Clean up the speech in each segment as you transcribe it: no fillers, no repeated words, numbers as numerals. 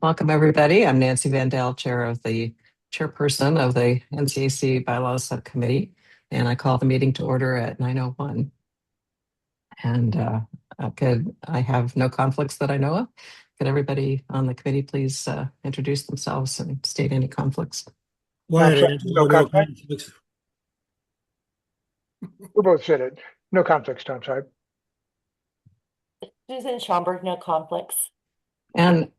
Welcome, everybody. I'm Nancy Vandal, chairperson of the NCAC Bylaws Subcommittee, and I call the meeting to order at 9:01. And I have no conflicts that I know of. Could everybody on the committee please introduce themselves and state any conflicts? Quiet, Angela, no conflicts. We both said it. No conflicts, Tom. Sorry. Susan Schomburg, no conflicts. And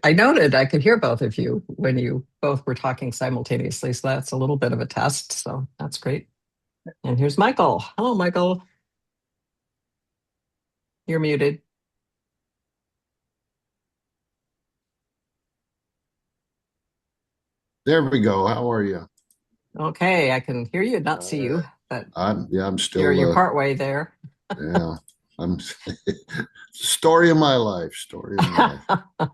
I noted I could hear both of you when you both were talking simultaneously, so that's a little bit of a test, so that's great. And here's Michael. Hello, Michael. You're muted. There we go. How are you? Okay, I can hear you, not see you, but I'm still. You're partway there. Yeah, I'm. Story of my life. Story of my life.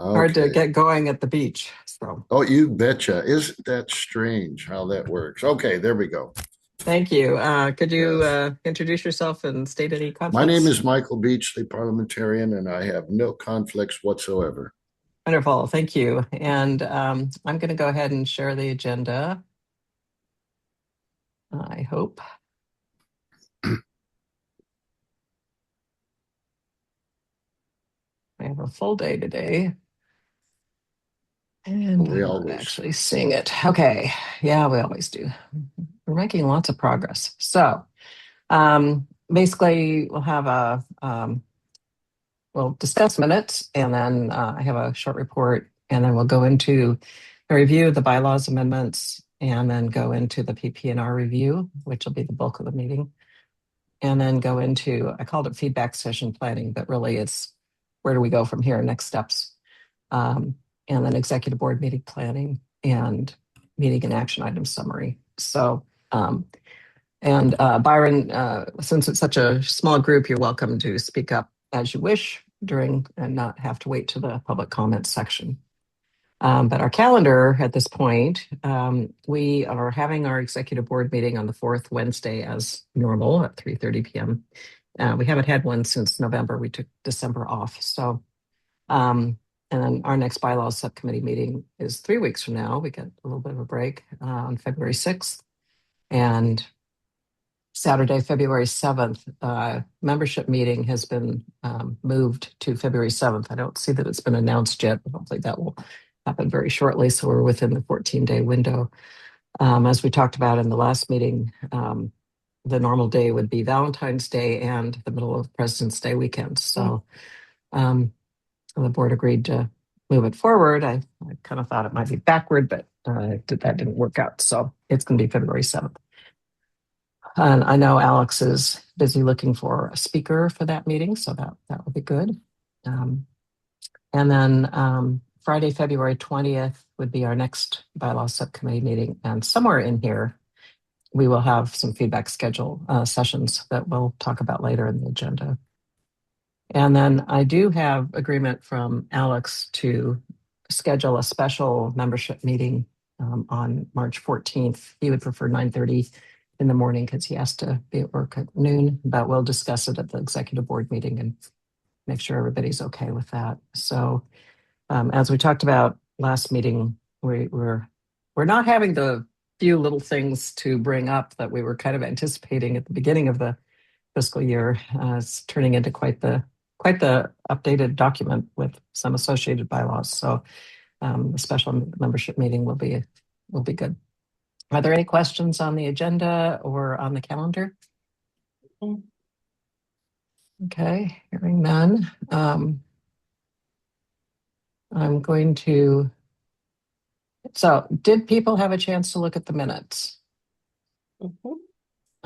Hard to get going at the beach. So. Oh, you betcha. Isn't that strange how that works? Okay, there we go. Thank you. Could you introduce yourself and state any conflicts? My name is Michael Beachley, parliamentarian, and I have no conflicts whatsoever. Wonderful. Thank you. And I'm going to go ahead and share the agenda. I hope. I have a full day today. And I'm actually seeing it. Okay. Yeah, we always do. We're making lots of progress. So basically, we'll have we'll discuss minutes, and then I have a short report, and then we'll go into a review of the bylaws amendments, and then go into the PP&R review, which will be the bulk of the meeting, and then go into, I called it feedback session planning, but really it's where do we go from here, next steps, and then executive board meeting planning and meeting and action item summary. So, Byron, since it's such a small group, you're welcome to speak up as you wish during and not have to wait to the public comments section. But our calendar at this point, we are having our executive board meeting on the fourth Wednesday as normal at 3:30 p.m. We haven't had one since November. We took December off. So, and then our next bylaws subcommittee meeting is 3 weeks from now. We get a little bit of a break on February 6th. And Saturday, February 7th, membership meeting has been moved to February 7th. I don't see that it's been announced yet, but hopefully that will happen very shortly. So we're within the 14-day window. As we talked about in the last meeting, the normal day would be Valentine's Day and the middle of President's Day weekend. So the board agreed to move it forward. I kind of thought it might be backward, but that didn't work out. So it's going to be February 7th. And I know Alex is busy looking for a speaker for that meeting, so that would be good. And then Friday, February 20th would be our next bylaws subcommittee meeting. And somewhere in here, we will have some feedback schedule sessions that we'll talk about later in the agenda. And then I do have agreement from Alex to schedule a special membership meeting on March 14th. He would prefer 9:30 in the morning because he has to be at work at noon, but we'll discuss it at the executive board meeting and make sure everybody's okay with that. So as we talked about last meeting, we're not having the few little things to bring up that we were kind of anticipating at the beginning of the fiscal year. It's turning into quite the updated document with some associated bylaws. So a special membership meeting will be good. Are there any questions on the agenda or on the calendar? Okay, hearing none. I'm going to. So, did people have a chance to look at the minutes?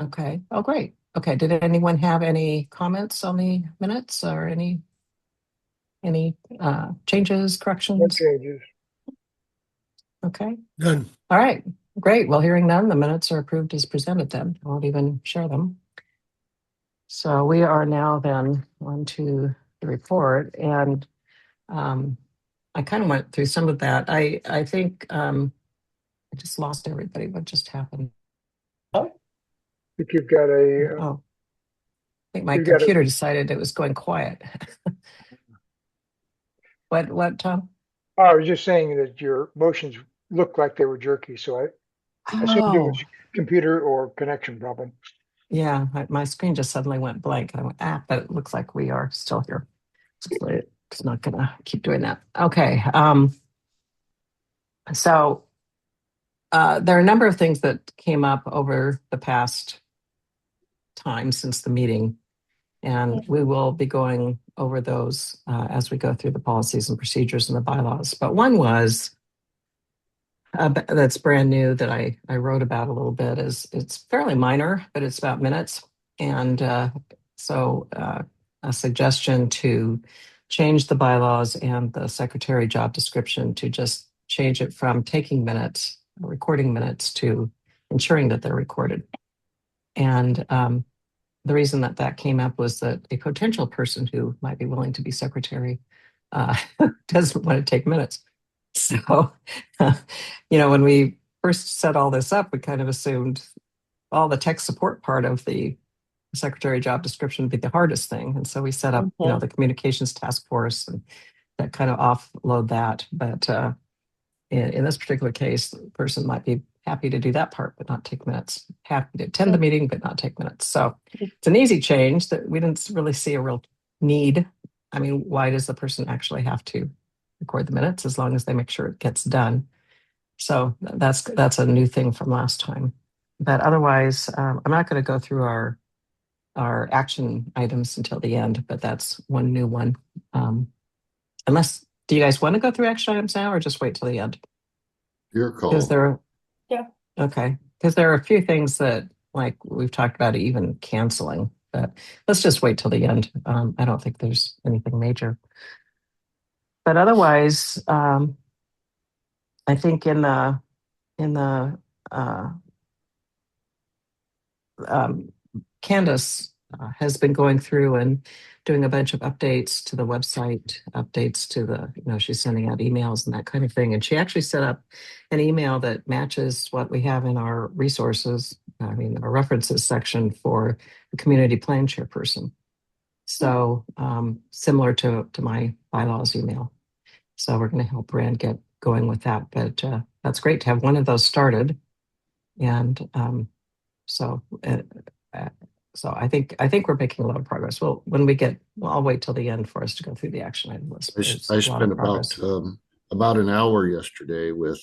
Okay. Oh, great. Okay. Did anyone have any comments on the minutes or any changes, corrections? No changes. Okay. None. All right. Great. Well, hearing none, the minutes are approved as presented then. I won't even share them. So we are now then on to the report. And I kind of went through some of that. I think I just lost everybody. What just happened? I think you've got a. I think my computer decided it was going quiet. What, Tom? I was just saying that your motions looked like they were jerky, so I assumed it Oh, was computer or connection problem. yeah, my screen just suddenly went blank. And I went, but it looks like we are still here. So it's not gonna keep doing that. Okay. So there are a number of things that came up over the past time since the meeting, and we will be going over those as we go through the policies and procedures and the bylaws. But one was that's brand new that I wrote about a little bit. It's fairly minor, but it's about minutes, and a suggestion to change the bylaws and the secretary job description to just change it from taking minutes, recording minutes, to ensuring that they're recorded. And the reason that came up was that a potential person who might be willing to be secretary doesn't want to take minutes. So, when we first set all this up, we kind of assumed all the tech support part of the secretary job description would be the hardest thing. And so we set up, the communications task force and that kind of offload that. But in this particular case, the person might be happy to do that part, but not take minutes. Happy to attend the meeting, but not take minutes. So it's an easy change that we didn't really see a real need. I mean, why does the person actually have to record the minutes as long as they make sure it gets done? So that's a new thing from last time. But otherwise, I'm not going to go through our action items until the end, but that's one new one. Unless, do you guys want to go through action items now or just wait till the end? Your call. Because there, Yeah. Okay. Because there are a few things that, like we've talked about, even canceling. But let's just wait till the end. I don't think there's anything major. But otherwise, I think in the Candace has been going through and doing a bunch of updates to the website, updates to she's sending out emails and that kind of thing. And she actually set up an email that matches what we have in our resources, our references section for the community plan chairperson. So similar to my bylaws email. So we're going to help Rand get going with that. But that's great to have one of those started. And so I think we're making a lot of progress. Well, I'll wait till the end for us to go through the action item list. I spent about an hour yesterday with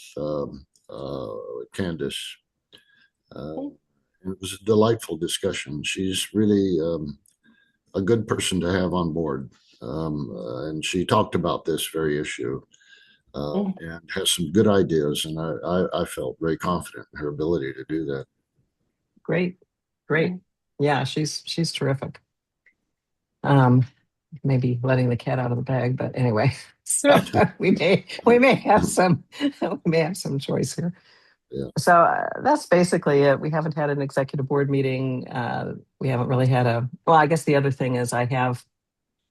Candace. It was a delightful discussion. She's really a good person to have on board. And she talked about this very issue and has some good ideas. And I felt very confident in her ability to do that. Great. Yeah, she's terrific. Maybe letting the cat out of the bag, but anyway, so we may have some choice here. Yeah. So that's basically it. We haven't had an executive board meeting. We haven't really had I guess the other thing is I have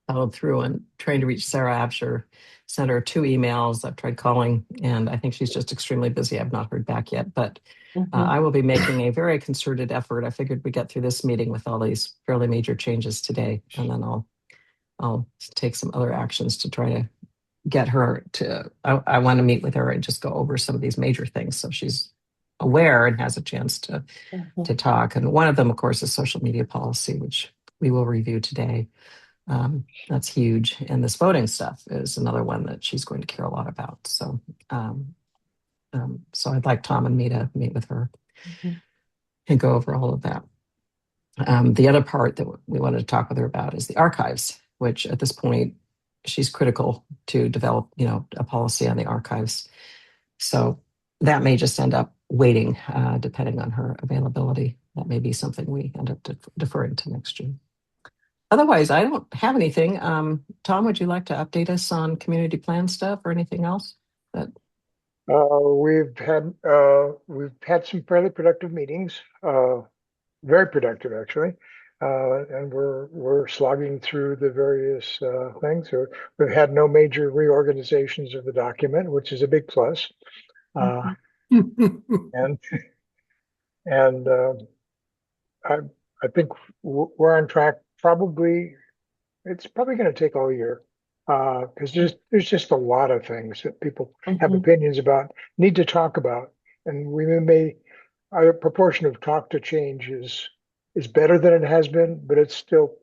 followed through and trying to reach Sarah Absher, sent her 2 emails. I've tried calling, and I think she's just extremely busy. I've not heard back yet, but I will be making a very concerted effort. I figured we'd get through this meeting with all these fairly major changes today, and then I'll take some other actions to try to get her to, I want to meet with her and just go over some of these major things so she's aware and has a chance to talk. And one of them, of course, is social media policy, which we will review today. That's huge. And this voting stuff is another one that she's going to care a lot about. So, so I'd like Tom and me to meet with her and go over all of that. The other part that we wanted to talk with her about is the archives, which at this point, she's critical to develop, a policy on the archives. So that may just end up waiting, depending on her availability. That may be something we end up deferring to next year. Otherwise, I don't have anything. Tom, would you like to update us on community plan stuff or anything else? We've had some fairly productive meetings, very productive actually, and we're slogging through the various things. So we've had no major reorganizations of the document, which is a big plus. And I think we're on track. It's probably going to take all year Because there's just a lot of things that people have Mhm. opinions about, need to talk about, and our proportion of talk to change is better than it has been, but it's still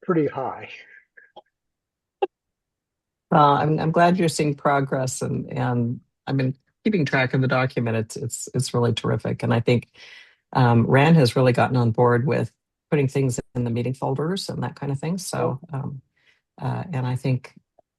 pretty high. I'm glad you're seeing progress, and I've been keeping track of the document. It's really terrific, and I think Rand has really gotten on board with putting things in the meeting folders and that kind of thing. So, and I think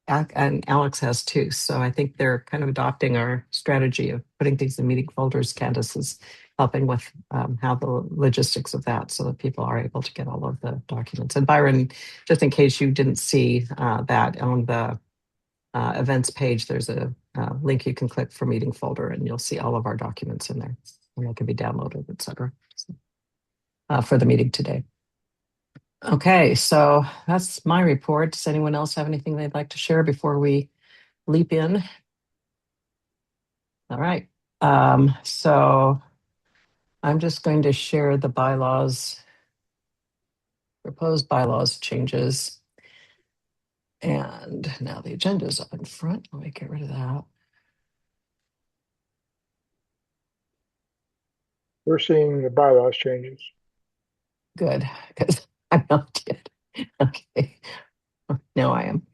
and Alex has too. So I think they're kind of adopting our strategy of putting things in meeting folders. Candace is helping with how the logistics of that, so that people are able to get all of the documents. And Byron, just in case you didn't see that on the events page, there's a link you can click for meeting folder, and you'll see all of our documents in there, and they can be downloaded, etc. For the meeting today. Okay, so that's my report. Does anyone else have anything they'd like to share before we leap in? All right. So I'm just going to share the bylaws, proposed bylaws changes. And now the agenda is up in front. Let me get rid of that. We're seeing the bylaws changes. Good, because I'm not yet. Okay, now I am.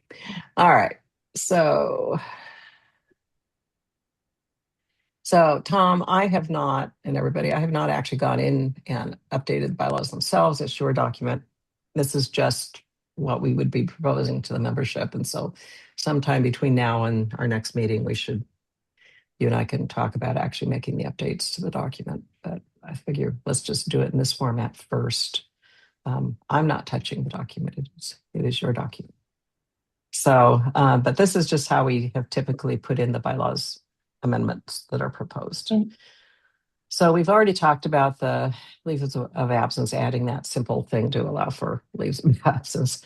All right. So Tom, I have not, and everybody, I have not actually gone in and updated the bylaws themselves. It's your document. This is just what we would be proposing to the membership. And so sometime between now and our next meeting, you and I can talk about actually making the updates to the document. But I figure let's just do it in this format first. I'm not touching the document. It is your document. So, but this is just how we have typically put in the bylaws amendments that are proposed. Mm. So we've already talked about the leaves of absence, adding that simple thing to allow for leaves of absence.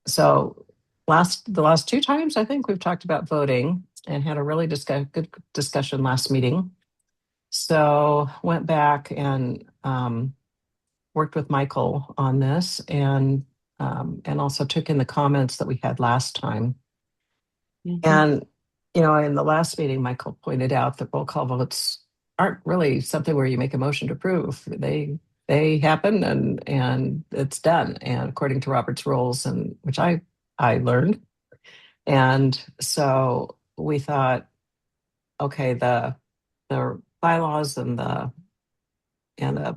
So the last two times, I think we've talked about voting and had a really good discussion last meeting. So went back and worked with Michael on this, and also took in the comments that we had last time. Mhm. And, in the last meeting, Michael pointed out that roll call votes aren't really something where you make a motion to approve. They happen, and it's done. And according to Robert's rules, and which I learned. And so we thought, okay, the bylaws and the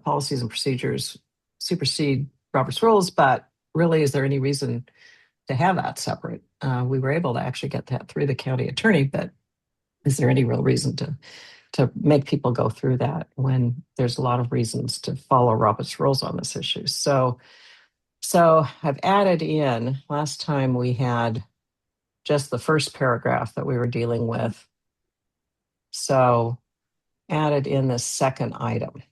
policies and procedures supersede Robert's rules, but really, is there any reason to have that separate? We were able to actually get that through the county attorney, but is there any real reason to make people go through that when there's a lot of reasons to follow Robert's rules on this issue? So I've added in, last time we had just the first paragraph that we were dealing with. So added in this second item.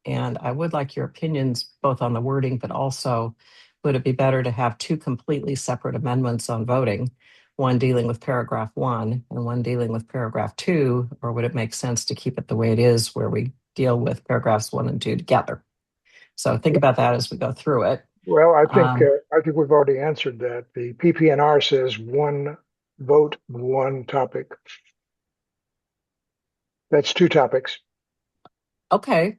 And I would like your opinions both on the wording, but also, would it be better to have two completely separate amendments on voting, one dealing with paragraph 1 and one dealing with paragraph 2, or would it make sense to keep it the way it is, where we deal with paragraphs 1 and 2 together? So think about that as we go through it. Well, I think we've already answered that. The PPNR says one vote, one topic. That's two topics. Okay.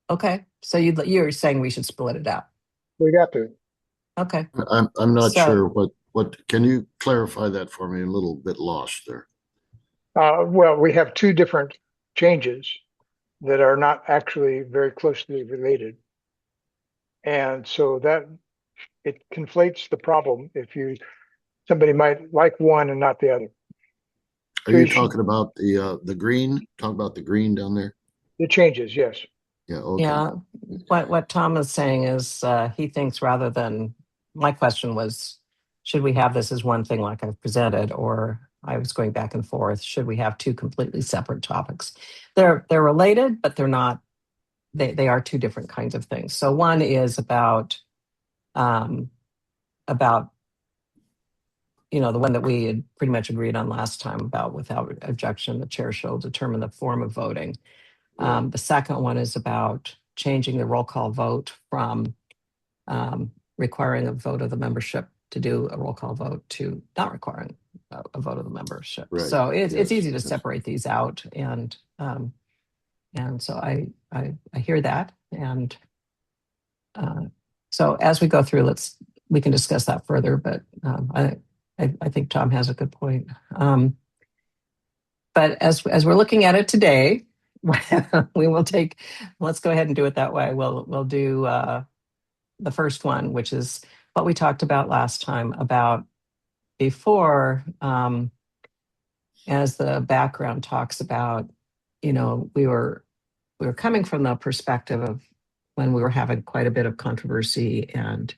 Okay. So you're saying we should split it out. We got to. Okay. I'm not So- sure what, can you clarify that for me? A little bit lost there. Well, we have two different changes that are not actually very closely related. And so that it conflates the problem if somebody might like one and not the other. Are you talking about the green? Talk about the green down there? The changes, yes. Yeah, okay. Yeah. What Tom is saying is he thinks, rather than, my question was, should we have this as one thing like I've presented, or I was going back and forth, should we have two completely separate topics? They're related, but they're not, they are two different kinds of things. So one is about the one that we had pretty much agreed on last time, about without objection, the chair shall determine the form of voting. The second one is about changing the roll call vote from requiring a vote of the membership to do a roll call vote to not requiring a vote of the membership. Right. So it's Yes, easy to yes. separate these out, and so I hear that, and so as we go through, we can discuss that further. But I think Tom has a good point. But as we're looking at it today, we will take. Let's go ahead and do it that way. We'll do the first one, which is what we talked about last time about before. As the background talks about, we were coming from the perspective of when we were having quite a bit of controversy and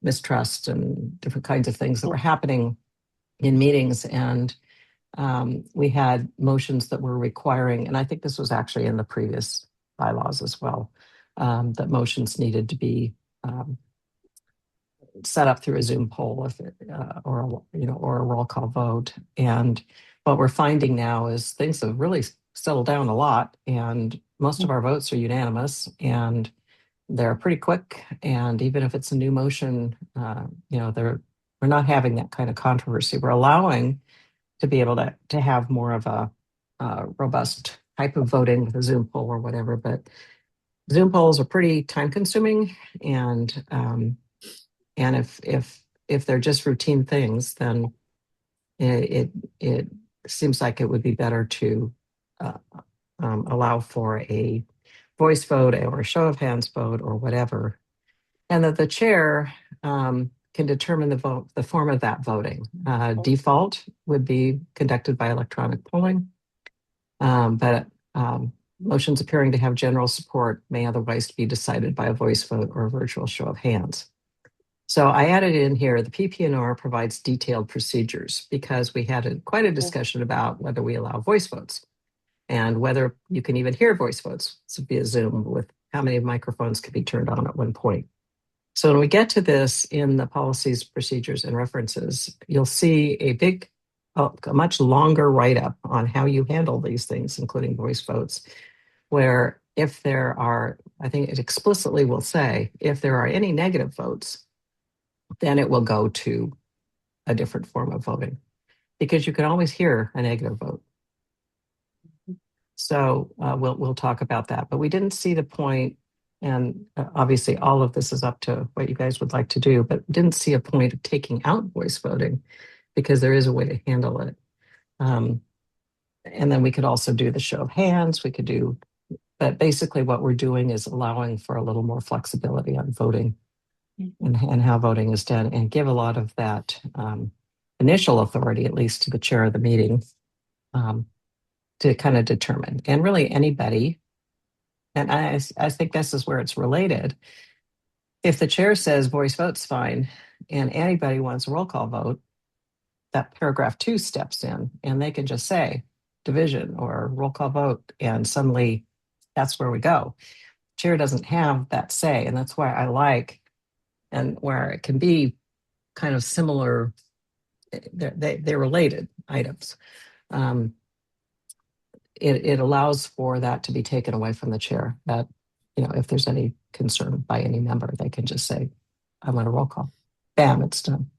mistrust and different kinds of things that were happening in meetings. And we had motions that were requiring, and I think this was actually in the previous bylaws as well, that motions needed to be set up through a Zoom poll or a roll call vote. And what we're finding now is things have really settled down a lot, and most of our votes are unanimous, and they're pretty quick. And even if it's a new motion, we're not having that kind of controversy. We're allowing to be able to have more of a robust type of voting with a Zoom poll or whatever. But Zoom polls are pretty time consuming, and if they're just routine things, then it seems like it would be better to allow for a voice vote or a show of hands vote or whatever, and that the chair can determine the form of that voting. Default would be conducted by electronic polling, but motions appearing to have general support may otherwise be decided by a voice vote or a virtual show of hands. So I added in here, the PP&R provides detailed procedures because we had quite a discussion about whether we allow voice votes and whether you can even hear voice votes via Zoom with how many microphones could be turned on at one point. So when we get to this in the policies, procedures, and references, you'll see a much longer write-up on how you handle these things, including voice votes, where if there are, I think it explicitly will say, if there are any negative votes, then it will go to a different form of voting, because you can always hear a negative vote. So we'll talk about that, but we didn't see the point, and obviously all of this is up to what you guys would like to do, but didn't see a point of taking out voice voting because there is a way to handle it. And then we could also do the show of hands. But basically what we're doing is allowing for a little more flexibility on voting and how voting is done, and give a lot of that initial authority, at least to the chair of the meeting, to kind of determine. And really anybody, and I think this is where it's related. If the chair says voice vote's fine and anybody wants a roll call vote, that paragraph 2 steps in and they can just say division or roll call vote, and suddenly that's where we go. Chair doesn't have that say, and that's why I like, and where it can be kind of similar, they're related items. It allows for that to be taken away from the chair, that if there's any concern by any member, they can just say, I want a roll call. Bam, it's done.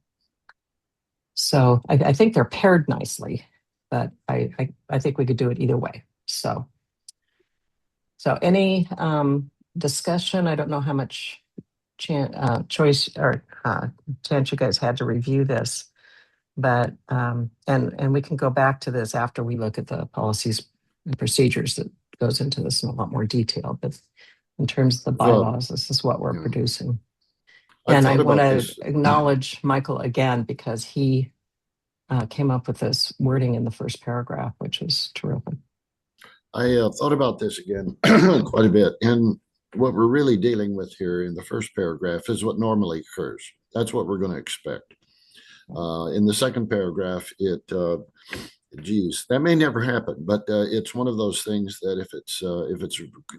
So I think they're paired nicely, but I think we could do it either way. So any discussion? I don't know how much choice or chance you guys had to review this, but and we can go back to this after we look at the policies and procedures that goes into this in a lot more detail. But in terms of the bylaws, this is what we're producing. And I want to acknowledge Michael again, because he came up with this wording in the first paragraph, which was terrific. I thought about this again quite a bit. And what we're really dealing with here in the first paragraph is what normally occurs. That's what we're going to expect. In the second paragraph, geez, that may never happen, but it's one of those things that if it's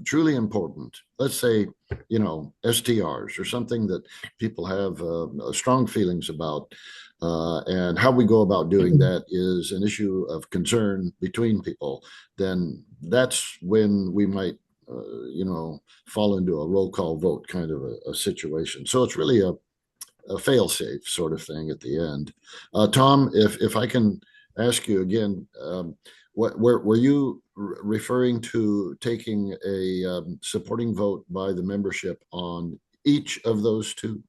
truly important, let's say, STRs or something that people have strong feelings about, and how we go about doing that is an issue of concern between people, then that's when we might, fall into a roll call vote kind of a situation. So it's really a fail-safe sort of thing at the end. Tom, if I can ask you again, were you referring to taking a supporting vote by the membership on each of those two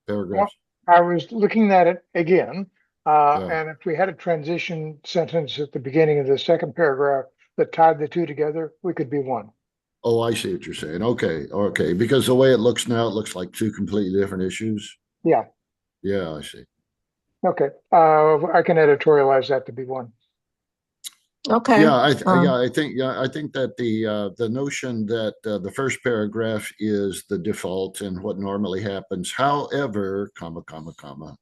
paragraphs? I was looking at it again, Yeah. and if we had a transition sentence at the beginning of the second paragraph that tied the two together, we could be one. Oh, I see what you're saying. Okay. Because the way it looks now, it looks like two completely different issues. Yeah. Yeah, I see. Okay. I can editorialize that to be one. Okay. Yeah, I think that the notion that the first paragraph is the default and what normally happens. However, comma,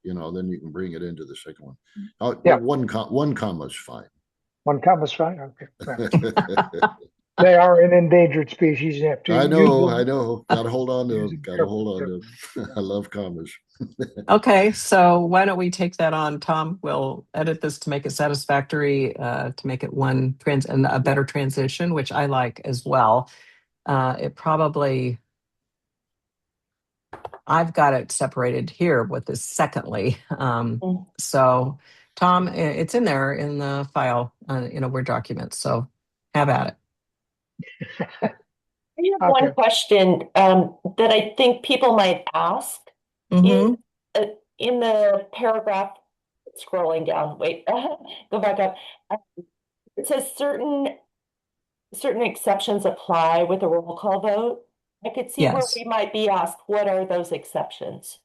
then you can bring it into the second one. Yeah. One comma is fine. One comma's fine. Okay. They are an endangered species. You have to I know. Got to hold on to use them. them Got to hold on carefully. to them. I love commas. Okay, so why don't we take that on, Tom? We'll edit this to make it satisfactory, to make it and a better transition, which I like as well. I've got it separated here with this secondly. So Tom, it's in there in the file, in a Word document. So have at it. I have one question that I think people might ask. Mhm. In the paragraph, scrolling down, wait, go back up. It says certain exceptions apply with a roll call vote. I could see where Yes. we might be asked, what are those exceptions?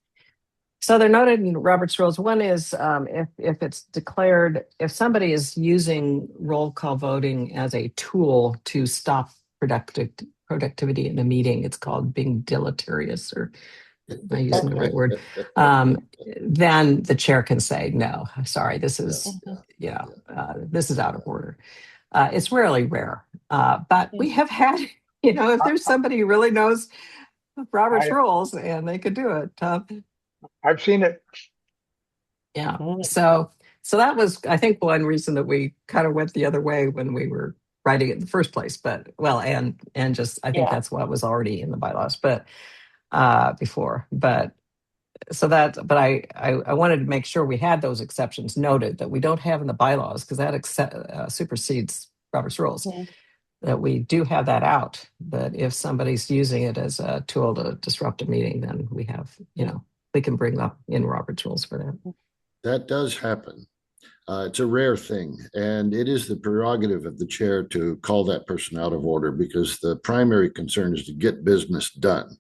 So they're noted in Robert's rules. One is if it's declared, if somebody is using roll call voting as a tool to stop productivity in a meeting, it's called being deleterious, or am I using the right word? Then the chair can say, no, sorry, this is, this is out of order. It's rarely rare, but we have had, if there's somebody who really knows Robert's rules and they could do it. I've seen it. Yeah. So that was, I think, one reason that we kind of went the other way when we were writing it in the first place. But and just I think that's what was already in the bylaws, but before. But so I wanted to make sure we had those exceptions noted that we don't have in the bylaws, because that supersedes Robert's rules. That we do have that out. But if somebody's using it as a tool to disrupt a meeting, then we have, we can bring up in Robert's rules for that. That does happen. It's a rare thing, and it is the prerogative of the chair to call that person out of order, because the primary concern is to get business done.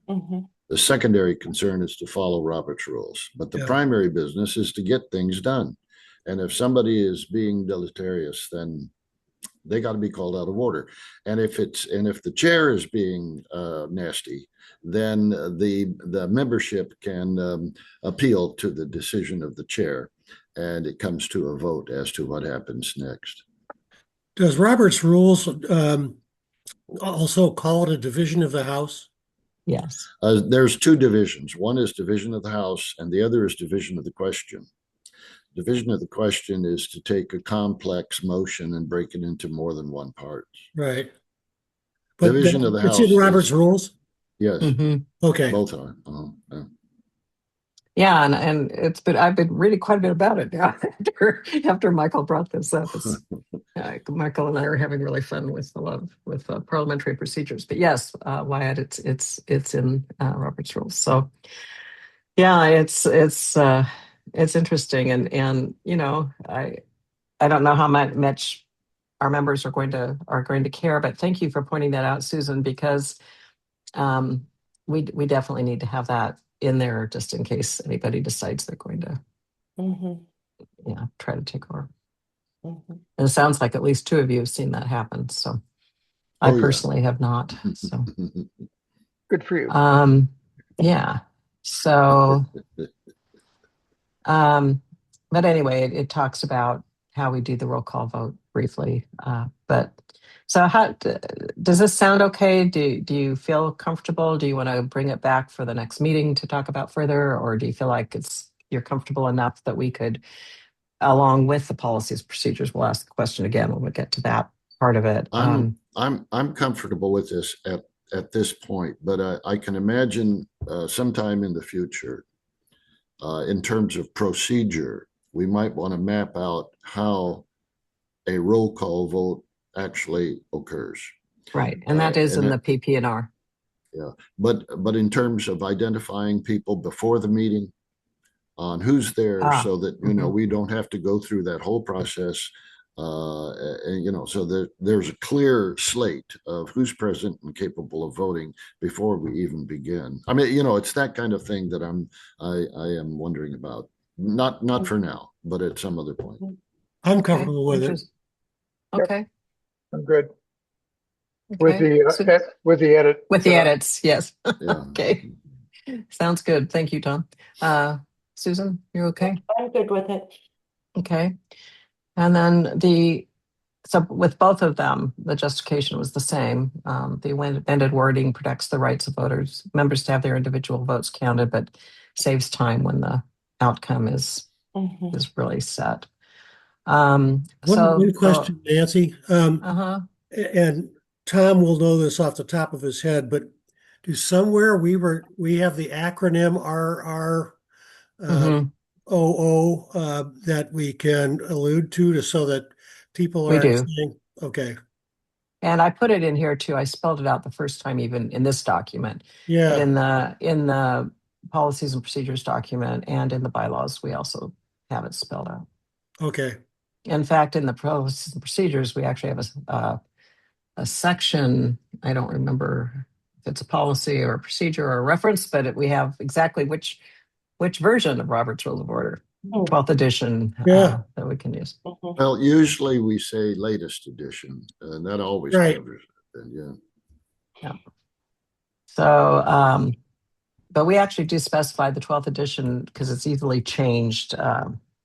The secondary concern is to follow Robert's rules, but the primary business is to get things done. And if somebody is being deleterious, then they got to be called out of order. And if the chair is being nasty, then the membership can appeal to the decision of the chair, and it comes to a vote as to what happens next. Does Robert's rules also call it a division of the House? Yes. There's two divisions. One is division of the House, and the other is division of the question. Division of the question is to take a complex motion and break it into more than one part. Right. But division of the House. It's in Robert's rules? Yes. Okay. Both are. Yeah, and I've been reading quite a bit about it now after Michael brought this up. Michael and I are having really fun with parliamentary procedures. But yes, Wyatt, it's in Robert's rules. So yeah, it's interesting, and I don't know how much our members are going to care, but thank you for pointing that out, Susan, because we definitely need to have that in there just in case anybody decides they're going to try to take over. And it sounds like at least two of you have seen that happen. So I personally have not. So good for you. Yeah. So but anyway, it talks about how we do the roll call vote briefly. But so how does this sound okay? Do you feel comfortable? Do you want to bring it back for the next meeting to talk about further, or do you feel like you're comfortable enough that we could, along with the policies procedures, we'll ask the question again when we get to that part of it. I'm comfortable with this at this point, but I can imagine sometime in the future in terms of procedure, we might want to map out how a roll call vote actually occurs. Right. And that is in the PP&R. Yeah, but in terms of identifying people before the meeting on who's there, so that we don't have to go through that whole process, and so there's a clear slate of who's present and capable of voting before we even begin. I mean, it's that kind of thing that I am wondering about. Not for now, but at some other point. I'm comfortable with it. Okay. I'm good. Okay. With the edit. With the edits, yes. Yeah. Okay. Sounds good. Thank you, Tom. Susan, you're okay? I'm good with it. Okay. And then so with both of them, the justification was the same. The amended wording protects the rights of members to have their individual votes counted, but saves time when the outcome is really set. One question, Nancy. And Tom will know this off the top of his head, but somewhere we have the acronym RROO that we can allude to so that people are saying, okay. And I put it in here too. I spelled it out the first time, even in this document. Yeah. But in the policies and procedures document and in the bylaws, we also have it spelled out. Okay. In fact, in the policies and procedures, we actually have a section. I don't remember if it's a policy or a procedure or a reference, but we have exactly which version of Robert's Rules of Order, 12th edition, that we can use. Well, usually we say latest edition, and that always covers it. Yeah. So, but we actually do specify the 12th edition because it's easily changed.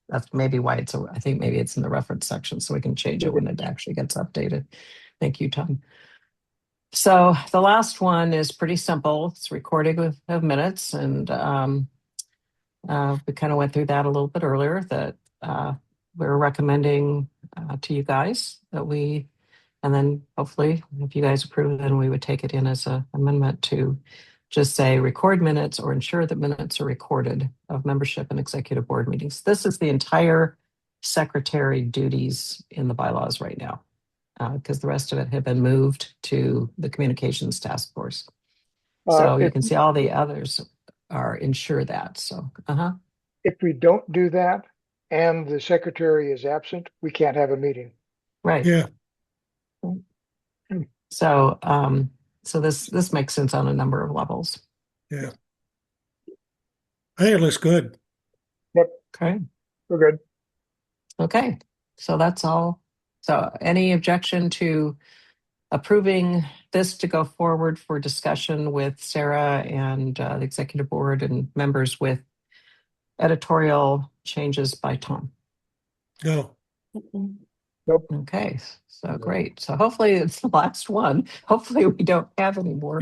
That's maybe why I think maybe it's in the reference section, so we can change it when it actually gets updated. Thank you, Tom. So the last one is pretty simple. It's recording of minutes, and we kind of went through that a little bit earlier, that we're recommending to you guys that and then hopefully if you guys approve, then we would take it in as an amendment to just say record minutes or ensure that minutes are recorded of membership and executive board meetings. This is the entire secretary duties in the bylaws right now, because the rest of it had been moved to the communications task force. So you can see all the others are ensure that. So, if we don't do that and the secretary is absent, we can't have a meeting. Right. Yeah. So, so this makes sense on a number of levels. Yeah. I think it looks good. Yep. Okay. We're good. Okay. So that's all. So any objection to approving this to go forward for discussion with Sarah and the executive board and members with editorial changes by Tom? No. Nope. Okay. So great. So hopefully it's the last one. Hopefully we don't have any more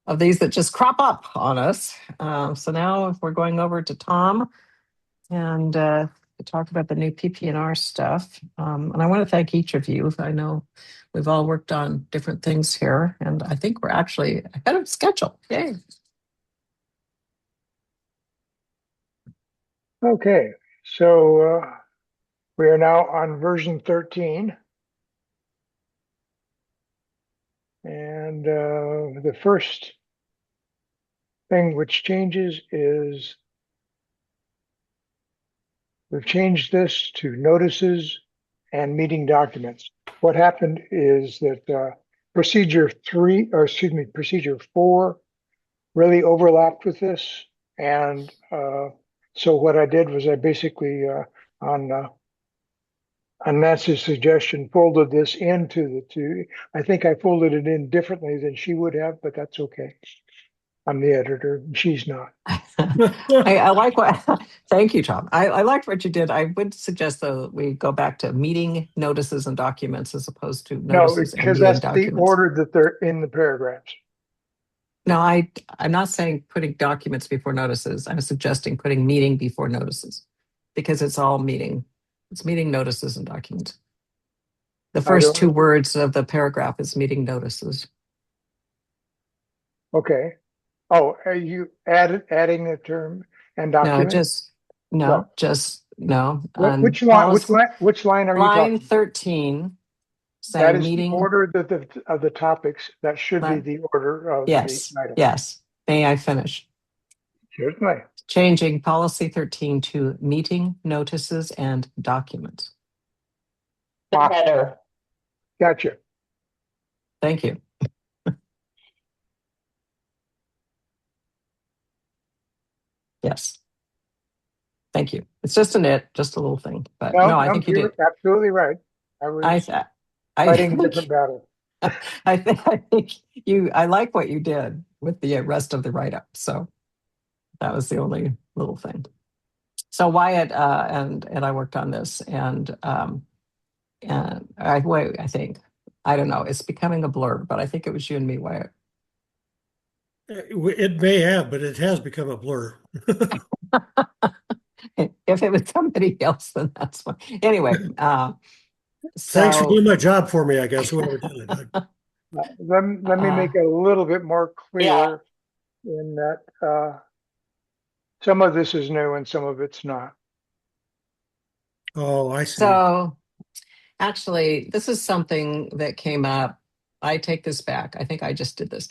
of these that just crop up on us. So now if we're going over to Tom and talk about the new PP&R stuff. And I want to thank each of you. I know we've all worked on different things here, and I think we're actually ahead of schedule. Yay. Okay. So we are now on version 13. And the first thing which changes is we've changed this to notices and meeting documents. What happened is that procedure 4 really overlapped with this. And so what I did was I basically, on Nancy's suggestion, folded this into the two. I think I folded it in differently than she would have, but that's okay. I'm the editor, she's not. I like what, thank you, Tom. I liked what you did. I would suggest, though, that we go back to meeting notices and documents as opposed to notices and because meeting that's documents. the order that they're in the paragraphs. No, I'm not saying putting documents before notices. I'm suggesting putting meeting before notices because it's all meeting. It's meeting notices and documents. The first two words of the paragraph is meeting notices. Okay. Oh, are you adding the term and No, documents? no. Which line, Policy, which line are you line talking? 13, That saying is the meeting. order of the topics. That should be the order of the Yes, item. yes. May I finish? Certainly. Changing policy 13 to meeting notices and documents. The header. Gotcha. Thank you. Yes. Thank you. It's just a little thing, but no, I think you did. You're absolutely right. I was fighting a different battle. I think I like what you did with the rest of the write-up. So that was the only little thing. So Wyatt and I worked on this, and I think, I don't know, it's becoming a blur, but I think it was you and me, Wyatt. It may have, but it has become a blur. If it was somebody else, then that's fine. Anyway, thanks for doing my job for me, I guess, whoever did it. Let me make it a little bit more clear in that some of this is new and some of it's not. Oh, I see. So actually, this is something that came up. I take this back. I think I just did this.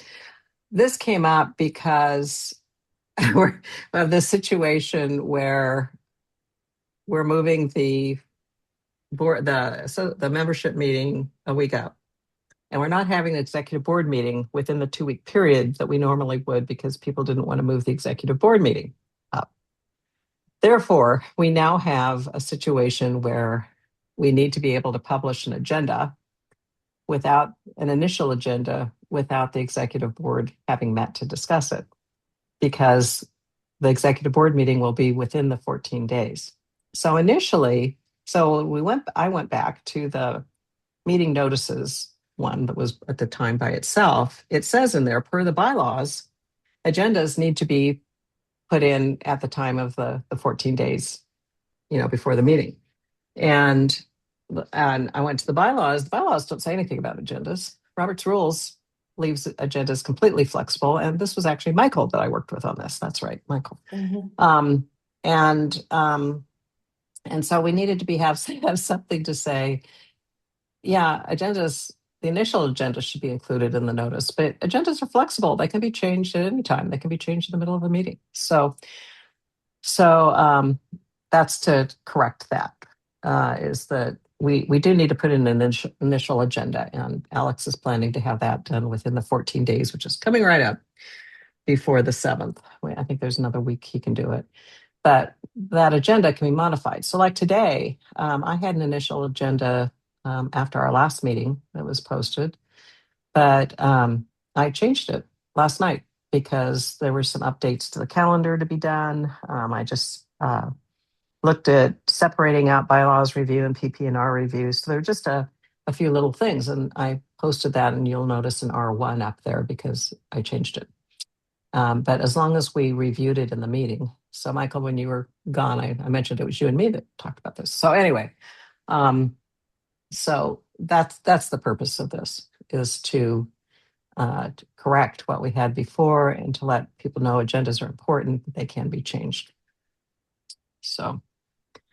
This came up because we're of the situation where we're moving the board, the membership meeting a week up. And we're not having an executive board meeting within the 2-week period that we normally would, because people didn't want to move the executive board meeting up. Therefore, we now have a situation where we need to be able to publish an agenda without an initial agenda, without the executive board having met to discuss it, because the executive board meeting will be within the 14 days. So initially, I went back to the meeting notices one that was at the time by itself. It says in there, per the bylaws, agendas need to be put in at the time of the 14 days, before the meeting. And I went to the bylaws. The bylaws don't say anything about agendas. Robert's rules leaves agendas completely flexible. And this was actually Michael that I worked with on this. That's right, Michael. Mm-hmm. And so we needed to have something to say, yeah, agendas, the initial agenda should be included in the notice, but agendas are flexible. They can be changed at any time. They can be changed in the middle of a meeting. So that's to correct that, is that we do need to put in an initial agenda, and Alex is planning to have that done within the 14 days, which is coming right up before the 7th. I think there's another week he can do it. But that agenda can be modified. So like today, I had an initial agenda after our last meeting that was posted, but I changed it last night because there were some updates to the calendar to be done. I just looked at separating out bylaws review and PP&R reviews. So there were just a few little things, and I posted that, and you'll notice an R1 up there because I changed it. But as long as we reviewed it in the meeting. So Michael, when you were gone, I mentioned it was you and me that talked about this. So anyway, so that's the purpose of this, is to correct what we had before and to let people know agendas are important. They can be changed. So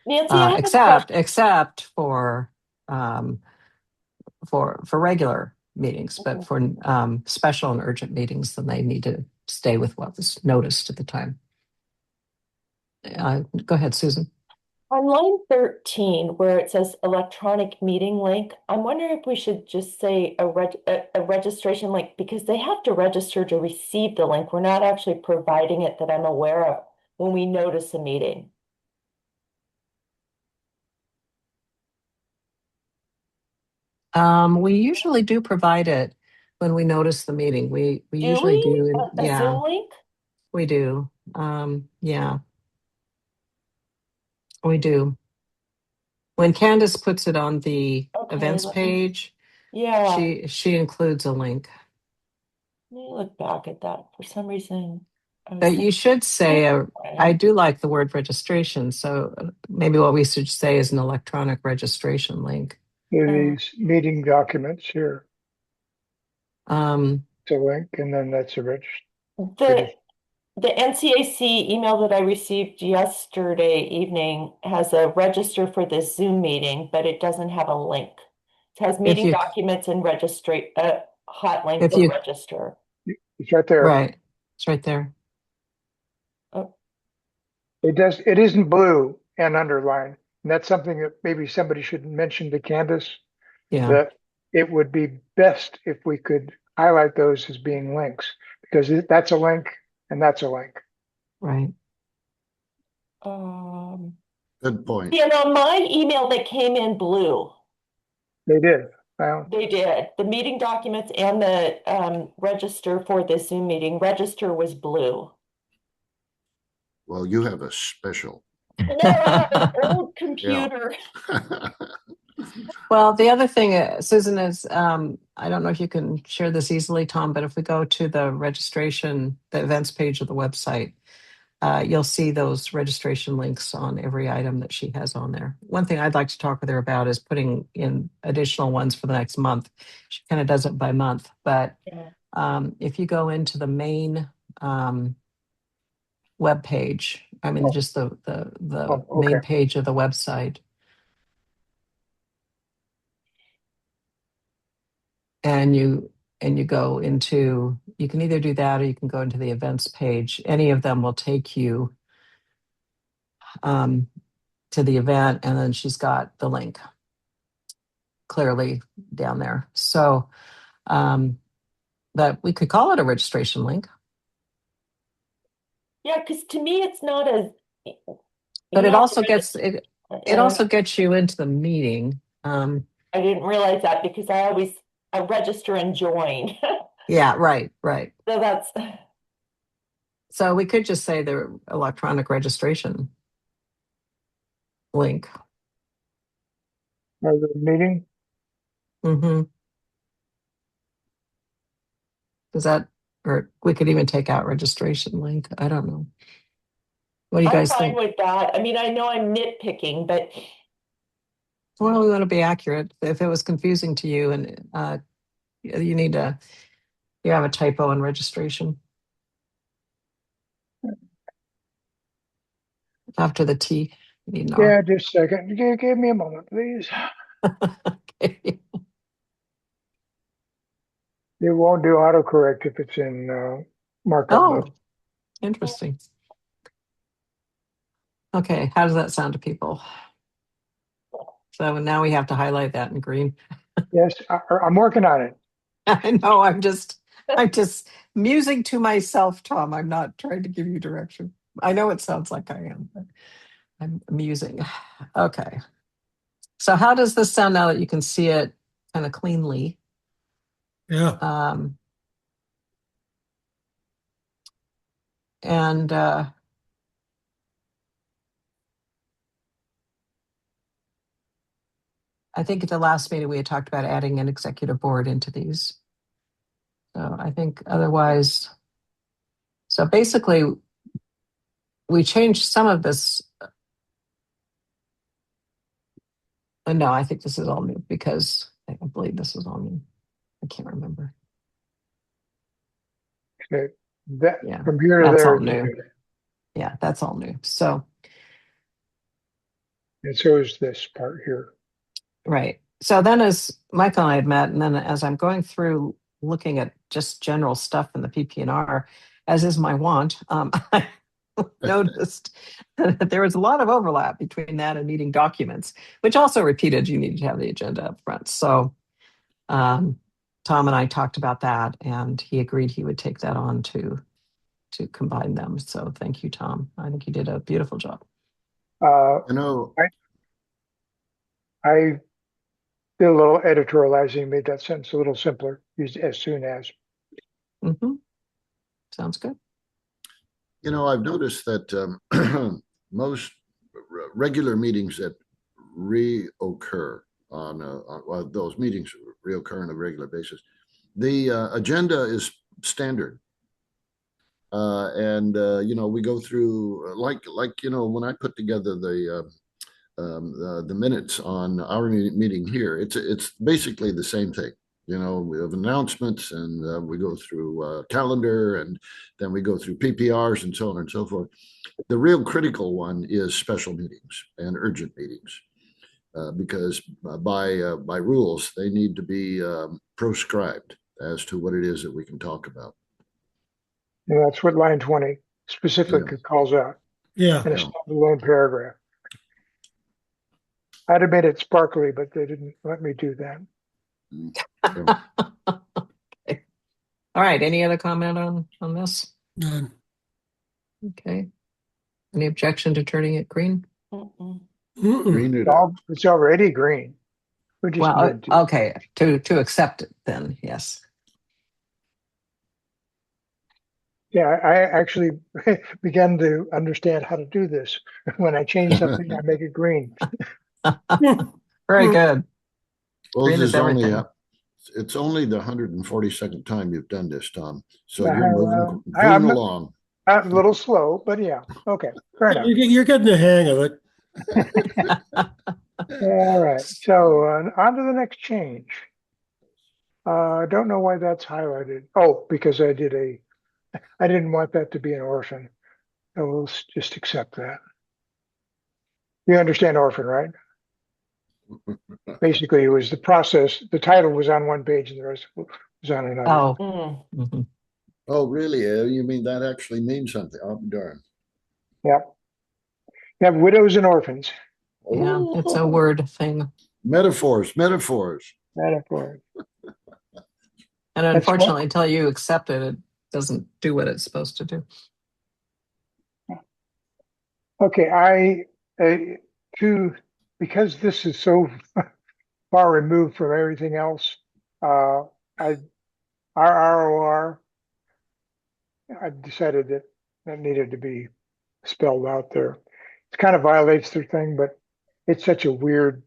Nancy, except for regular meetings, but for special and urgent meetings, then they need to stay with what was noticed at the time. Go ahead, Susan. On line 13, where it says electronic meeting link, I'm wondering if we should just say a registration link, because they have to register to receive the link. We're not actually providing it that I'm aware of when we notice a meeting. We usually do provide it when we notice the meeting. We usually do. A Zoom link? We do. Yeah. We do. When Candace puts it on the events page, she includes a link. Let me look back at that. For some reason, but you should say, I do like the word registration. So maybe what we should say is an electronic registration link. These meeting documents here. It's a link, and then that's a register. The NCAC email that I received yesterday evening has a register for this Zoom meeting, but it doesn't have a link. It has If meeting you, documents and register, hot link if for you, register. It's right there. right, it's right there. Oh, It isn't blue and underlined. And that's something that maybe somebody should mention to Candace, Yeah, that it would be best if we could highlight those as being links, because that's a link and that's a link. right. Good point. you know, my email that came in blue. They did. Well, They did. The meeting documents and the register for the Zoom meeting, register was blue. Well, you have a special. No, I have an old computer. Well, the other thing, Susan, is I don't know if you can share this easily, Tom, but if we go to the registration, the events page of the website, you'll see those registration links on every item that she has on there. One thing I'd like to talk with her about is putting in additional ones for the next month. She kind of does it by month, but if you go into the main web page, I mean, just the main page of the website, and you go into, you can either do that or you can go into the events page. Any of them will take you to the event, and then she's got the link clearly down there. So that we could call it a registration link. Yeah, because to me it's not as. But it also gets it also gets you into the meeting. I didn't realize that because I always register and join. Yeah, right. So that's. So we could just say the electronic registration link. the meeting. Mm-hmm. Does that, or we could even take out registration link. I don't know. What do you guys think? I'm fine with that. I mean, I know I'm nitpicking, but. Well, we want to be accurate. If it was confusing to you and you have a typo in registration. After the T, you need an R. Yeah, just a second. Give me a moment, please. Okay. It won't do autocorrect if it's in markup mode. Interesting. Okay, how does that sound to people? So now we have to highlight that in green. Yes, I'm working on it. I know, I'm just musing to myself, Tom. I'm not trying to give you direction. I know it sounds like I am, but I'm musing. Okay. So how does this sound now that you can see it kind of cleanly? Yeah. And I think at the last meeting we had talked about adding an executive board into these. So I think otherwise, so basically we changed some of this. No, I think this is all new because I believe this is all new. I can't remember. Okay. Yeah, from here to that's there. all new. Yeah, that's all new. So. And so is this part here. Right. So then as Michael and I had met, and then as I'm going through looking at just general stuff in the PP&R, as is my want, I noticed that there was a lot of overlap between that and meeting documents, which also repeated you needed to have the agenda up front. So Tom and I talked about that, and he agreed he would take that on to combine them. So thank you, Tom. I think you did a beautiful job. I did a little editorializing, made that sentence a little simpler, used as soon as. Mm-hmm. Sounds good. I've noticed that most regular meetings that reoccur on those meetings reoccur on a regular basis, the agenda is standard. And we go through like when I put together the minutes on our meeting here, it's basically the same thing. You know, we have announcements, and we go through calendar, and then we go through PPRs and so on and so forth. The real critical one is special meetings and urgent meetings, because by rules they need to be proscribed as to what it is that we can talk about. And that's what line 20 specifically calls out Yeah. in a standalone paragraph. I'd have made it sparkly, but they didn't let me do that. Okay. All right. Any other comment on this? None. Okay. Any objection to turning it green? Green it up. It's already green. We just need to. Okay. To accept it then, yes. Yeah, I actually began to understand how to do this. When I change something, I make it green. Very good. Well, Green is everything. It's only the 142nd time you've done this, Tom. So Yeah, you're moving along. I'm a little slow, but yeah. Okay, fair enough. You're getting the hang of it. All right. So on to the next change. I don't know why that's highlighted. Oh, because I didn't want that to be an orphan. So we'll just accept that. You understand orphan, right? Basically, it was the process. The title was on one page and the rest was on another. Oh. Mm-hmm. Oh, really? You mean that actually means something? Oh, darn. Yep. You have widows and orphans. Yeah, it's a word thing. Metaphors. Metaphors. And unfortunately, until you accept it, it doesn't do what it's supposed to do. Okay, because this is so far removed from everything else, our ROR, I decided that needed to be spelled out there. It kind of violates their thing, but it's such a weird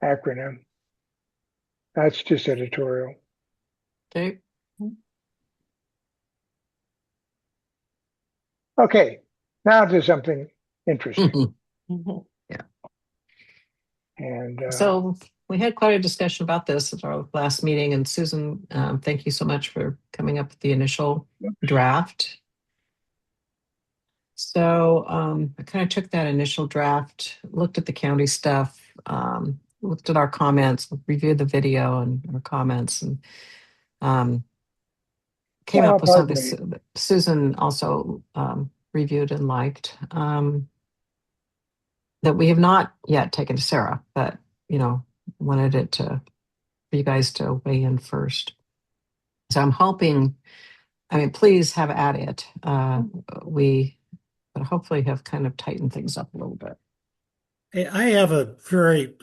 acronym. That's just editorial. Okay. Okay, now to something interesting. Yeah. And so we had quite a discussion about this at our last meeting. And Susan, thank you so much for coming up with the initial draft. So I kind of took that initial draft, looked at the county stuff, looked at our comments, reviewed the video and our comments, and came up with something that Susan also reviewed and liked, that we have not yet taken to Sarah, but wanted it for you guys to weigh in first. So I'm hoping, please have at it. We hopefully have kind of tightened things up a little bit. Hey, I have a very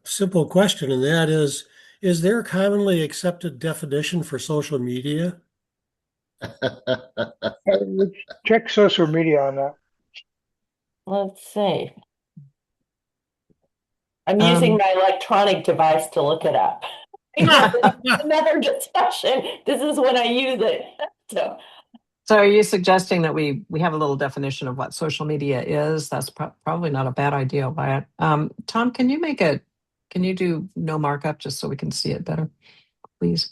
simple question, and that is there a commonly accepted definition for social media? Check social media on that. Let's see. I'm using my electronic device to look it up. Another discussion. This is when I use it. So are you suggesting that we have a little definition of what social media is? That's probably not a bad idea. Tom, can you do no markup just so we can see it better, please?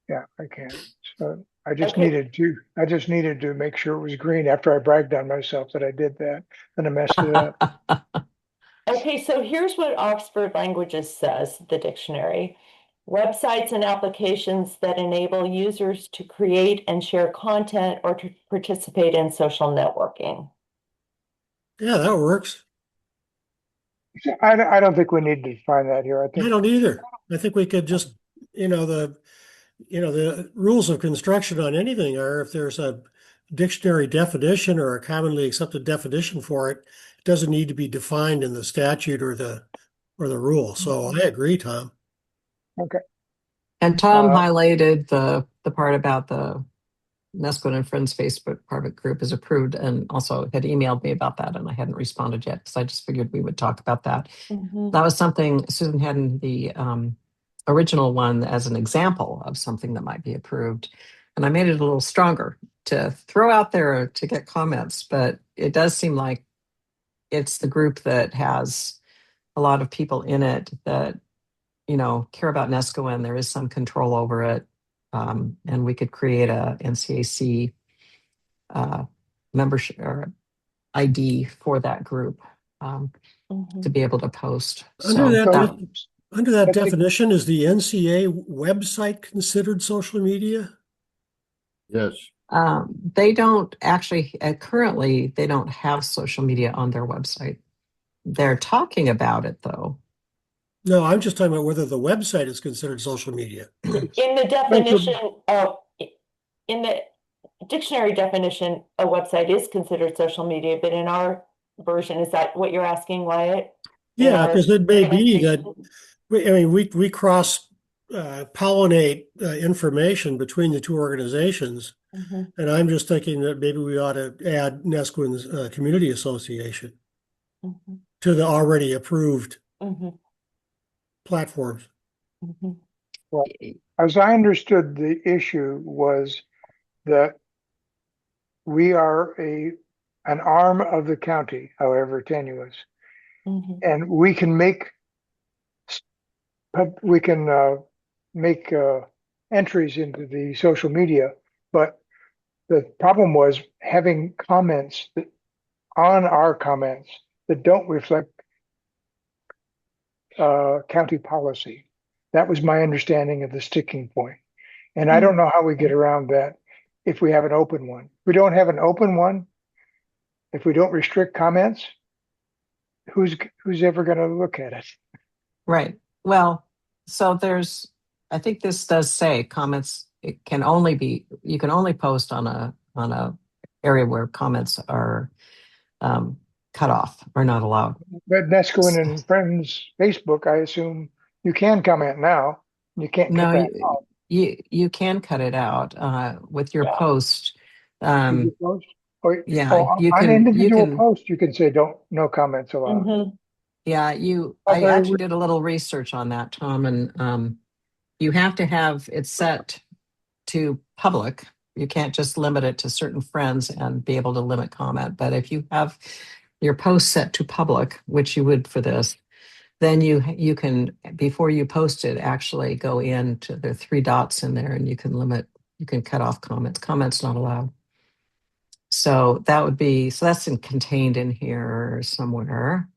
Yeah, I can. So I just needed to make sure it was green after I bragged on myself that I did that, and I messed it up. Okay, so here's what Oxford Languages says, the dictionary. Websites and applications that enable users to create and share content or to participate in social networking. Yeah, that works. I don't think we need to define that here. I don't either. I think we could just, the rules of construction on anything are if there's a dictionary definition or a commonly accepted definition for it, it doesn't need to be defined in the statute or the rule. So I agree, Tom. Okay. And Tom highlighted the part about the Mesquite and Friends Facebook private group is approved, and also had emailed me about that, and I hadn't responded yet because I just figured we would talk about that. Mm-hmm. That was something Susan had in the original one as an example of something that might be approved, and I made it a little stronger to throw out there to get comments, but it does seem like it's the group that has a lot of people in it that care about Nescoin, there is some control over it. And we could create a NCAC membership or ID for that group to be able to post. Under So under that that's a- definition, is the NCA website considered social media? Yes. they don't actually, currently, they don't have social media on their website. They're talking about it though. No, I'm just talking about whether the website is considered social media. In the definition of, in the dictionary definition, a website is considered social media, but in our version, is that what you're asking, Wyatt? Yeah, because it may be that, we cross pollinate information between the two organizations. Mhm, And I'm just thinking that maybe we ought to add Nesquin's Community Association mhm, to the already approved mhm, platforms. mhm. Well, as I understood, the issue was that we are an arm of the county, however tenuous, Mhm. and we can make entries into the social media, but the problem was having comments on our comments that don't reflect county policy. That was my understanding of the sticking point. And I don't know how we get around that if we have an open one. If we don't have an open one, if we don't restrict comments, who's ever going to look at it? Right. Well, so I think this does say comments, you can only post on a area where comments are cut off or not allowed. But Nescoin and Friends Facebook, I assume you can comment now. You can't cut No, that off. you can cut it out with your Yeah. post. Did you post? Yeah, you On can individual posts, you can say no comments allowed. Mhm. Yeah, I Okay, actually did a little research on that, Tom, and you have to have it set to public. You can't just limit it to certain friends and be able to limit comment. But if you have your post set to public, which you would for this, then you can, before you post it, actually go into the three dots in there and you can cut off comments. Comments not allowed. So that's contained in here somewhere.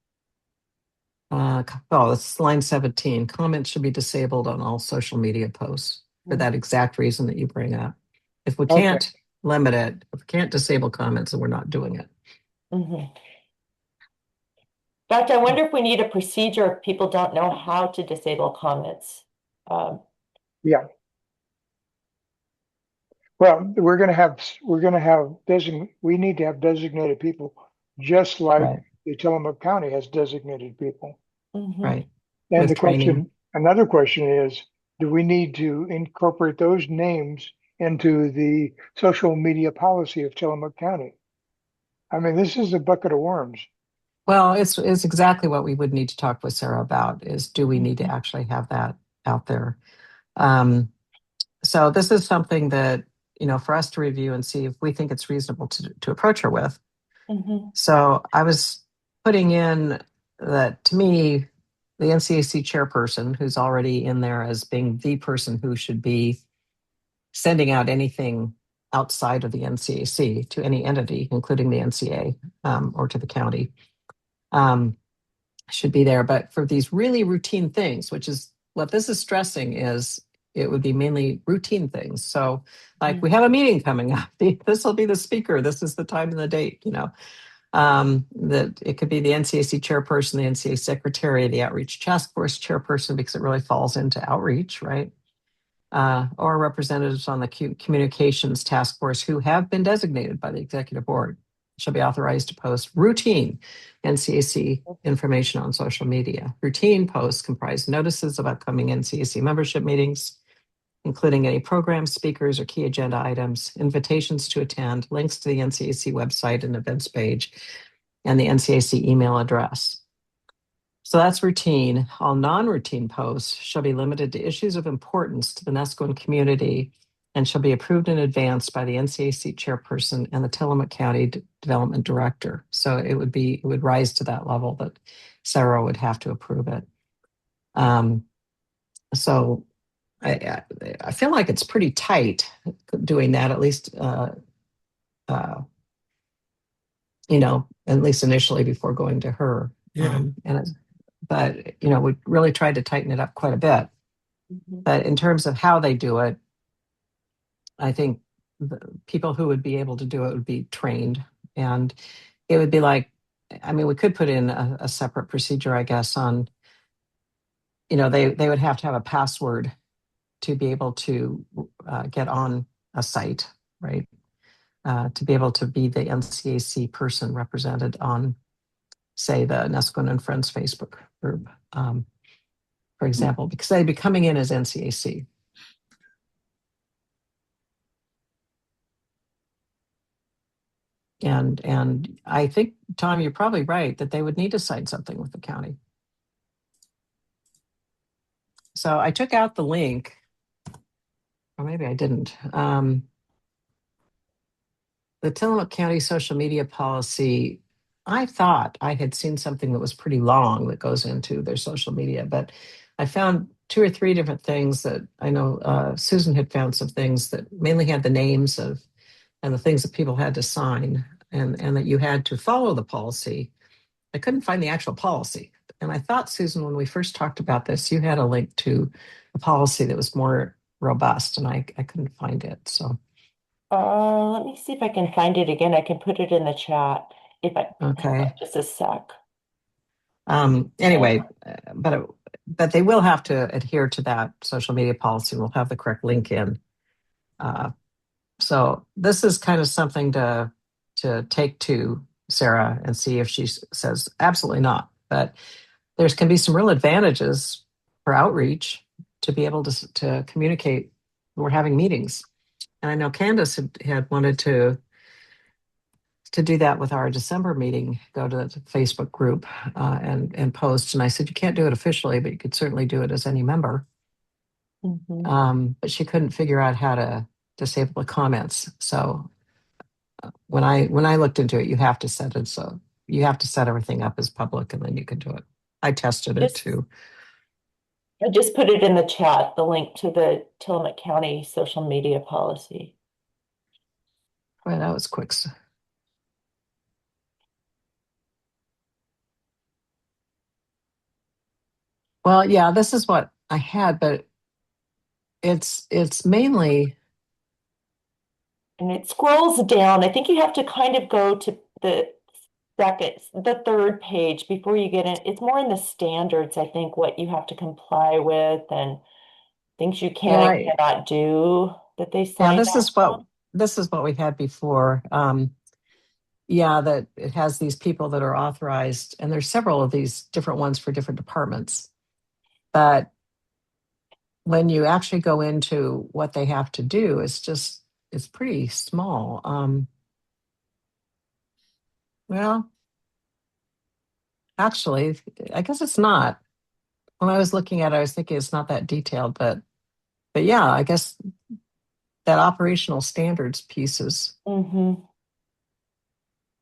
It's line 17. Comments should be disabled on all social media posts for that exact reason that you bring up. If we Okay. can't limit it, if we can't disable comments, then we're not doing it. Mhm. In fact, I wonder if we need a procedure if people don't know how to disable comments. Yeah. Well, we need to have designated people, just like Right. the Tillamook County has designated people. Mhm. Right. And With training. another question is, do we need to incorporate those names into the social media policy of Tillamook County? I mean, this is a bucket of worms. Well, it's exactly what we would need to talk with Sarah about is, do we need to actually have that out there? So this is something that, for us to review and see if we think it's reasonable to approach her with. Mhm. So I was putting in that, to me, the NCAC chairperson, who's already in there as being the person who should be sending out anything outside of the NCAC to any entity, including the NCA or to the county, should be there. But for these really routine things, which is what this is stressing, is it would be mainly routine things. So like, we have a meeting coming up. This will be the speaker. This is the time and the date, that it could be the NCAC chairperson, the NCA secretary, the outreach task force chairperson, because it really falls into outreach, right? Or representatives on the communications task force who have been designated by the executive board shall be authorized to post routine NCAC information on social media. Routine posts comprise notices of upcoming NCAC membership meetings, including any programs, speakers, or key agenda items, invitations to attend, links to the NCAC website and events page, and the NCAC email address. So that's routine. All non-routine posts shall be limited to issues of importance to the Nescoin community and shall be approved in advance by the NCAC chairperson and the Tillamook County Development Director. So it would rise to that level that Sarah would have to approve it. So I feel like it's pretty tight doing that, at least, uh, at least initially before going to her. Yeah. But we really tried to tighten it up quite a bit. Mhm. But in terms of how they do it, I think the people who would be able to do it would be trained. And it would be like, I mean, we could put in a separate procedure, I guess, on, they would have to have a password to be able to get on a site, right? To be able to be the NCAC person represented on, say, the Nesquin and Friends Facebook group, for example, because they'd be coming in as NCAC. And I think, Tom, you're probably right that they would need to sign something with the county. So I took out the link, or maybe I didn't. The Tillamook County social media policy, I thought I had seen something that was pretty long that goes into their social media, but I found 2 or 3 different things that I know Susan had found some things that mainly had the names of and the things that people had to sign and that you had to follow the policy. I couldn't find the actual policy. And I thought, Susan, when we first talked about this, you had a link to a policy that was more robust, and I couldn't find it. So, Let me see if I can find it again. I can put it in the chat if I okay. just a sec. Anyway, but they will have to adhere to that social media policy. We'll have the correct link in. So this is kind of something to take to Sarah and see if she says absolutely not. But there's can be some real advantages for outreach to be able to communicate when we're having meetings. And I know Candace had wanted to do that with our December meeting, go to the Facebook group and post. And I said, you can't do it officially, but you could certainly do it as any member. But she couldn't figure out how to disable the comments. So when I looked into it, you have to set it so you have to set everything up as public, and then you can do it. I tested it too. I just put it in the chat, the link to the Tillamook County social media policy. Boy, that was quick. Well, yeah, this is what I had, but it's mainly. And it scrolls down. I think you have to kind of go to the third page before you get in. It's more in the standards, I think, what you have to comply with and things you can and cannot do that they sign. Yeah, this is what we had before. That it has these people that are authorized, and there's several of these different ones for different departments. But when you actually go into what they have to do, it's pretty small. Well, actually, I guess it's not. When I was looking at it, I was thinking it's not that detailed, but yeah, I guess that operational standards piece is.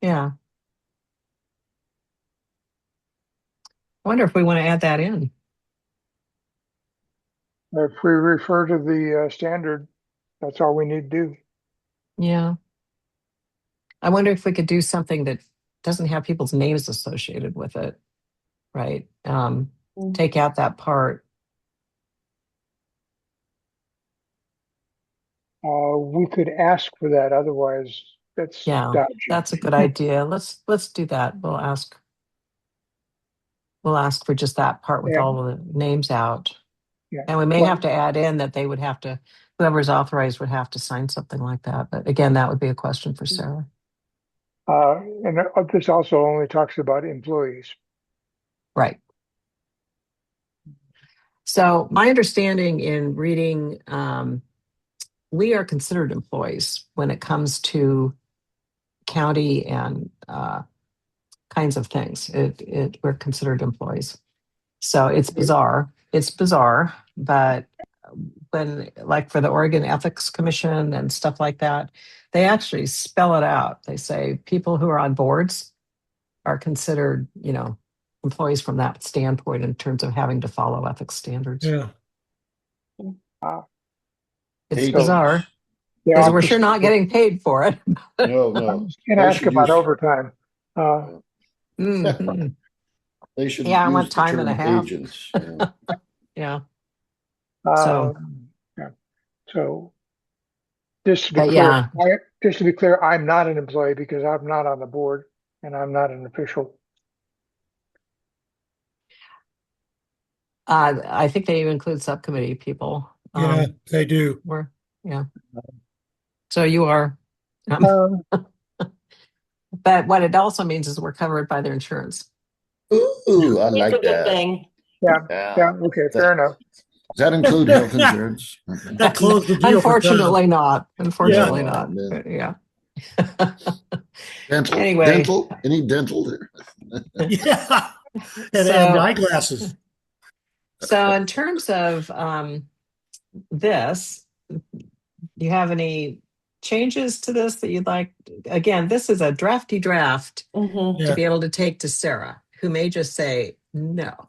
Yeah. I wonder if we want to add that in. If we refer to the standard, that's all we need to do. Yeah. I wonder if we could do something that doesn't have people's names associated with it, right? Take out that part. We could ask for that. Otherwise, that's dodgy. That's a good idea. Let's do that. We'll ask for just that part with all the names out. Yeah. And we may have to add in that they would have to, whoever's authorized would have to sign something like that. But again, that would be a question for Sarah. And this also only talks about employees. Right. So my understanding in reading, we are considered employees when it comes to county and kinds of things. We're considered employees. So it's bizarre. It's bizarre, but when, like for the Oregon Ethics Commission and stuff like that, they actually spell it out. They say people who are on boards are considered, employees from that standpoint in terms of having to follow ethics standards. Yeah. It's Hey, bizarre The because we're sure office- not getting paid for it. No, I no. was gonna They ask should about use- overtime. Mhm. They should Yeah, I use want the time and a term half. agents. Yeah. Yeah. So- Yeah. So just to be But clear, yeah. just to be clear, I'm not an employee because I'm not on the board and I'm not an official. I think they even include subcommittee people. Yeah, they do. Yeah. So you are. Um, But what it also means is we're covered by their insurance. Ooh, I It's a like good that. thing. yeah, Yeah. okay, fair enough. Does that include health insurance? That closed the deal for Tom. Unfortunately not. Unfortunately Yeah. not. Yeah. But yeah. Dental? Anyway. Dental? Any dental there? Yeah, and So- eyeglasses. So in terms of this, do you have any changes to this that you'd like? Again, this is a drafty draft Mhm. Yeah. to be able to take to Sarah, who may just say no.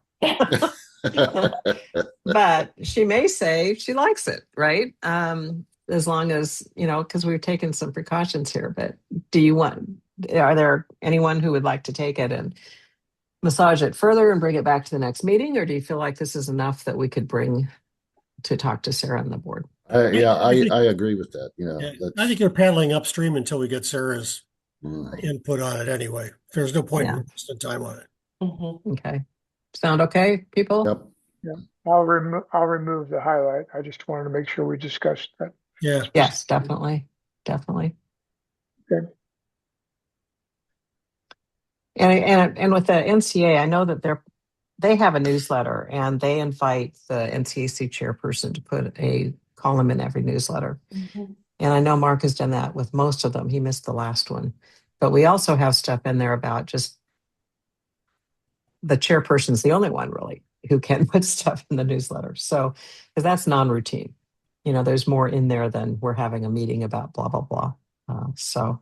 But she may say she likes it, right? As long as, because we've taken some precautions here. But are there anyone who would like to take it and massage it further and bring it back to the next meeting? Or do you feel like this is enough that we could bring to talk to Sarah on the board? I agree with that. Yeah, That's, I think you're paddling upstream until we get Sarah's mm. input on it anyway. There's no point Yeah. in wasting time on it. Mhm. Okay. Sound okay, people? Yep. I'll remove the highlight. I just wanted to make sure we discussed that. Yeah. Yes, definitely. Definitely. Okay. And with the NCA, I know that they have a newsletter and they invite the NCAC chairperson to put a column in every newsletter. Mhm. And I know Mark has done that with most of them. He missed the last one. But we also have stuff in there about just the chairperson's the only one really who can put stuff in the newsletter. So, because that's non-routine. There's more in there than we're having a meeting about blah, blah, blah. So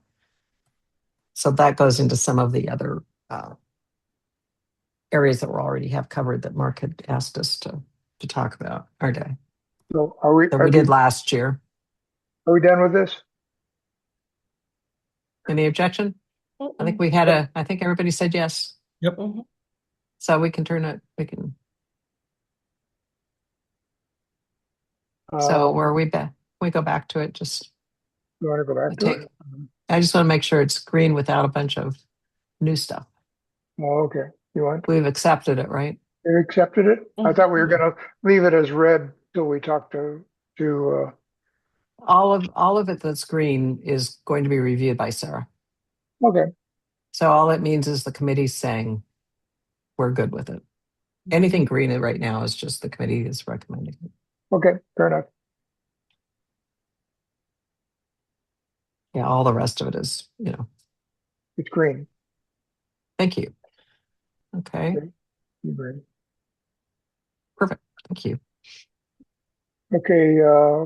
that goes into some of the other areas that we already have covered that Mark had asked us to talk about our day So are we, that we did last year. are we done with this? Any objection? I think I think everybody said yes. Mhm. So we can turn it, so where we go back to it, just You want to go back to it? I just want to make sure it's green without a bunch of new stuff. Oh, okay. You want, We've accepted it, right? you accepted it? I thought we were Mhm. gonna leave it as red till we talk to, All of it that's green is going to be reviewed by Sarah. okay, So all it means is the committee's saying we're good with it. Anything green right now is just the committee is recommending it. okay, fair enough. Yeah, all the rest of it is, It's green. thank you. Okay, Green. perfect. Thank you. Okay,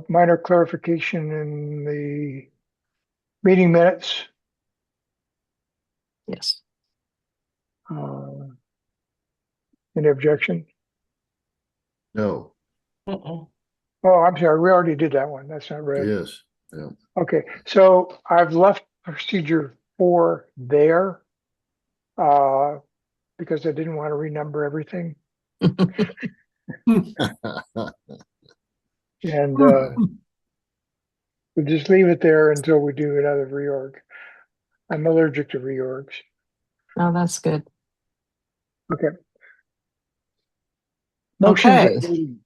minor clarification in the meeting minutes. Yes. Any objection? No. Mhm. Oh, I'm sorry, we already did that one. That's not red. Yes. Yeah. Okay, so I've left procedure 4 there because I didn't want to renumber everything. And we'll just leave it there until we do another reorg. I'm allergic to reorgs. Oh, that's good. Okay. Motions Okay. and voting.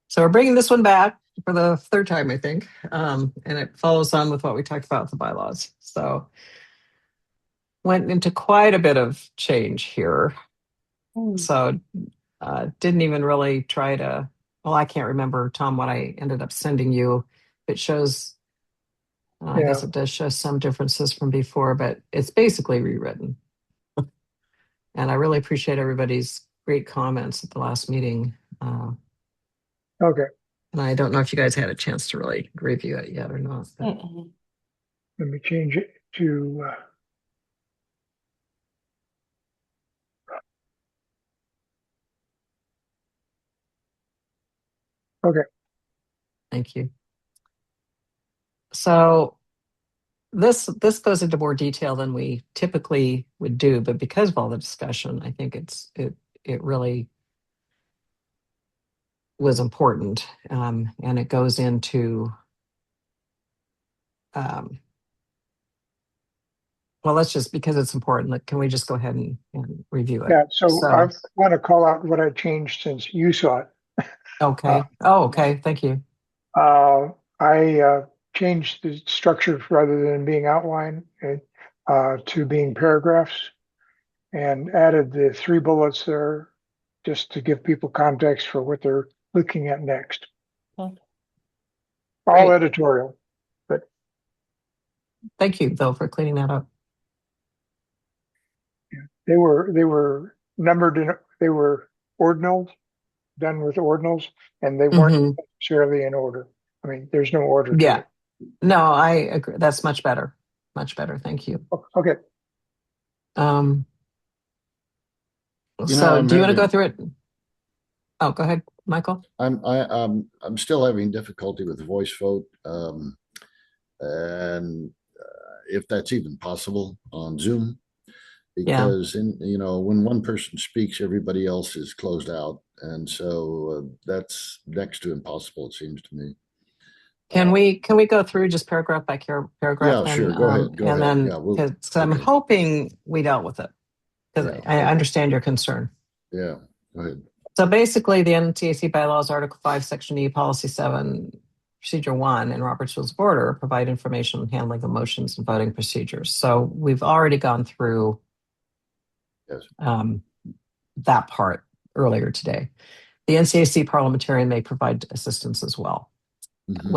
So we're bringing this one back for the third time, I think. And it follows on with what we talked about with the bylaws. So went into quite a bit of change here. So didn't even really try to, well, I can't remember, Tom, what I ended up sending you. It shows, I guess it does show some differences from before, but it's basically rewritten. And I really appreciate everybody's great comments at the last meeting. Okay, And I don't know if you guys had a chance to really review it yet or not. But. Mhm. let me change it to Okay. Thank you. So this goes into more detail than we typically would do, but because of all the discussion, I think it really was important, and it goes into well, let's just, because it's important, can we just go ahead and review it? Yeah, so I want to call out what I changed since you saw it. Okay. Okay. Thank you. I changed the structure rather than being outline to being paragraphs, and added the 3 bullets there just to give people context for what they're looking at next. Okay. All Great. editorial, but Thank you, though, for cleaning that up. they were numbered in, they were ordinals, done with ordinals, and they weren't necessarily in order. I mean, there's no order to Yeah. it. No, I agree. That's much better. Much better. Thank you. Okay. So do you want to go through it? Oh, go ahead, Michael. I'm still having difficulty with the voice vote, and if that's even possible on Zoom, because when one person speaks, everybody else is closed out, and so that's next to impossible, it seems to me. Can we go through just paragraph by paragraph? Yeah, then, sure. Go ahead. Go and ahead. then, Yeah, because I'm hoping we dealt with it, because I understand your concern. Yeah, go ahead. So basically, the NTAC bylaws, Article 5, Section E, Policy 7, Procedure 1, and Robert's Rules of Order provide information on handling of motions and voting procedures. So we've already gone through that part earlier today. The NCAC parliamentarian may provide assistance as well. Mm-hmm.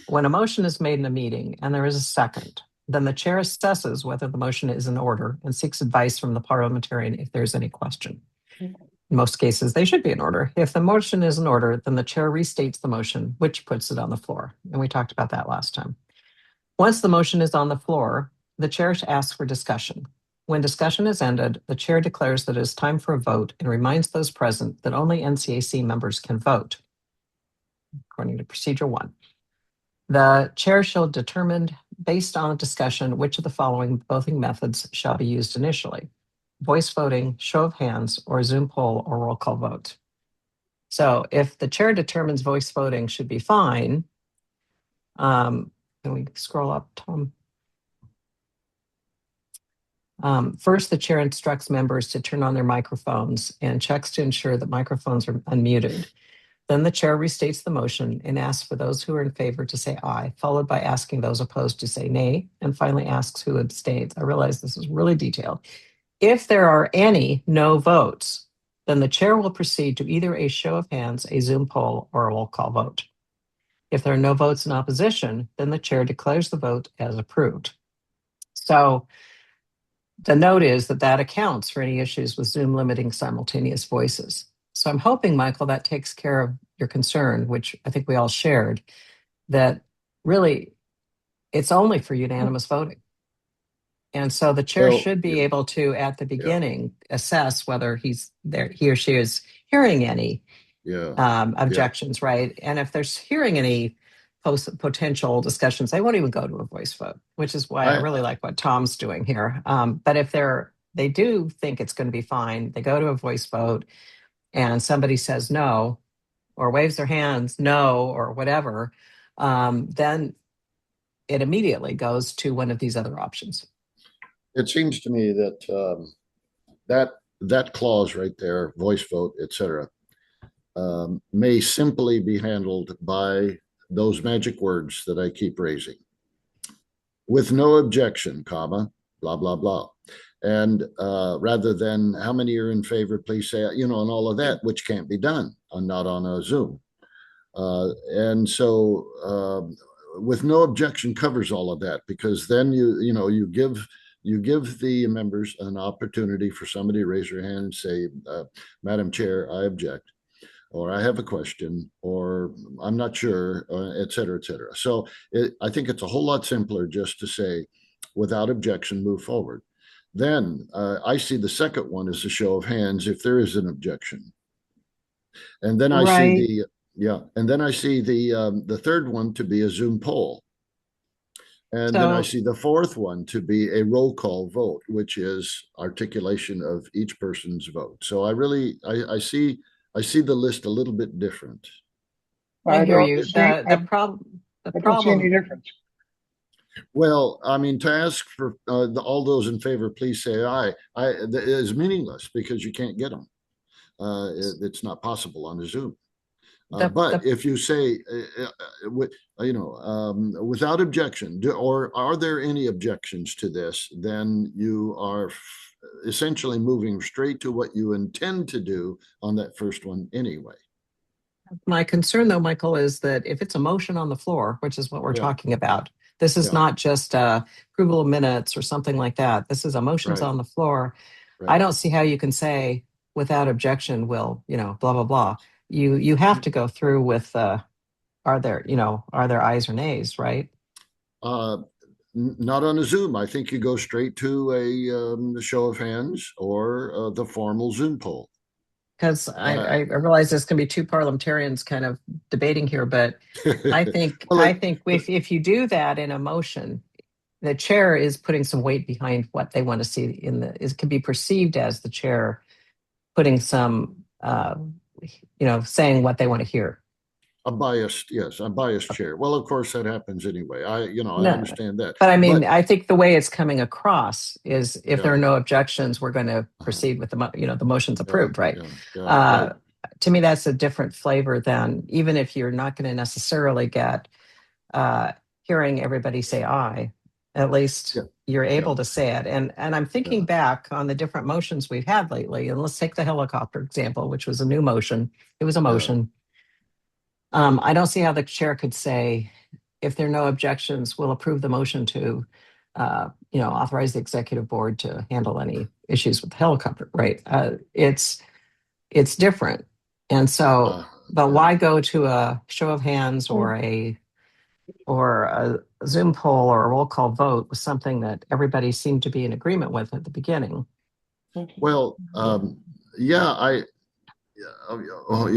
When a motion is made in a meeting and there is a second, then the chair assesses whether the motion is in order and seeks advice from the parliamentarian if there's any question. In most cases, they should be in order. If the motion is in order, then the chair restates the motion, which puts it on the floor. And we talked about that last time. Once the motion is on the floor, the chair asks for discussion. When discussion is ended, the chair declares that it is time for a vote and reminds those present that only NCAC members can vote, according to Procedure 1. The chair shall determine, based on a discussion, which of the following voting methods shall be used initially: voice voting, show of hands, or Zoom poll or roll call vote. So if the chair determines voice voting should be fine, can we scroll up, Tom? First, the chair instructs members to turn on their microphones and checks to ensure that microphones are unmuted. Then the chair restates the motion and asks for those who are in favor to say aye, followed by asking those opposed to say nay, and finally asks who abstains. I realize this is really detailed. If there are any no votes, then the chair will proceed to either a show of hands, a Zoom poll, or a roll call vote. If there are no votes in opposition, then the chair declares the vote as approved. So the note is that accounts for any issues with Zoom limiting simultaneous voices. So I'm hoping, Michael, that takes care of your concern, which I think we all shared, that really it's only for unanimous voting. And so the chair should be able to, at the beginning, assess whether he or she is hearing any objections, right? And if there's hearing any potential discussions, they won't even go to a voice vote, which is why I really like what Tom's doing here. But if they do think it's going to be fine, they go to a voice vote and somebody says no, or waves their hands no, or whatever, then it immediately goes to one of these other options. It seems to me that that clause right there, voice vote, etc., may simply be handled by those magic words that I keep raising. With no objection, comma, blah, blah, blah. And rather than how many are in favor, please say, and all of that, which can't be done, not on a Zoom. And so with no objection covers all of that, because then you give the members an opportunity for somebody to raise their hand and say, Madam Chair, I object, or I have a question, or I'm not sure, et cetera, et cetera. So I think it's a whole lot simpler just to say, without objection, move forward. Then I see the second one as a show of hands if there is an objection. And then I see Yeah, and then I see the third one to be a Zoom poll. And then I So, see the fourth one to be a roll call vote, which is articulation of each person's vote. So I see the list a little bit different. I I hear don't you. see, The I don't see any problem, difference. Well, I mean, to ask for all those in favor, please say aye. Is meaningless because you can't get them. It's not possible on a Zoom. But the if you say, without objection, or are there any objections to this, then you are essentially moving straight to what you intend to do on that first one anyway. My concern, though, Michael, is that if it's a motion on the floor, which is what we're Yeah, talking about, this is yeah, not just approval of minutes or something like that. This is a motions right, on the floor. I right. don't see how you can say without objection, will, blah, blah, blah. You have to go through with are there ayes or nays, right? Uh, Not on a Zoom. I think you go straight to a show of hands or the formal Zoom poll. Because I, Uh, I I realize there's going to be two parliamentarians kind of debating here, but I think well, I think if you do that in a motion, the chair is putting some weight behind what they want to see it can be perceived as the chair putting some saying what they want to hear. a biased chair. Well, of course that happens anyway. I No, understand that. but I mean, But I think the way it's coming across is if there yeah, are no objections, we're going to uh-huh, proceed with the motion's yeah, approved, right? yeah, Uh, right. to me, that's a different flavor than even if you're not going to necessarily get hearing everybody say aye, at least Yeah, you're able yeah, to say it. And I'm thinking yeah, back on the different motions we've had lately, and let's take the helicopter example, which was a new motion. It was a yeah. motion. I don't see how the chair could say, if there are no objections, we'll approve the motion to, authorize the executive board to handle any issues with the helicopter, right? It's different. And so, but Yeah. why go to a show of hands or a Zoom poll or a roll call vote with something that everybody seemed to be in agreement with at the beginning? Well, yeah,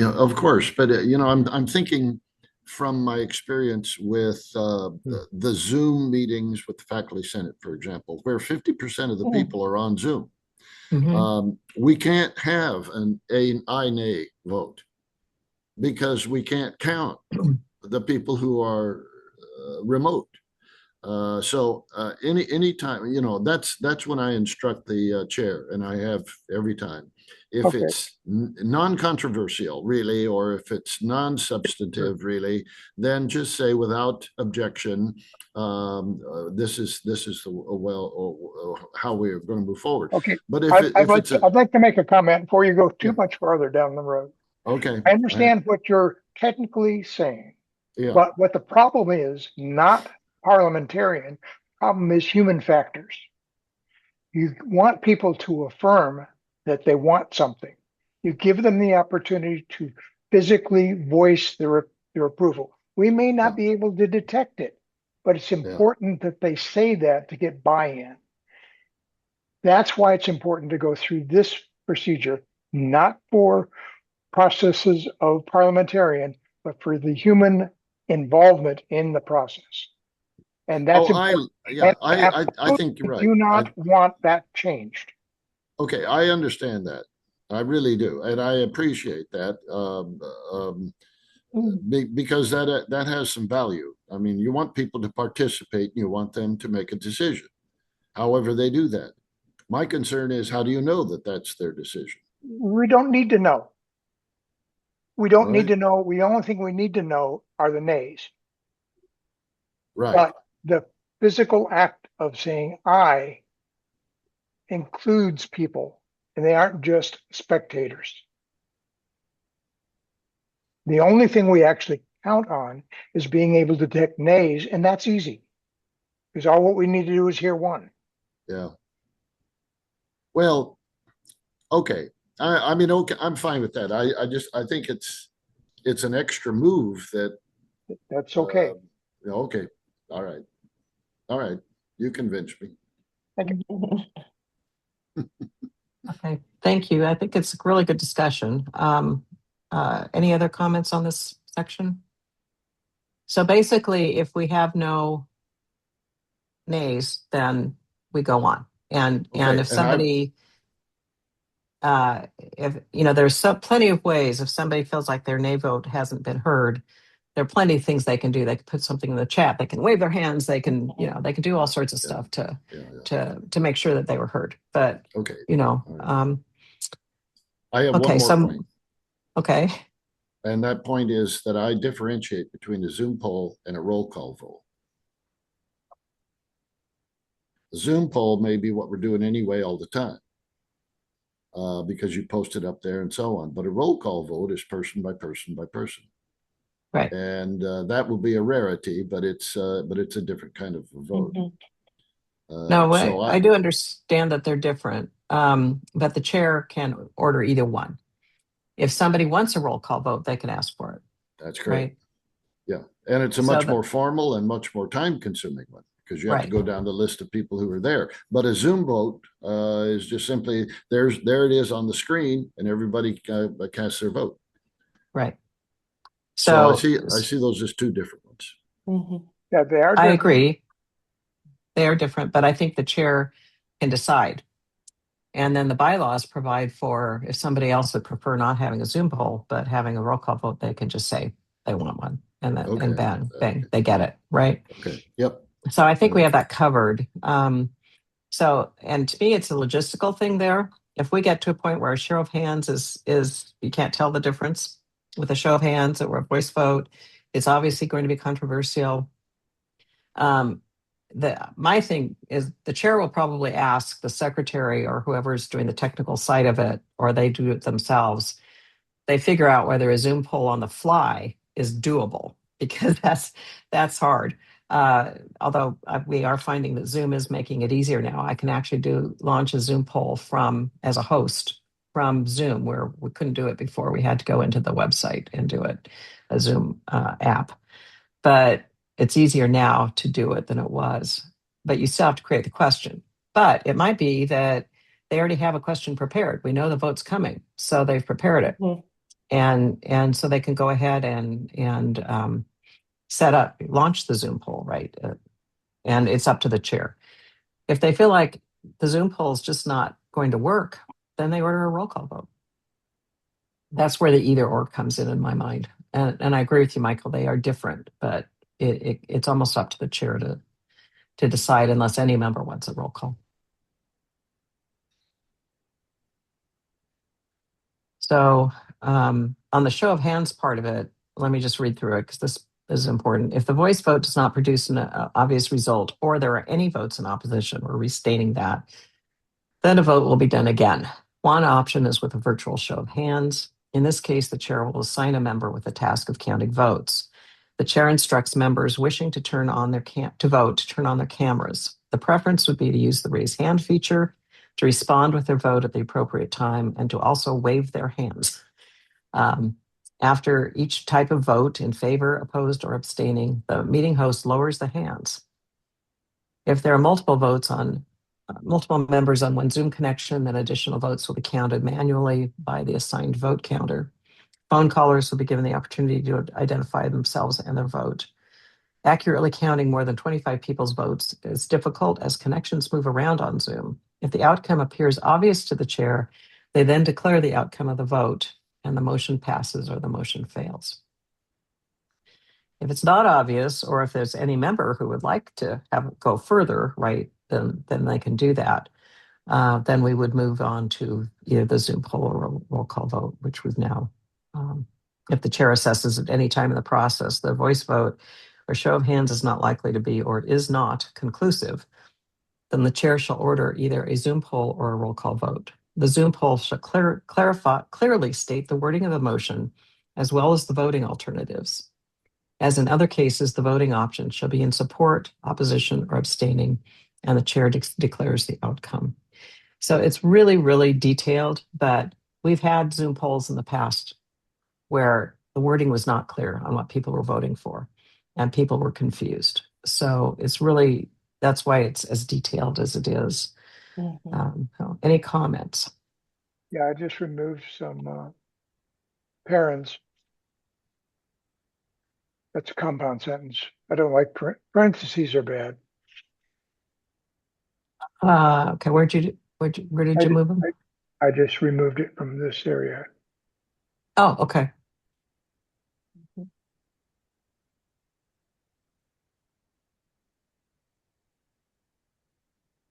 yeah, of course. But I'm thinking from my experience with the Zoom meetings with the faculty senate, for example, where 50% of the people are on Zoom. Mhm. We can't have an aye nay vote because we can't count the people who are remote. Any time, that's when I instruct the chair, and I have every time. If Okay, it's non-controversial, really, or if it's non-substantive, really, then just say without objection, this is how we are going to move forward. okay. But if it's a I'd like to make a comment before you go too yeah, much farther down the road. okay, I go ahead. understand what you're technically saying, Yeah, but what the problem is, not parliamentarian, problem is human factors. You want people to affirm that they want something. You give them the opportunity to physically voice their approval. We may yeah, not be able to detect it, but it's yeah. important that they say that to get buy-in. That's why it's important to go through this procedure, not for processes of parliamentarian, but for the human involvement in the process. And that's Oh, important. yeah, And I I think you're absolutely right. do not want that changed. Okay, I understand that. I really do, and I appreciate that because that has some value. I mean, you want people to participate, and you want them to make a decision. However, they do that. My concern is, how do you know that that's their decision? We don't need to know. We don't need Right, to know. The only thing we need to know are the nays. right. But the physical act of saying I includes people, and they aren't just spectators. The only thing we actually count on is being able to detect nays, and that's easy. Because all what we need to do is hear one. Yeah. Well, okay. I mean, okay, I'm fine with that. I think it's an extra move that. That's okay. Okay. All right. All right. You convinced me. Thank you. Okay, thank you. I think it's a really good discussion. Any other comments on this section. So basically, if we have no nays, then we go on. And Okay, if somebody, if there's plenty of ways. If somebody feels like their nay vote hasn't been heard, there are plenty of things they can do. They can put something in the chat. They can wave their hands. They can, they can do all sorts of stuff to make sure that they were heard. But Okay. I have okay, one more point. Okay. And that point is that I differentiate between a Zoom poll and a roll call vote. The Zoom poll may be what we're doing anyway all the time, because you post it up there and so on. But a roll call vote is person by person by person. Right. And that will be a rarity, but it's a different kind of a vote. No, I do understand that they're different, but the chair can order either one. If somebody wants a roll call vote, they can ask for it. That's correct. Right? Yeah. And it's a much more formal and much more time consuming one, because you have to go down the list of people who are there. But a Zoom vote is just simply there it is on the screen, and everybody casts their vote. Right. So I see those as two different ones. Mm-hmm. Yeah, they are different. I agree. They are different, but I think the chair can decide. And then the bylaws provide for, if somebody else would prefer not having a Zoom poll, but having a roll call vote, they can just say they want one, and then and bang, they get it, right? Okay. Yep. So I think we have that covered. So, and to me, it's a logistical thing there. If we get to a point where a show of hands is you can't tell the difference with a show of hands or a voice vote, it's obviously going to be controversial. My thing is the chair will probably ask the secretary or whoever's doing the technical side of it, or they do it themselves. They figure out whether a Zoom poll on the fly is doable, because that's hard. Although we are finding that Zoom is making it easier now. I can actually launch a Zoom poll as a host from Zoom, where we couldn't do it before. We had to go into the website and do it, a Zoom app. But it's easier now to do it than it was. But you still have to create the question. But it might be that they already have a question prepared. We know the vote's coming, so they've prepared it. Mm-hmm. And so they can go ahead and launch the Zoom poll, right? And it's up to the chair. If they feel like the Zoom poll is just not going to work, then they order a roll call vote. That's where the either or comes in my mind. And I agree with you, Michael, they are different, but it's almost up to the chair to decide, unless any member wants a roll call. So on the show of hands part of it, let me just read through it, because this is important. If the voice vote does not produce an obvious result, or there are any votes in opposition, we're restating that, then a vote will be done again. One option is with a virtual show of hands. In this case, the chair will assign a member with the task of counting votes. The chair instructs members wishing to turn on their cameras. The preference would be to use the raise hand feature, to respond with their vote at the appropriate time, and to also wave their hands. After each type of vote, in favor, opposed, or abstaining, the meeting host lowers the hands. If there are multiple members on one Zoom connection, then additional votes will be counted manually by the assigned vote counter. Phone callers will be given the opportunity to identify themselves and their vote. Accurately counting more than 25 people's votes is difficult, as connections move around on Zoom. If the outcome appears obvious to the chair, they then declare the outcome of the vote, and the motion passes or the motion fails. If it's not obvious, or if there's any member who would like to go further, right, then they can do that. Then we would move on to either the Zoom poll or a roll call vote, which we've now, if the chair assesses at any time in the process the voice vote or show of hands is not likely to be, or is not conclusive, then the chair shall order either a Zoom poll or a roll call vote. The Zoom poll shall clearly state the wording of the motion, as well as the voting alternatives. As in other cases, the voting option shall be in support, opposition, or abstaining, and the chair declares the outcome. So it's really, really detailed, but we've had Zoom polls in the past where the wording was not clear on what people were voting for, and people were confused. So that's why it's as detailed as it is. Mm-hmm. Any comments? Yeah, I just removed some parents That's a compound sentence. I don't like parentheses are bad. Okay, where did you move them? I just removed it from this area. Oh, okay.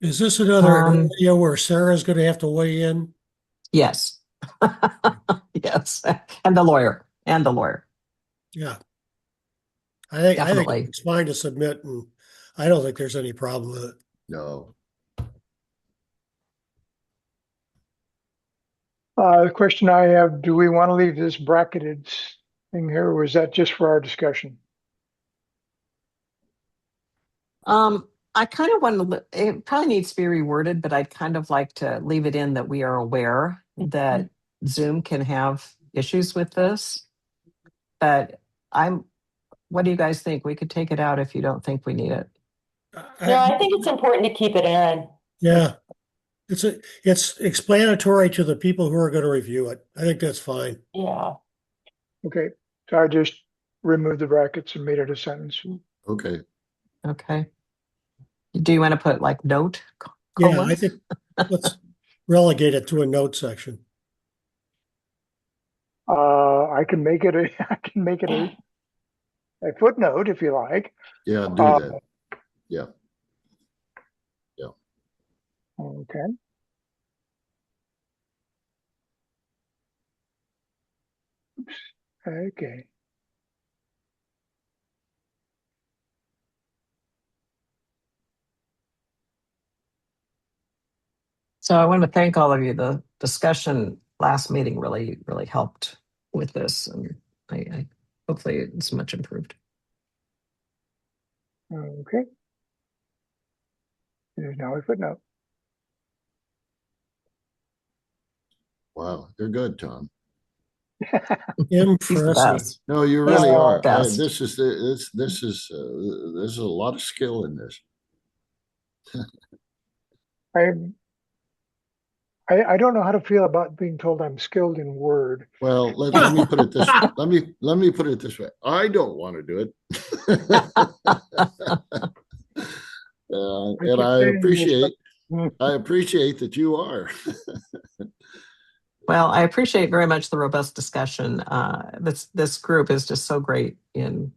Is this another Um, area where Sarah's going to have to weigh in? Yes. Yes. And the lawyer. Yeah. I think Definitely. it's fine to submit, and I don't think there's any problem with it. No. The question I have, do we want to leave this bracketed thing here, or was that just for our discussion? I kind of want to, it probably needs to be reworded, but I'd kind of like to leave it in that we are aware that Zoom can have issues with this. But what do you guys think? We could take it out if you don't think we need it. No, I think it's important to keep it in. Yeah. It's explanatory to the people who are going to review it. I think that's fine. Yeah. Okay, so I just removed the brackets and made it a sentence. Okay. Okay. Do you want to put like note? Yeah, colon? I think let's relegate it to a note section. I can make it a footnote if you like. Yeah, do Uh, that. Yeah. Okay. Oops. Okay. So I want to thank all of you. The discussion last meeting really, really helped with this, and I hopefully it's much improved. Okay. There's now a footnote. Wow. You're good, Tom. He's the Impressive. best. No, you really are. Best. This is a lot of skill in this. I don't know how to feel about being told I'm skilled in Word. Well, let me put it this let me put it this way. I don't want to do it. And I appreciate that you are. Well, I appreciate very much the robust discussion. This group is just so great in,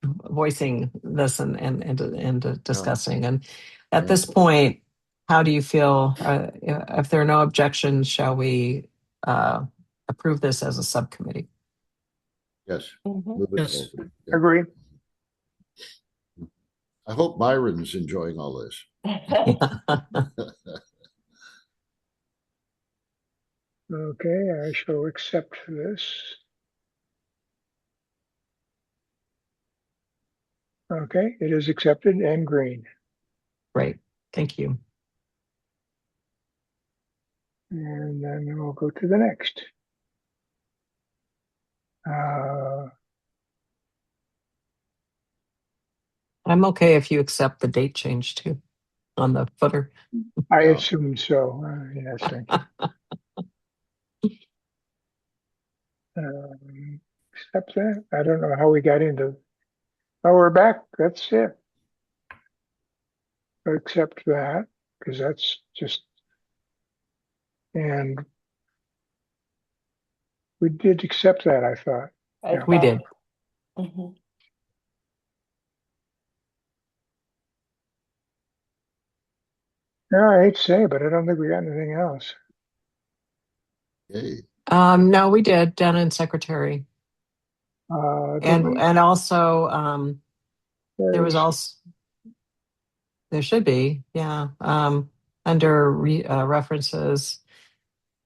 voicing this and discussing. And at Yeah. this point, how do you feel? If there are no objections, shall we approve this as a subcommittee? Yes. Mhm. Move it Yes. forward. Yeah. Agree. I hope Byron's enjoying all this. Okay, I shall accept this. Okay, it is accepted and green. Great. Thank you. And then we'll go to the next. I'm okay if you accept the date change too on the footer. I Yeah. assume so. Yes, thank you. Accept that. I don't know how we got into. Oh, we're back. That's it. Accept that because that's just. And we did accept that, I thought. I We thought- did. Mhm. Yeah, I hate to say it, but I don't think we got anything else. Hey, No, we did, Dana and Secretary. Did we? And also there was There's- also there should be, yeah. Under references,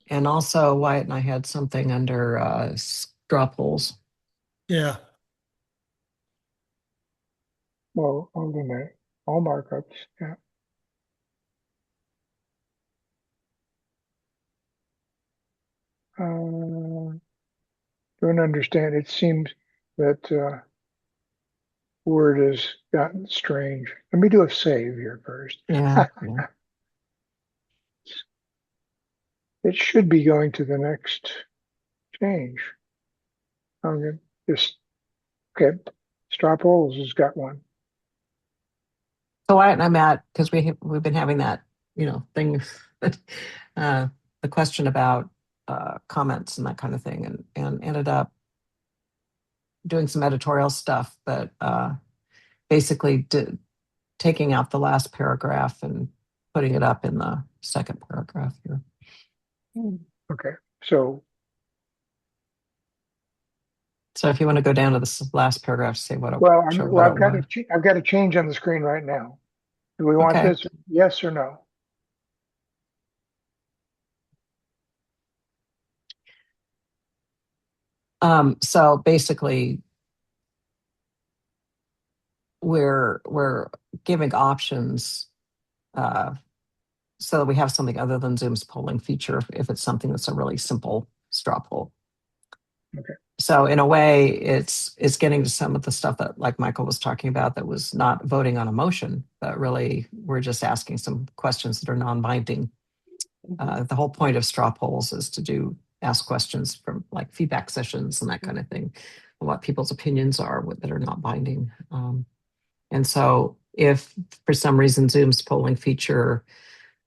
and also Wyatt and I had something under straw polls. Yeah. Well, hold a minute. All markups. Yeah. Don't understand. It seems that Word has gotten strange. Let me do a save here first. Yeah, yeah. It should be going to the next change. I'm gonna just Okay, straw polls has got one. So I'm at, because we've been having that, thing, the question about comments and that kind of thing, and ended up doing some editorial stuff, but basically taking out the last paragraph and putting it up in the second paragraph here. Okay, so if you want to go down to the last paragraph, say what it well, what it was. I've got a change on the screen right now. Do we want Okay. this? Yes or no? So basically, we're giving options so that we have something other than Zoom's polling feature if it's something that's a really simple straw poll. Okay. So in a way, it's getting to some of the stuff that, like Michael was talking about, that was not voting on a motion, but really we're just asking some questions that are non-binding. The whole point of straw polls is to ask questions from like feedback sessions and that kind of thing, what people's opinions are that are not binding. And so if for some reason Zoom's polling feature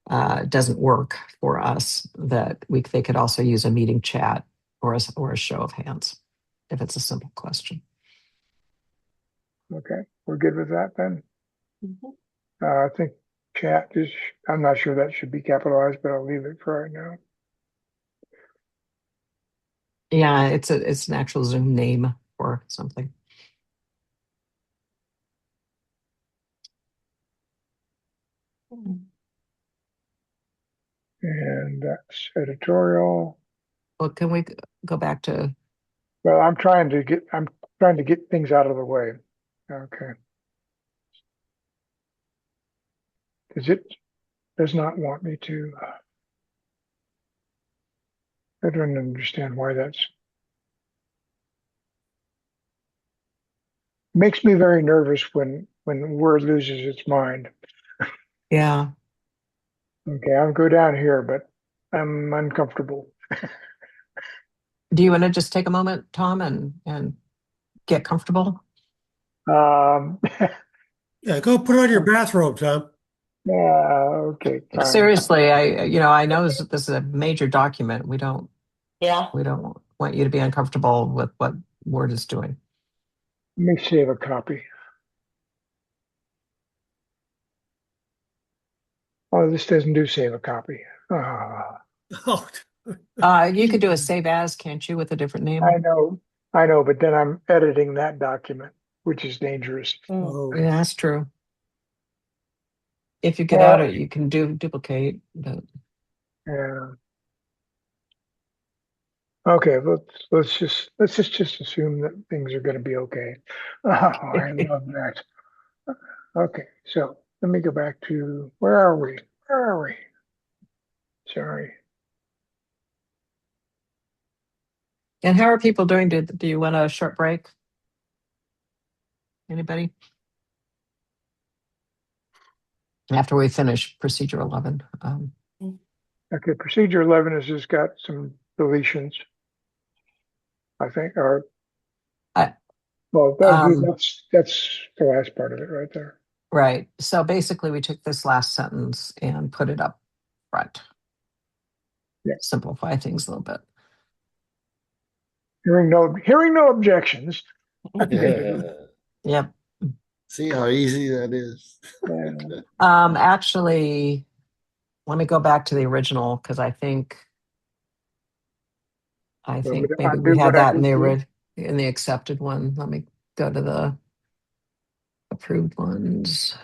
doesn't work for us, that they could also use a meeting chat or a show of hands if it's a simple question. Okay, we're good with that then. I think chat is, I'm not sure that should be capitalized, but I'll leave it for right now. Yeah, it's an actual Zoom name or something. And that's editorial. Well, can we go back to? Well, I'm trying to get things out of the way. Okay. Because it does not want me to. I don't understand why that's. Makes me very nervous when Word loses its mind. Yeah. Okay, I'll go down here, but I'm uncomfortable. Do you want to just take a moment, Tom, and get comfortable? Yeah, go put on your bathrobe, Tom. Yeah, okay, fine. Seriously, I know this is a major document. We don't want you to be uncomfortable with what Word is doing. Let me save a copy. Oh, this doesn't do save a copy. Oh, You could do a save as, can't you, with a different name? I know, but then I'm editing that document, which is dangerous. oh. Yeah, that's true. If you get out of it, you can duplicate. But Yeah. Okay, let's just assume that things are going to be okay. Oh, I love that. Okay, so let me go back to where are we? Where are we? Sorry. And how are people doing? Do you want a short break? Anybody? After we finish procedure 11. Okay, procedure 11 has just got some deletions, I think, or well, that's the last part of it right there. Right. So basically, we took this last sentence and put it up front. Yeah. Simplify things a little bit. Hearing no objections. Yep. See how easy that is? Actually, let me go back to the original because I think maybe we had that in the accepted one. Let me go to the approved ones.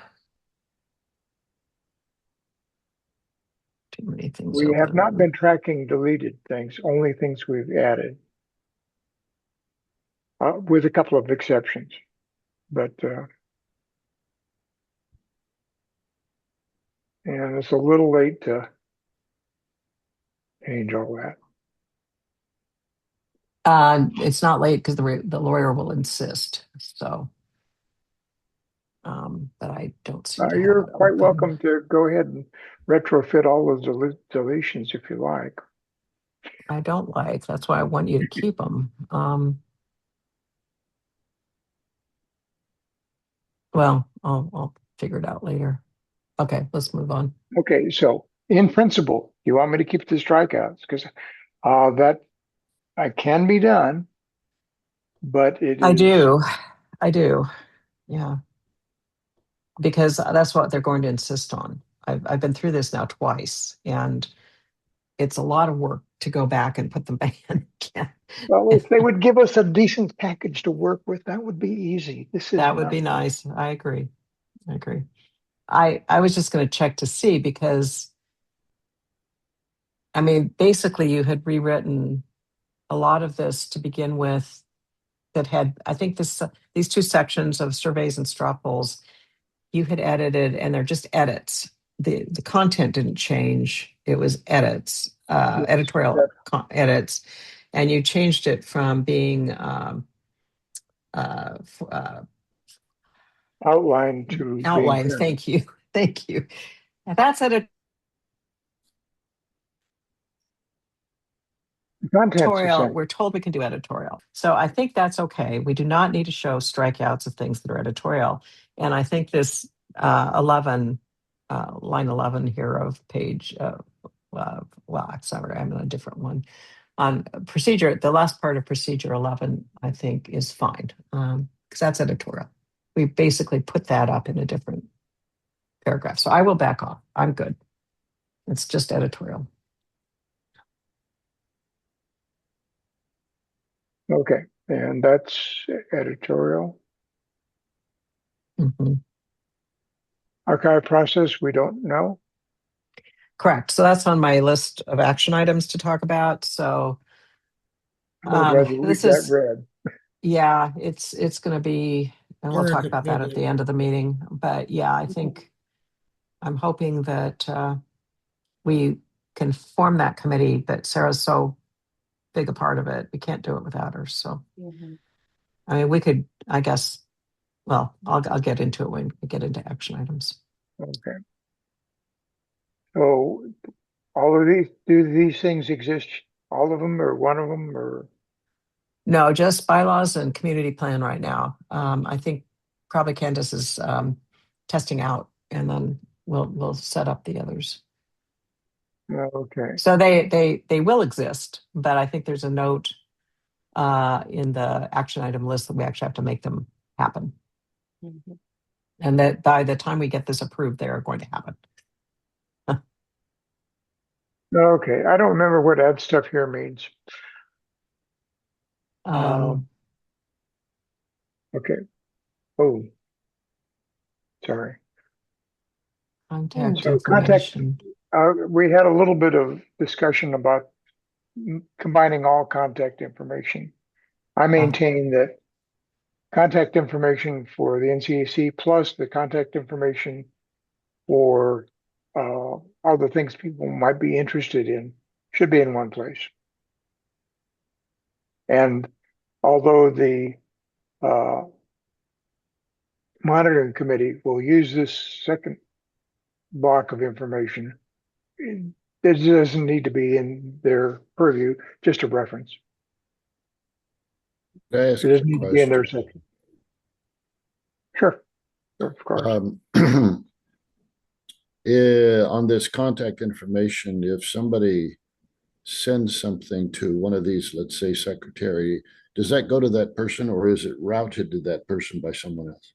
Too many things. We have not been tracking deleted things, only things we've added, with a couple of exceptions. But and it's a little late to change all that. It's not late because the lawyer will insist. So, but I don't see. You're quite welcome to go ahead and retrofit all those deletions if you like. I don't like. That's why I want you to keep them. Well, I'll figure it out later. Okay, let's move on. Okay, so in principle, you want me to keep the strikeouts because that can be done, but it I is do. Yeah, because that's what they're going to insist on. I've been through this now twice, and it's a lot of work to go back and put them back in again. well, if they would give us a decent package to work with, that would be easy. This is That would not. be nice. I agree. I was just going to check to see because, I mean, basically you had rewritten a lot of this to begin with that had, I think these two sections of surveys and straw polls, you had edited, and they're just edits. The content didn't change. It was edits, editorial edits. And you changed it from being Outline to being outline. current. Thank you. Thank you. That's editorial. The content's the same. We're told we can do editorial. So I think that's okay. We do not need to show strikeouts of things that are editorial. And I think this 11, line 11 here of page, well, sorry, I'm on a different one. On procedure, the last part of procedure 11, I think is fine because that's editorial. We basically put that up in a different paragraph. So I will back off. I'm good. It's just editorial. Okay, and that's editorial. Mm-hmm. Archive process, we don't know. Correct. So that's on my list of action items to talk about. So I would rather leave this that is, red. yeah, it's going to be, and we'll talk Eric, about that at the end of the meeting. But yeah, I think I'm hoping that we can form that committee, but Sarah's so big a part of it. We can't do it without her. So, I mean, we could, I guess, well, I'll get into it when we get into action items. Okay. So all of these, do these things exist? All of them or one of them or? No, just bylaws and community plan right now. I think probably Candace is testing out, and then we'll set up the others. Okay. So they will exist, but I think there's a note in the action item list that we actually have to make them happen. And that by the time we get this approved, they are going to happen. Okay, I don't remember what add stuff here means. Okay. Oh, sorry. Contact So information. we had a little bit of discussion about combining all contact information. I maintain that contact information for the NCAC plus the contact information for other things people might be interested in should be in one place. And although the monitoring committee will use this second block of information, it doesn't need to be in their purview, just a reference. Can I ask It a doesn't need to be in their question? section. Sure, of course. On this contact information, if somebody sends something to one of these, let's say secretary, does that go to that person or is it routed to that person by someone else?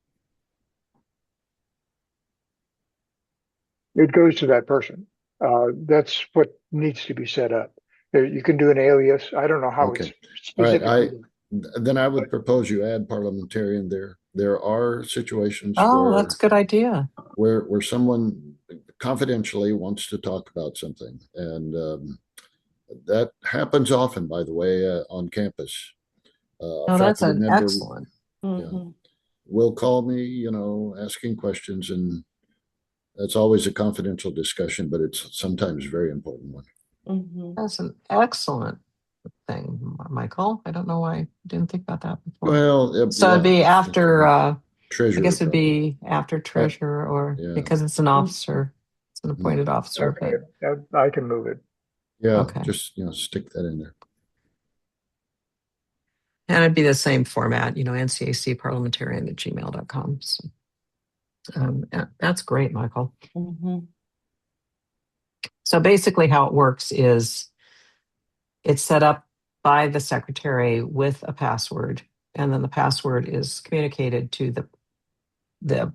It goes to that person. That's what needs to be set up. You can do an alias. I don't know how it's specific. All right. Then I would propose you add parliamentarian there. There are situations where that's a good idea. Where someone confidentially wants to talk about something, and that happens often, by the way, on campus. That's an excellent. Will call me, asking questions, and that's always a confidential discussion, but it's sometimes a very important one. That's an excellent thing, Michael. I don't know why I didn't think about that before. Well, so it'd be after treasurer. I guess it'd be after treasurer, or because it's an officer, it's an appointed officer. Okay, but I can move it. Yeah, okay. Just stick that in there. And it'd be the same format, NCAC parliamentarian@gmail.com. So. That's great, Michael. Mhm. So basically how it works is it's set up by the secretary with a password, and then the password is communicated to the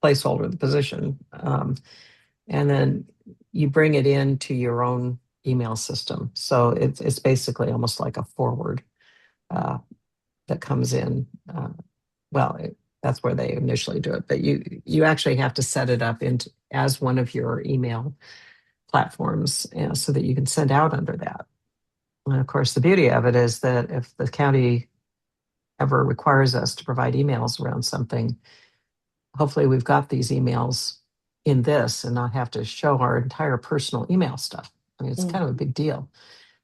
placeholder, the position, and then you bring it into your own email system. So it's basically almost like a forward that comes in. Well, that's where they initially do it, but you actually have to set it up into as one of your email platforms so that you can send out under that. And of course, the beauty of it is that if the county ever requires us to provide emails around something, hopefully we've got these emails in this and not have to show our entire personal email stuff. I mean, it's kind of a big deal.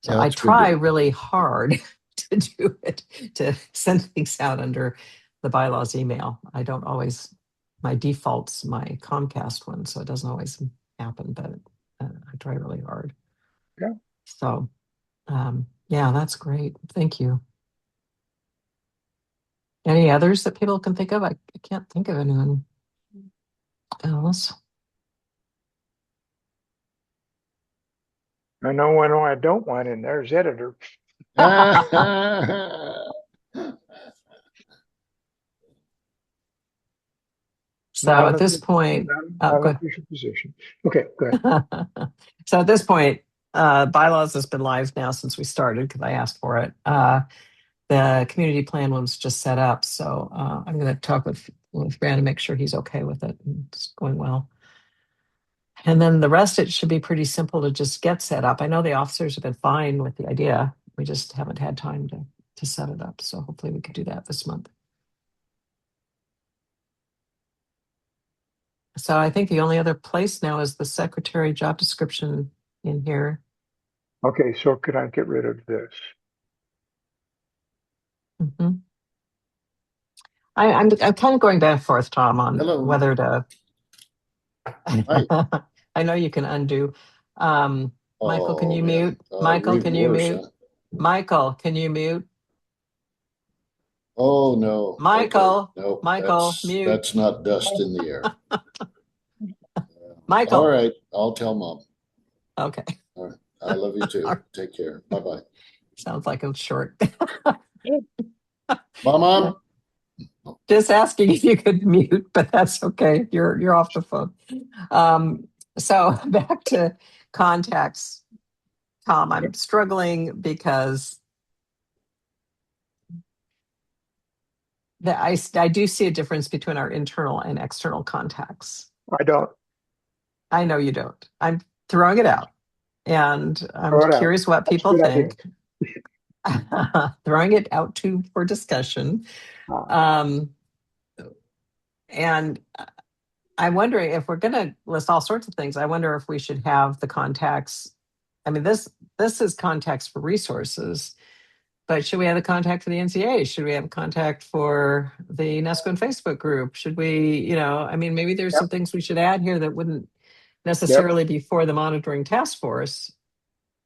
So Yeah, I it's good try to- really hard to do it, to send things out under the bylaws email. I don't always, my default's my Comcast one, so it doesn't always happen, but I try really hard. Yeah. So, yeah, that's great. Thank you. Any others that people can think of? I can't think of anyone else. I know one I don't want in there is editor. So Not at this point, not go an official position. Okay, go ahead. ahead. So at this point, bylaws has been live now since we started because I asked for it. The community plan was just set up, so I'm going to talk with Brad to make sure he's okay with it and it's going well. And then the rest, it should be pretty simple to just get set up. I know the officers have been fine with the idea. We just haven't had time to set it up. So hopefully we could do that this month. So I think the only other place now is the secretary job description in here. Okay, so could I get rid of this? Mm-hmm. I'm kind of going back and forth, Tom, on Hello. whether to. Hi. I know you can undo. Michael, can you man. mute? Michael, can you Reverse, mute? huh? Michael, can you mute? Oh no. Michael, Okay. No, Michael, mute. that's not dust in the air. Michael. All right, I'll tell Mom. Okay. All right. I love you too. Take care. Bye-bye. Sounds like it's short. Mom. Just asking if you could mute, but that's okay. You're off the phone. So back to contacts, Tom. I'm struggling because I do see a difference between our internal and external contacts. I don't. I know you don't. I'm throwing it out, and I'm curious what people think. Throwing it out for discussion. And I'm wondering if we're going to list all sorts of things. I wonder if we should have the contacts. I mean, this is contacts for resources, but should we have the contact for the NCA? Should we have a contact for the UNESCO and Facebook group? Should we, I mean, maybe there's some things we should add here that wouldn't necessarily be for the monitoring task force,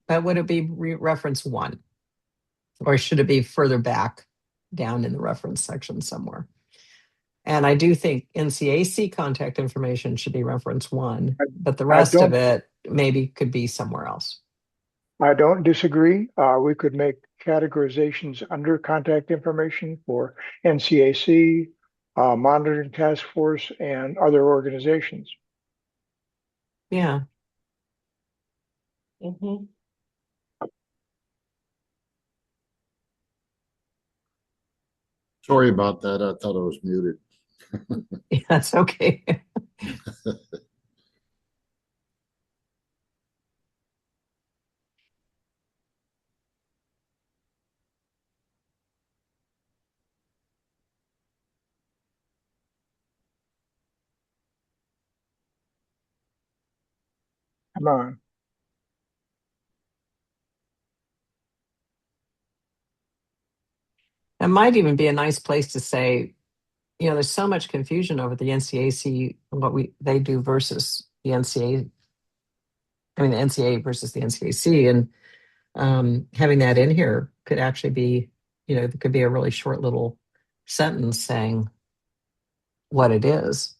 but would it be reference one? Or should it be further back down in the reference section somewhere? And I do think NCAC contact information should be reference one, but the rest of it maybe could be somewhere else. I don't disagree. We could make categorizations under contact information for NCAC, monitoring task force, and other organizations. Yeah. Mm-hmm. Sorry about that. I thought I was muted. Yeah, that's okay. Come on. It might even be a nice place to say, there's so much confusion over the NCAC, what they do versus the NCA. I mean, the NCA versus the NCAC, and having that in here could actually be, there could be a really short little sentence saying what it is.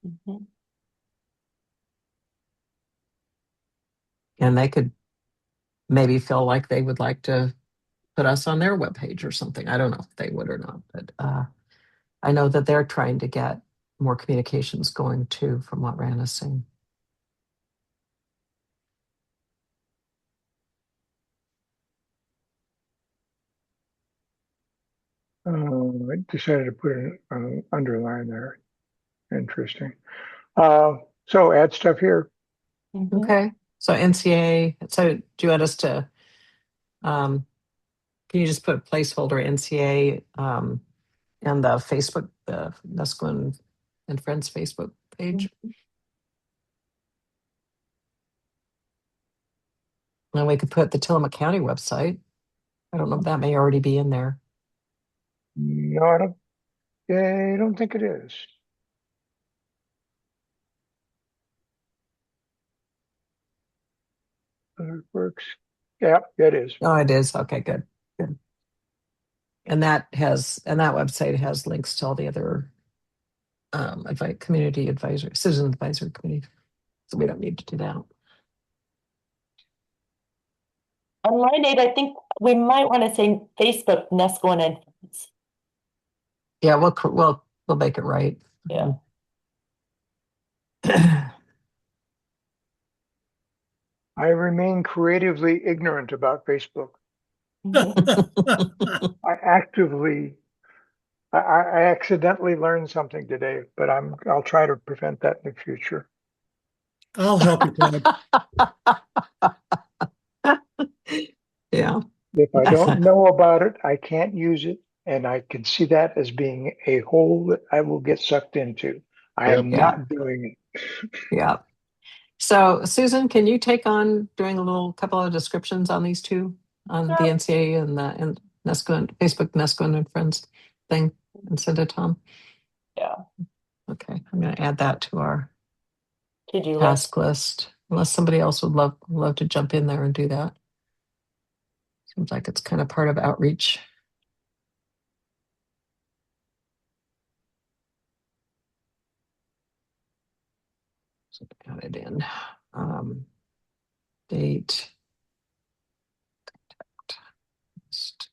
Mhm. And they could maybe feel like they would like to put us on their webpage or something. I don't know if they would or not, but I know that they're trying to get more communications going too, from what Rand is saying. I decided to put an underline there. Interesting. So add stuff here. Mhm. Okay. So NCA. So do you want us to? Can you just put placeholder NCA and the Facebook, the Nesquin and Friends Facebook page? And we could put the Tillamook County website. I don't know if that may already be in there. No, I don't think it is. It works. Yeah, it is. Oh, it is. Okay, good. Good. And that website has links to all the other community advisory, citizen advisory committee. So we don't need to do that. On line 8, I think we might want to say Facebook, Nesquin and Friends. Yeah, we'll make it right. Yeah. I remain creatively ignorant about Facebook. Mhm. I accidentally learned something today, but I'll try to prevent that in the future. I'll help you, Todd. Yeah. If I don't know about it, I can't use it, and I can see that as being a hole that I will get sucked into. I am Yep. not doing it. Yeah. So Susan, can you take on doing a couple of descriptions on these two, on the NCA and the Nesquin, Facebook Nesquin and Friends thing, and send it to Tom? Yeah. Okay, I'm going to add that to our To-do list. task list. Unless somebody else would love to jump in there and do that. Seems like it's kind of part of outreach. So add it in. Date. Contact.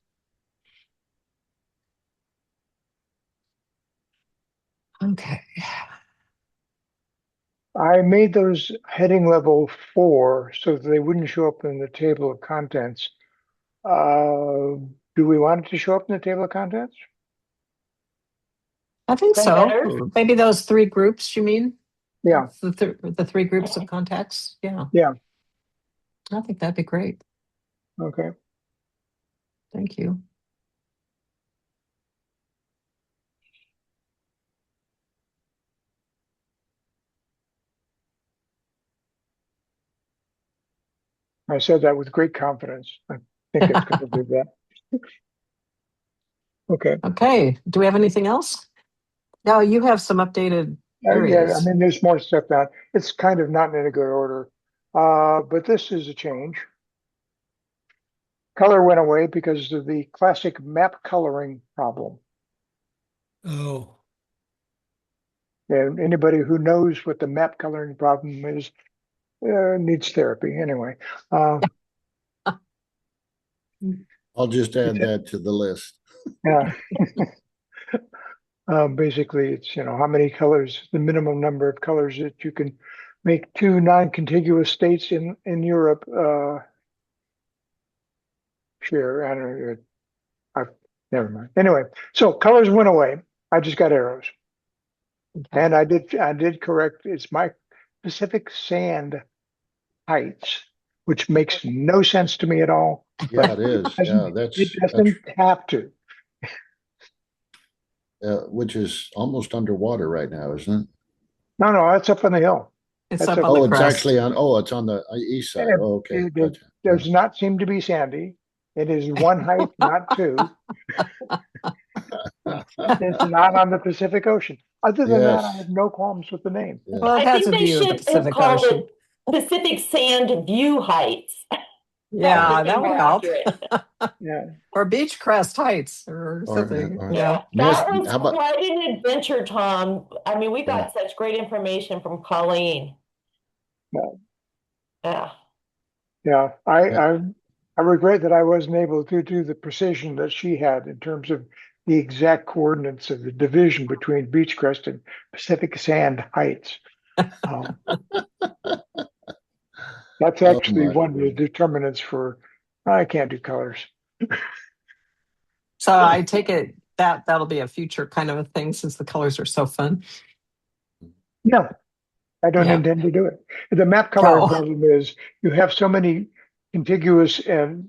Okay. I made those heading level 4 so that they wouldn't show up in the table of contents. Do we want it to show up in the table of contents? I think The so. headers? Maybe those 3 groups, you mean? Yeah. The 3 groups of contacts. Yeah. Yeah. I think that'd be great. Okay. Thank you. I said that with great confidence. I think it's going to do that. Okay. Okay. Do we have anything else? No, you have some updated Yeah, I areas. mean, there's more stuff down. It's kind of not in a good order. But this is a change. Color went away because of the classic map coloring problem. Oh, And anybody who knows what the map coloring problem is needs therapy anyway. I'll just add that to the list. Yeah. Basically, it's, how many colors, the minimum number of colors that you can make 2 non-contiguous states in Europe share. I don't know. Never mind. Anyway, so colors went away. I just got arrows. Okay. And I did correct. It's my Pacific Sand Heights, which makes no sense to me at all. Yeah, it is. Yeah, It doesn't have to. which is almost underwater right now, isn't it? No, that's up on the hill. It's That's up up- on the Oh, it's crest. actually it's on the east side. Oh, okay. It Gotcha. does not seem to be sandy. It is 1 height, not 2. It's not on the Pacific Ocean. Other than that, I Yes. have no qualms with the name. Well, it I has think a they view of the should have Pacific called Ocean. it Pacific Sand View Heights. Yeah, that would more help. accurate. Yeah. Or Beechcrest Heights or Or, something. or- Yeah. Miss, That was how about, quite an adventure, Tom. I mean, we got such great information from Colleen. Well, Yeah. yeah, Yeah. I regret that I wasn't able to do the precision that she had in terms of the exact coordinates of the division between Beechcrest and Pacific Sand Heights. Um, that's oh actually my, one of the determinants for I can't do colors. So I take it that that'll be a future kind of a thing since the colors are so fun. No, I don't Yeah. intend to do it. The map coloring Oh. problem is you have so many contiguous and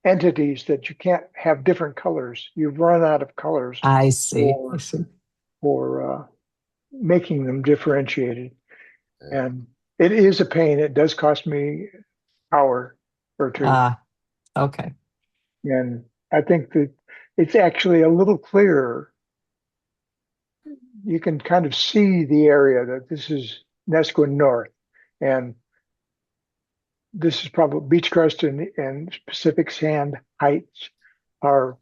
entities that you can't have different colors. You've run out of colors I see. I for see. making them differentiated. Yeah. And it is a pain. It does cost me an hour or two. Okay. And I think that it's actually a little clearer. You can kind of see the area that this is Nesco North. And this is probably Beechcrest and Pacific Sand Heights are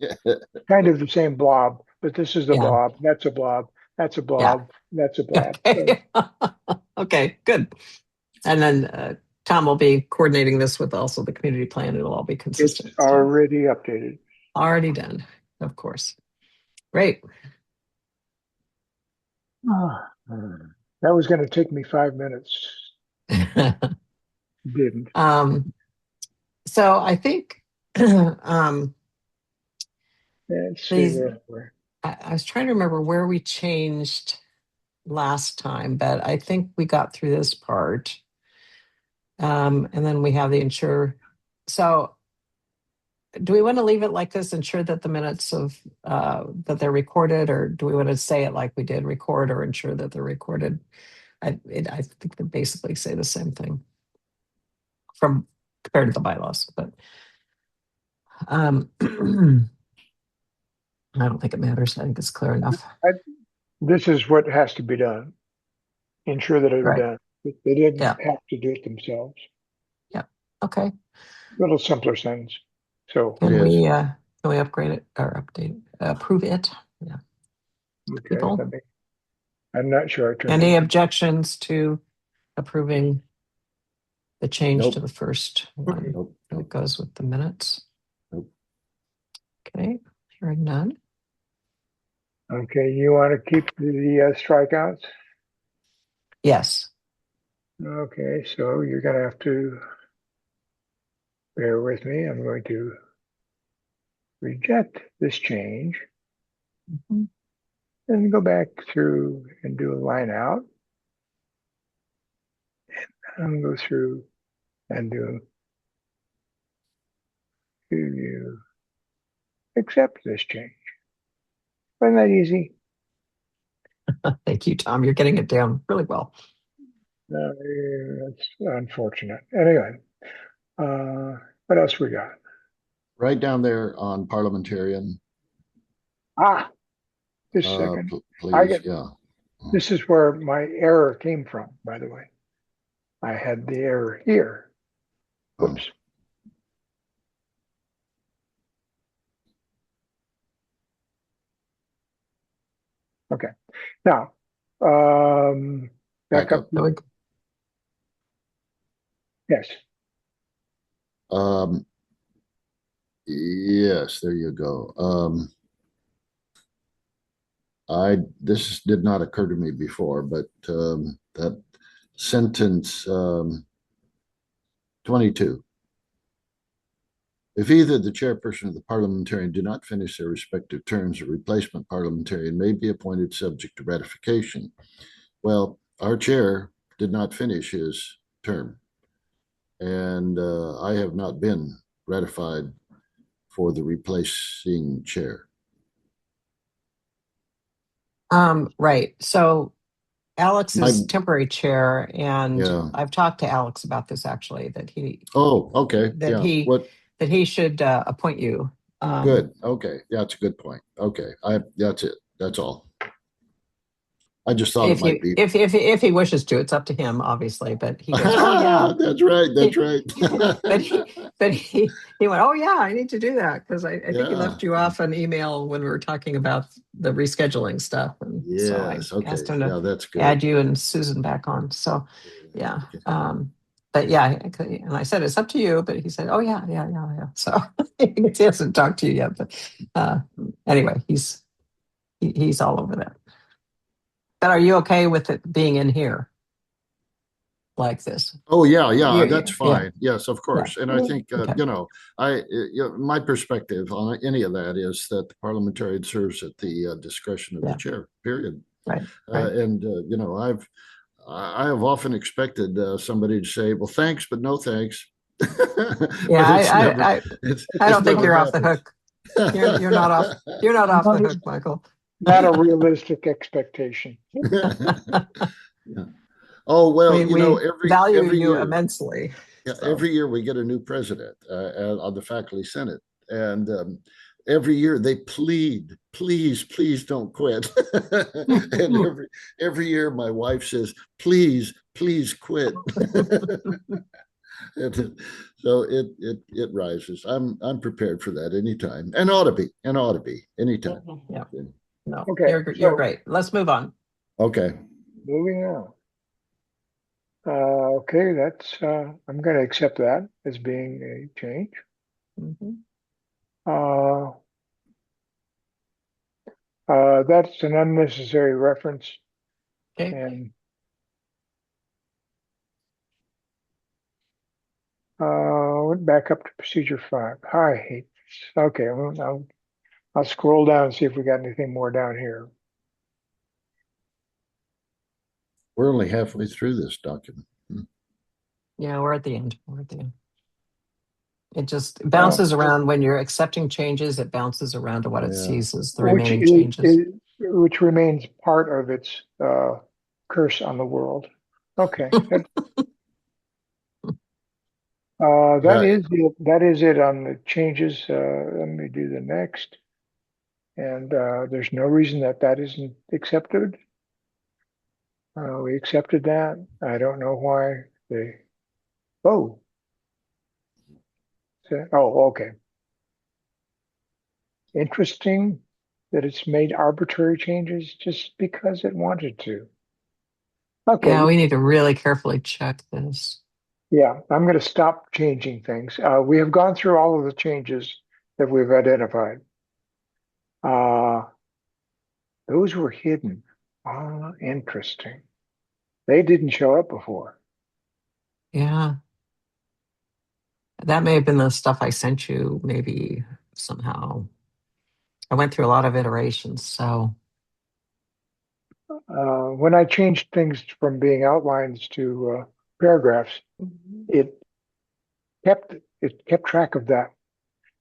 kind of the same blob, but this is a Yeah. blob, that's a blob, that's a blob, that's a blob. So Okay. Okay, good. And then Tom will be coordinating this with also the community plan. It'll all be it's consistent. already updated. Already done, of course. Great. That was going to take me 5 minutes. Didn't. So I think Let's see these, where. I was trying to remember where we changed last time, but I think we got through this part. And then we have the ensure. So do we want to leave it like this, ensure that the minutes of that they're recorded, or do we want to say it like we did, record or ensure that they're recorded? I think they basically say the same thing from compared to the bylaws, but I don't think it matters. I think it's clear enough. This is what has to be done. Ensure that it was Right. done. They didn't Yeah. have to do it themselves. Yeah. Okay. Little simpler things. So Can we upgrade it or update approve it? Yeah. okay, People? I'm not sure. Any objections to approving the change Nope. to the first one? Nope. It goes with the minutes. Nope. Okay, hearing none. Okay, you want to keep the strikeouts? Yes. Okay, so you're going to have to bear with me. I'm going to reject this change Mhm. and go back through and do a line out. And go through and do you accept this change? Wasn't that easy? Thank you, Tom. You're getting it down really well. That's unfortunate. Anyway, what else we got? Right down there on parliamentarian. Just a second. Please, yeah. This is where my error came from, by the way. I had the error here. Whoops. Okay. Now, back up. Yes. Yes, there you go. This did not occur to me before, but that sentence 22. If either the chairperson or the parliamentarian do not finish their respective terms, a replacement parliamentarian may be appointed subject to ratification. Well, our chair did not finish his term, and I have not been ratified for the replacing chair. Right. So Alex is temporary chair, and I've talked to Alex about this actually, that he that he should appoint you. Good. Okay. That's a good point. Okay. That's it. That's all. I just thought it If might you be. if he wishes to, it's up to him, obviously. But he goes, oh yeah. That's right. That's He, right. but he went, oh yeah, I need to do that because I think he Yeah. left you off an email when we were talking about the rescheduling stuff, and so I Yes. Okay. asked him to Yeah, that's add good. you and Susan back on. So yeah, Okay. but yeah, and I said it's up to you, but he said, oh yeah, yeah, yeah, yeah. So he hasn't talked to you yet, but anyway, he's all over that. But are you okay with it being in here like this? Oh yeah, that's Yeah, fine. Yes, of yeah. course. And I think Okay. my perspective on any of that is that the parliamentarian serves at the discretion of the Yeah. chair. Period. Right. Right. And I have often expected somebody to say, "Well, thanks, but no thanks." Yeah, But I don't think never you're off the happened. hook. You're not off. You're not off the hook, Michael. Not a realistic expectation. Yeah. Oh well, We value every you year. immensely. Yeah, So every year we get a new president on the faculty senate, and every year they plead, please don't quit. And every year my wife says, please quit. So it rises. I'm prepared for that anytime, and ought to be anytime. yeah, no, Okay, you're so great. Let's move on. Okay. moving on. Okay, I'm going to accept that as being a change. Mhm. That's an unnecessary reference, Okay. and went back up to procedure 5. I hate this. Okay, well, I'll scroll down and see if we got anything more down here. We're only halfway through this document. Yeah, we're at the end. We're at the end. It just bounces around when you're accepting changes. It bounces around to what it Yeah. sees as the Which remaining changes. which remains part of its curse on the world. Okay. That is it on the changes. Let me do the next. And there's no reason that isn't accepted. We accepted that. I don't know why they. Oh. Oh, okay. Interesting that it's made arbitrary changes just because it wanted to. Okay. Yeah, we need to really carefully check this. Yeah, I'm going to stop changing things. We have gone through all of the changes that we've identified. Those were hidden. Interesting. They didn't show up before. Yeah. That may have been the stuff I sent you, maybe somehow. I went through a lot of iterations, so When I changed things from being outlines to paragraphs, it kept track of that.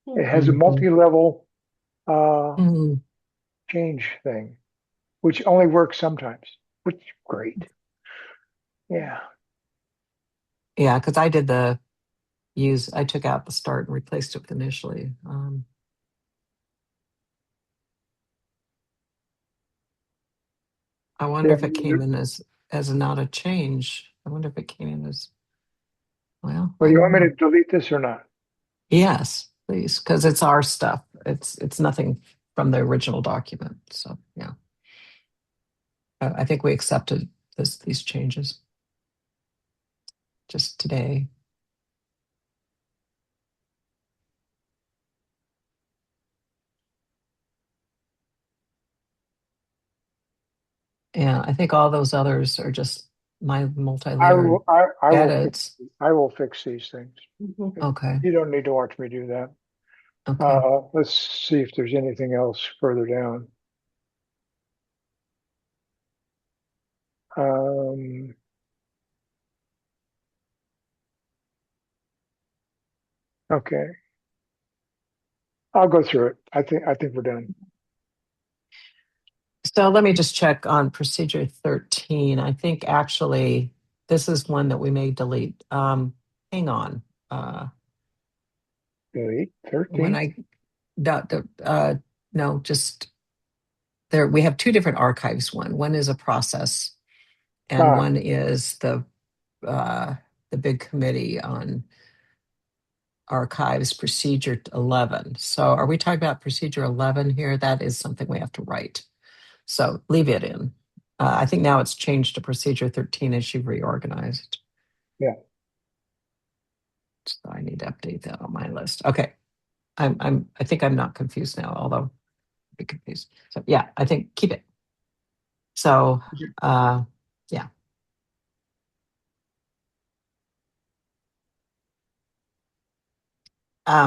It has a multi-level change thing, which only works sometimes, which is great. Yeah. Yeah, because I did I took out the start and replaced it with initially. I wonder if it came in as not a change. I wonder if it came in as, well. Well, you want me to delete this or not? Yes, please, because it's our stuff. It's nothing from the original document. So yeah, I think we accepted these changes just today. Yeah, I think all those others are just my multi-layered edits. I will fix these things. Okay. You don't need to watch me do that. Okay. Let's see if there's anything else further down. Okay. I'll go through it. I think we're done. So let me just check on procedure 13. I think actually this is one that we may delete. Hang on. Delete 13. When I no, just we have two different archives. One is a process, and one is the big committee on archives, procedure 11. So are we talking about procedure 11 here? That is something we have to write. So leave it in. I think now it's changed to procedure 13 as she reorganized. Yeah. So I need to update that on my list. Okay. I think I'm not confused now, although I'd be confused. So yeah, I think keep it. So yeah.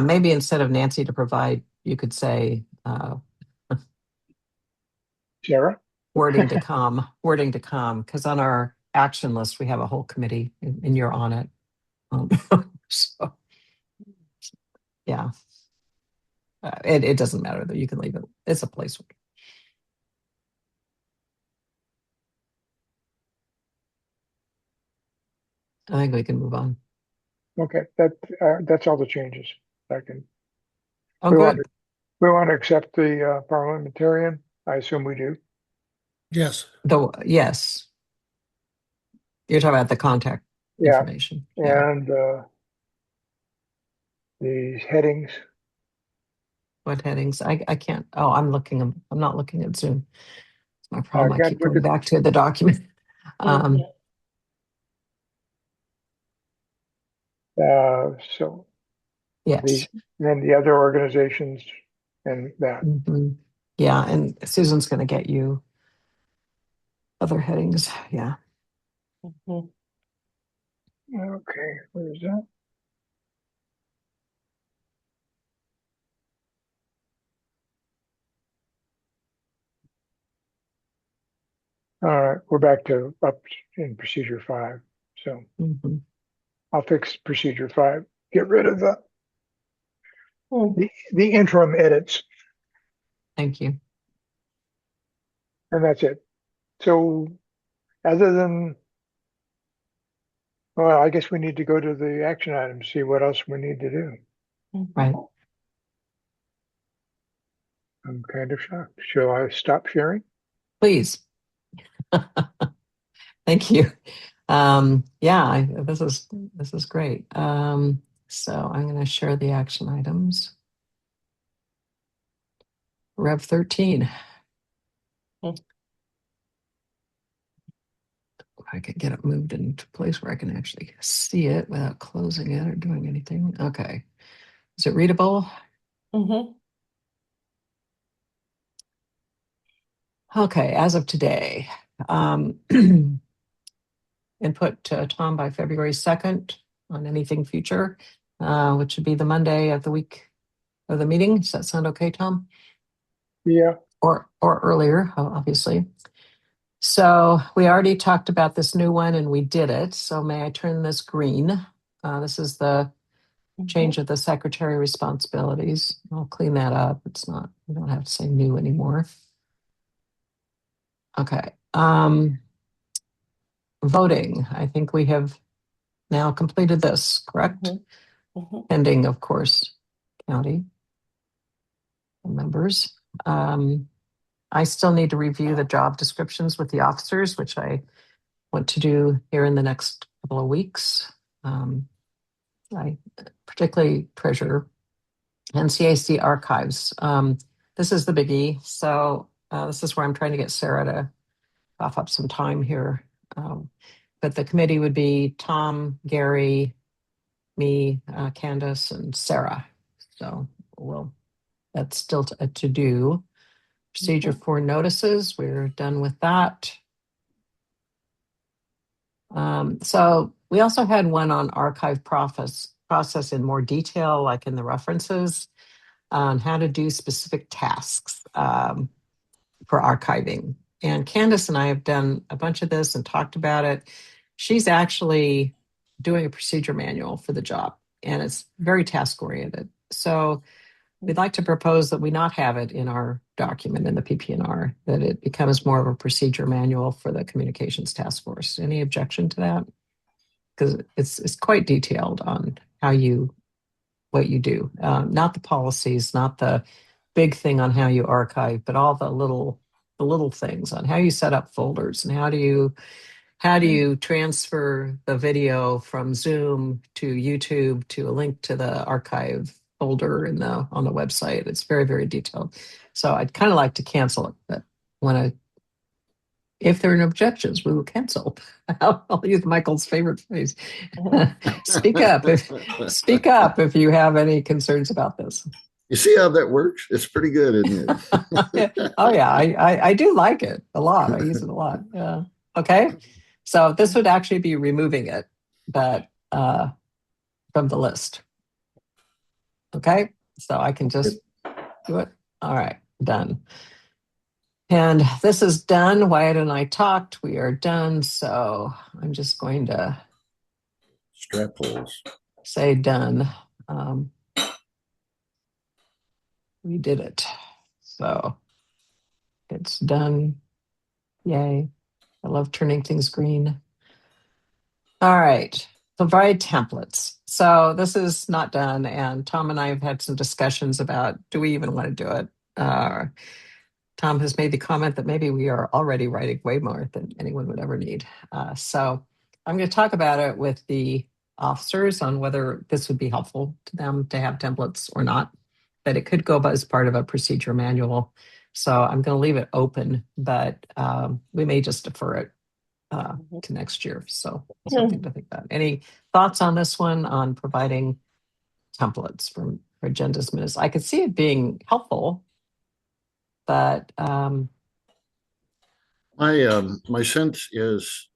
Maybe instead of Nancy to provide, you could say Sarah? wording to come, because on our action list, we have a whole committee and you're on it. So yeah, it doesn't matter though. You can leave it. It's a placeholder. I think we can move on. Okay, that's all the changes. I can. Oh, we good. We want to accept the parliamentarian. I assume we do. Yes. Yes. You're talking about the contact information. And the headings. What headings? I can't. Oh, I'm not looking at Zoom. It's my problem. I Can't keep look going at- back to the document. So Yes. then the other organizations and that. Mhm. Yeah, and Susan's going to get you other headings. Yeah. Okay, where is that? All right, we're back to up in procedure 5. So I'll fix procedure 5. Get rid of the interim edits. Thank you. And that's it. So other than, well, I guess we need to go to the action item, see what else we need to do. Right. I'm kind of shocked. Shall I stop sharing? Please. Thank you. Yeah, this is great. So I'm going to share the action items. Rev 13. I can get it moved into a place where I can actually see it without closing it or doing anything. Okay. Is it readable? Okay, as of today, input to Tom by February 2nd on anything future, which would be the Monday of the week of the meeting. Does that sound okay, Tom? Yeah. Or earlier, obviously. So we already talked about this new one and we did it. So may I turn this green? This is the change of the secretary responsibilities. I'll clean that up. It's not, we don't have to say new anymore. Okay. Voting. I think we have now completed this, correct? Pending, of course, county members. I still need to review the job descriptions with the officers, which I want to do here in the next couple of weeks. I particularly treasure NCAC archives. This is the biggie. So this is where I'm trying to get Sarah to cough up some time here. But the committee would be Tom, Gary, me, Candace, and Sarah. So that's still a to-do. Procedure for notices, we're done with that. So we also had one on archive process in more detail, like in the references, on how to do specific tasks for archiving. And Candace and I have done a bunch of this and talked about it. She's actually doing a procedure manual for the job, and it's very task oriented. So we'd like to propose that we not have it in our document in the PPNR, that it becomes more of a procedure manual for the communications task force. Any objection to that? Because it's quite detailed on what you do, not the policies, not the big thing on how you archive, but all the little the little things on how you set up folders and how do you transfer the video from Zoom to YouTube to a link to the archive folder on the website. It's very, very detailed. So I'd kind of like to cancel it, but if there are no objections, we will cancel. I'll use Michael's favorite phrase. Speak up if you have any concerns about this. You see how that works? It's pretty good, isn't it? Oh yeah, I do like it a lot. I use it a lot. Yeah. Okay. So this would actually be removing it, but from the list. Okay. So I can just do it. All right, done. And this is done. Wyatt and I talked. We are done. So I'm just going to strap holes. Say done. We did it. So it's done. Yay. I love turning things green. All right. Provide templates. So this is not done. And Tom and I have had some discussions about, do we even want to do it? Tom has made the comment that maybe we are already writing way more than anyone would ever need. So I'm going to talk about it with the officers on whether this would be helpful to them to have templates or not. But it could go as part of a procedure manual. So I'm going to leave it open, but we may just defer it to next year. So something to think about. Any thoughts on this one on providing templates for agendas minutes? I could see it being helpful, but my sense is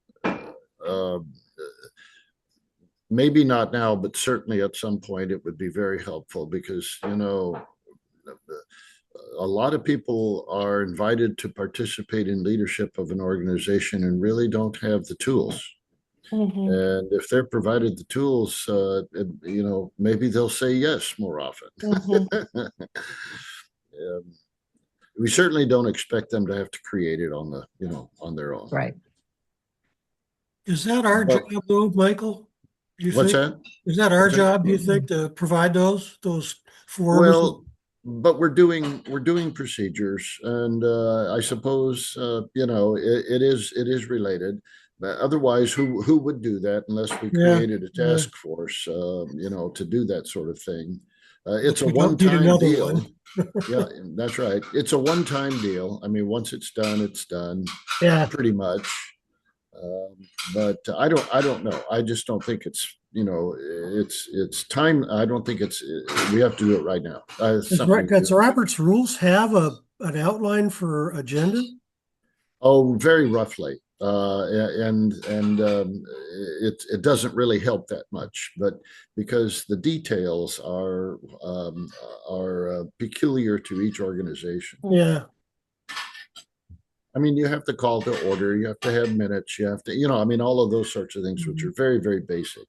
maybe not now, but certainly at some point it would be very helpful because, a lot of people are invited to participate in leadership of an organization and really don't have the tools. Mm-hmm. And if they're provided the tools, maybe they'll say yes more often. Mm-hmm. We certainly don't expect them to have to create it on their own. Right. Is that our job though, Michael? What's that? Is that our job, do you think, to provide those forms? Well, but we're doing procedures, and I suppose it is related. But otherwise, who would do that unless we created a task force, to do that sort of thing? It's a one-time deal. Yeah, that's right. It's a one-time deal. I mean, once it's done, it's done. Yeah, pretty much. But I don't know. I just don't think it's it's time. I don't think we have to do it right now. Does Robert's rules have an outline for agenda? Oh, very roughly. It doesn't really help that much, but because the details are peculiar to each organization. Yeah. I mean, you have to call to order, you have to have minutes, you have to, all of those sorts of things, which are very, very basic.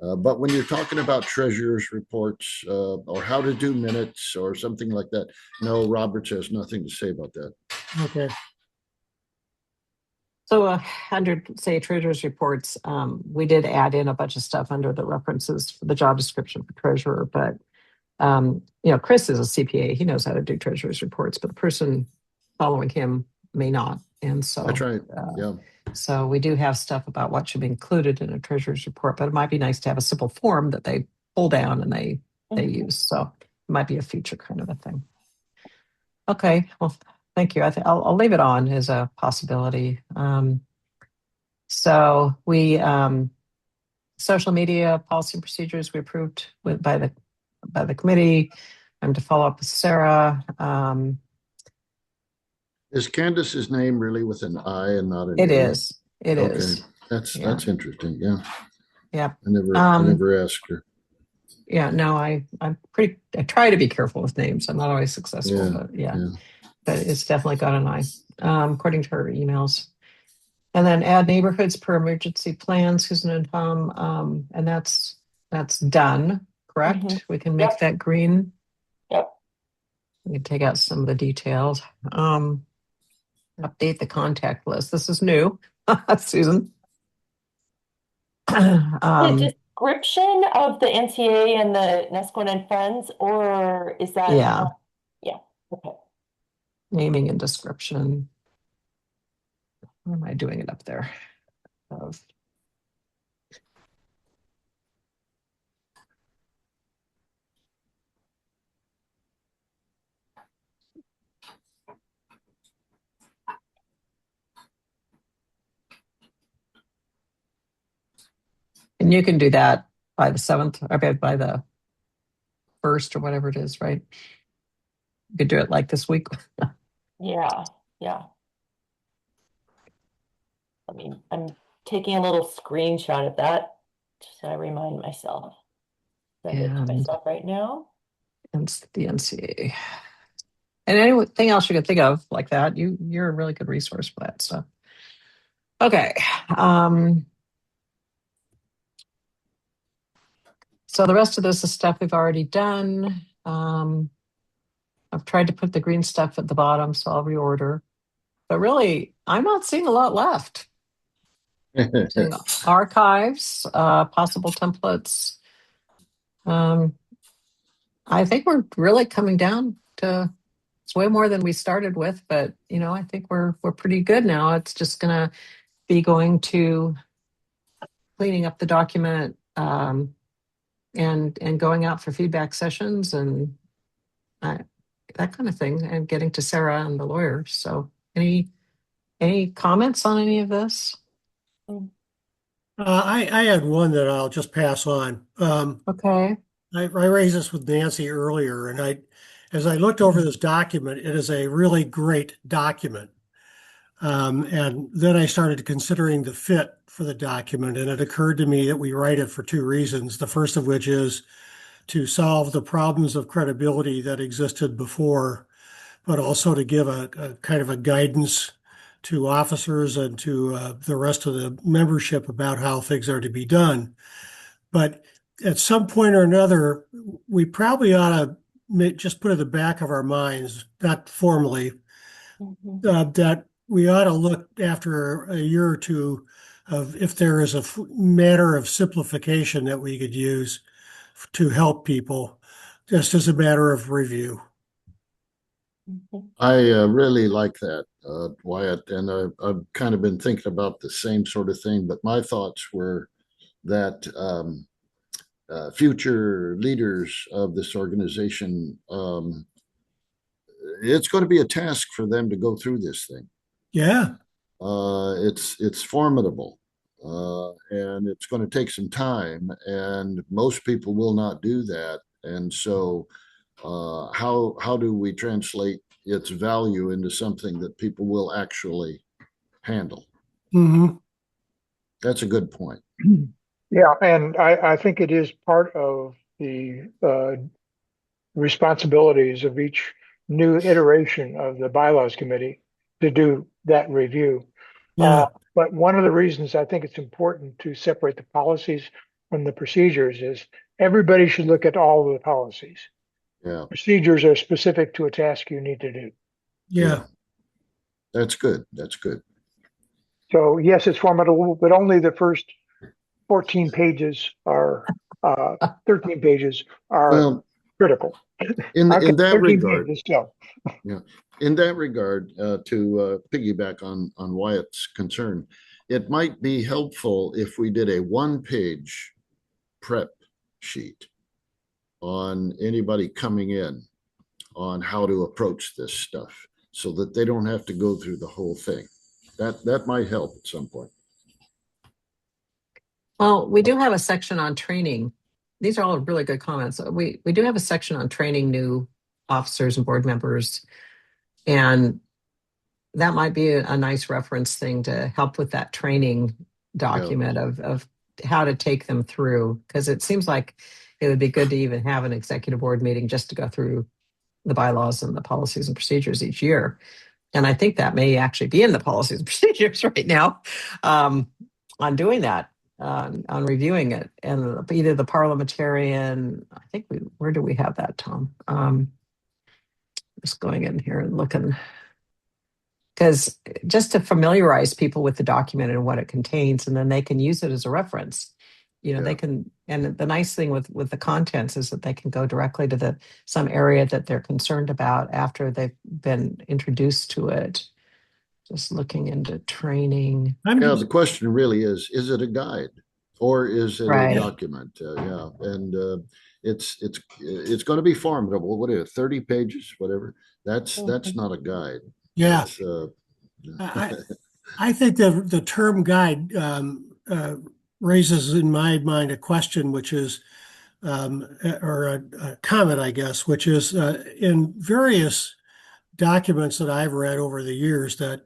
But when you're talking about treasurer's reports or how to do minutes or something like that, no, Roberts has nothing to say about that. Okay. So under, say, treasurer's reports, we did add in a bunch of stuff under the references for the job description for treasurer. But, Chris is a CPA. He knows how to do treasurer's reports, but the person following him may not. And so that's right. Yeah. So we do have stuff about what should be included in a treasurer's report, but it might be nice to have a simple form that they pull down and they use. So it might be a future kind of a thing. Okay. Well, thank you. I'll leave it on as a possibility. So we social media policy and procedures we approved by the committee. I'm to follow up with Sarah. Is Candace's name really with an I and not an It A? is. It is. That's interesting. Yeah. Yeah. I never asked her. Yeah. No, I try to be careful with names. I'm not always successful, but but it's definitely got an I, according to her emails. And then add neighborhoods per emergency plan, Susan and Tom, and that's done. Correct. Mm-hmm. We can make that green. Yep. We can take out some of the details. Update the contact list. This is new, Susan. The description of the NTA and the Nesquin and Friends, or is that? Yeah. Yeah. Okay. naming and description. Where am I doing it up there? Of and you can do that by the 7th, or by the 1st or whatever it is, right? You could do it like this week. Yeah, yeah. I mean, I'm taking a little screenshot of that just so I remind myself. Send it to And myself right now. it's the NCA. And anything else you could think of like that, you're a really good resource for that stuff. Okay. So the rest of this is stuff we've already done. I've tried to put the green stuff at the bottom, so I'll reorder. But really, I'm not seeing a lot left. Seeing archives, possible templates. I think we're really coming down to, it's way more than we started with, but I think we're pretty good now. It's just gonna be going to cleaning up the document, and going out for feedback sessions and that kind of thing, and getting to Sarah and the lawyers. So any comments on any of this? I had one that I'll just pass on. Okay. I raised this with Nancy earlier, and as I looked over this document, it is a really great document. And then I started considering the fit for the document, and it occurred to me that we write it for two reasons. The first of which is to solve the problems of credibility that existed before, but also to give a kind of a guidance to officers and to the rest of the membership about how things are to be done. But at some point or another, we probably ought to just put in the back of our minds, not formally, that we ought to look after a year or two of if there is a matter of simplification that we could use to help people, just as a matter of review. I really like that, Wyatt, and I've kind of been thinking about the same sort of thing, but my thoughts were that future leaders of this organization, it's going to be a task for them to go through this thing. Yeah. It's formidable, and it's going to take some time, and most people will not do that. And so, how do we translate its value into something that people will actually handle? Mm-hmm. That's a good point. Yeah, and I think it is part of the responsibilities of each new iteration of the Bylaws Committee to do that review. Yeah. But one of the reasons I think it's important to separate the policies from the procedures is everybody should look at all of the policies. Yeah, Procedures are specific to a task you need to do. Yeah. that's good. That's good. So yes, it's formidable, but only the first 14 pages are 13 pages are Well, critical. in Okay, that 13 regard, pages still. yeah, in that regard, to piggyback on Wyatt's concern, it might be helpful if we did a one-page prep sheet on anybody coming in on how to approach this stuff, so that they don't have to go through the whole thing. That might help at some point. Well, we do have a section on training. These are all really good comments. We do have a section on training new officers and board members, and that might be a nice reference thing to help with that training document of how to take them through, because it seems like it would be good to even have an executive board meeting just to go through the bylaws and the policies and procedures each year. And I think that may actually be in the policies and procedures right now, on doing that, on reviewing it. And either the parliamentarian, I think where do we have that, Tom? Just going in here and looking. Because just to familiarize people with the document and what it contains, and then they can use it as a reference. they Yeah. can, and the nice thing with the contents is that they can go directly to some area that they're concerned about after they've been introduced to it. Just looking into training. Yeah, the question really is it a guide or is it a Right. document? Yeah, and it's going to be formidable. What is it, 30 pages, whatever? That's not a guide. Yeah. It's, I think the term guide raises in my mind a question, which is, or a comment, I guess, which is in various documents that I've read over the years that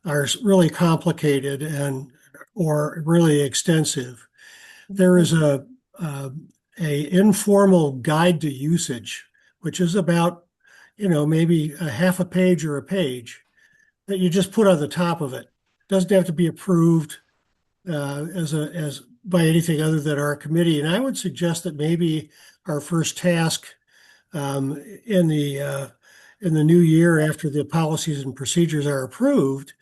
are really complicated and or really extensive. There is a informal guide to usage, which is about, maybe a half a page or a page that you just put on the top of it. Doesn't have to be approved as by anything other than our committee. And I would suggest that maybe our first task in the new year after the policies and procedures are approved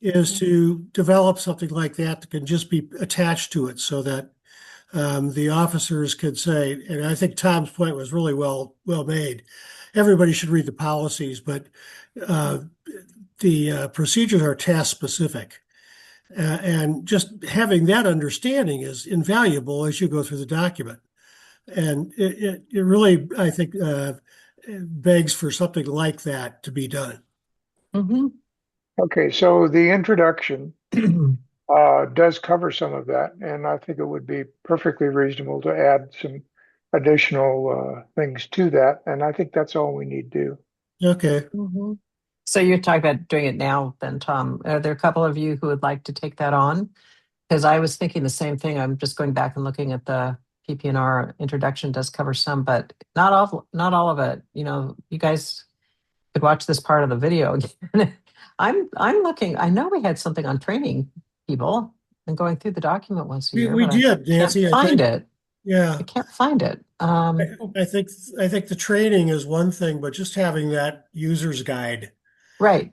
is to develop something like that can just be attached to it so that the officers could say, and I think Tom's point was really well made. Everybody should read the policies, but the procedures are task specific. And just having that understanding is invaluable as you go through the document. And it really, I think, begs for something like that to be done. Mm-hmm. Okay, so the introduction does cover some of that, and I think it would be perfectly reasonable to add some additional things to that, and I think that's all we need to do. Okay. Mm-hmm. So you're talking about doing it now then, Tom. Are there a couple of you who would like to take that on? Because I was thinking the same thing. I'm just going back and looking at the PP&R introduction does cover some, but not all of it. You guys could watch this part of the video again. I'm looking. I know we had something on training people and going through the document once a year. We but did, Nancy. I can't find it. Yeah. I can't find it. I think the training is one thing, but just having that user's guide Right.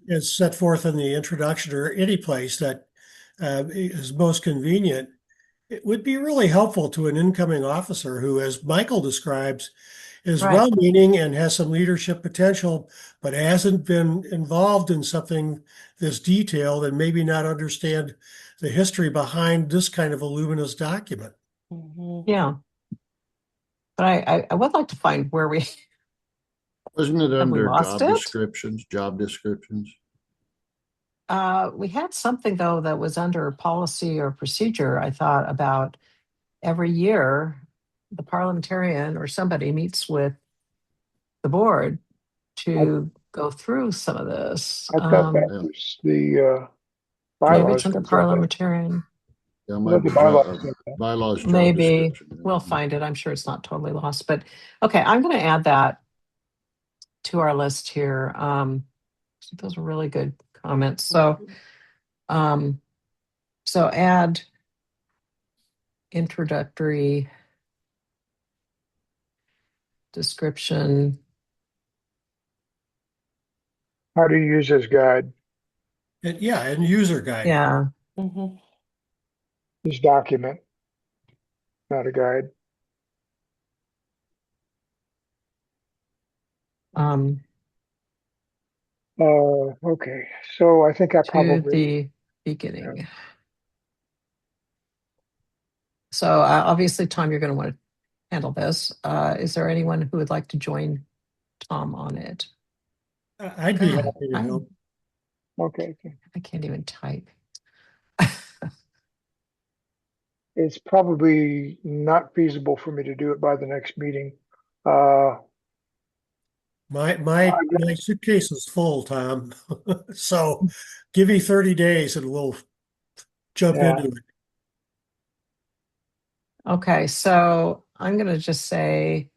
is set forth in the introduction or any place that is most convenient. It would be really helpful to an incoming officer who, as Michael describes, is Right. well-meaning and has some leadership potential, but hasn't been involved in something this detailed and maybe not understand the history behind this kind of voluminous document. Yeah. But I would like to find where we wasn't it have we under lost job it? descriptions? Job descriptions. We had something though that was under policy or procedure. I thought about every year the parliamentarian or somebody meets with the board to go through some of this. I thought that was the Maybe bylaws. it's under parliamentarian. Yeah, The bylaws. bylaws job Maybe description. we'll find it. I'm sure it's not totally lost, but okay, I'm going to add that to our list here. Those are really good comments. So add introductory description. How to use this guide, And user guide. Yeah. this document, not a guide. Okay, so I think I To probably the beginning. So obviously, Tom, you're going to want to handle this. Is there anyone who would like to join Tom on it? I'd be happy to help. Okay. I can't even type. It's probably not feasible for me to do it by the next meeting. My suitcase is full, Tom. So give me 30 days and we'll jump into it. Okay, so I'm going to just say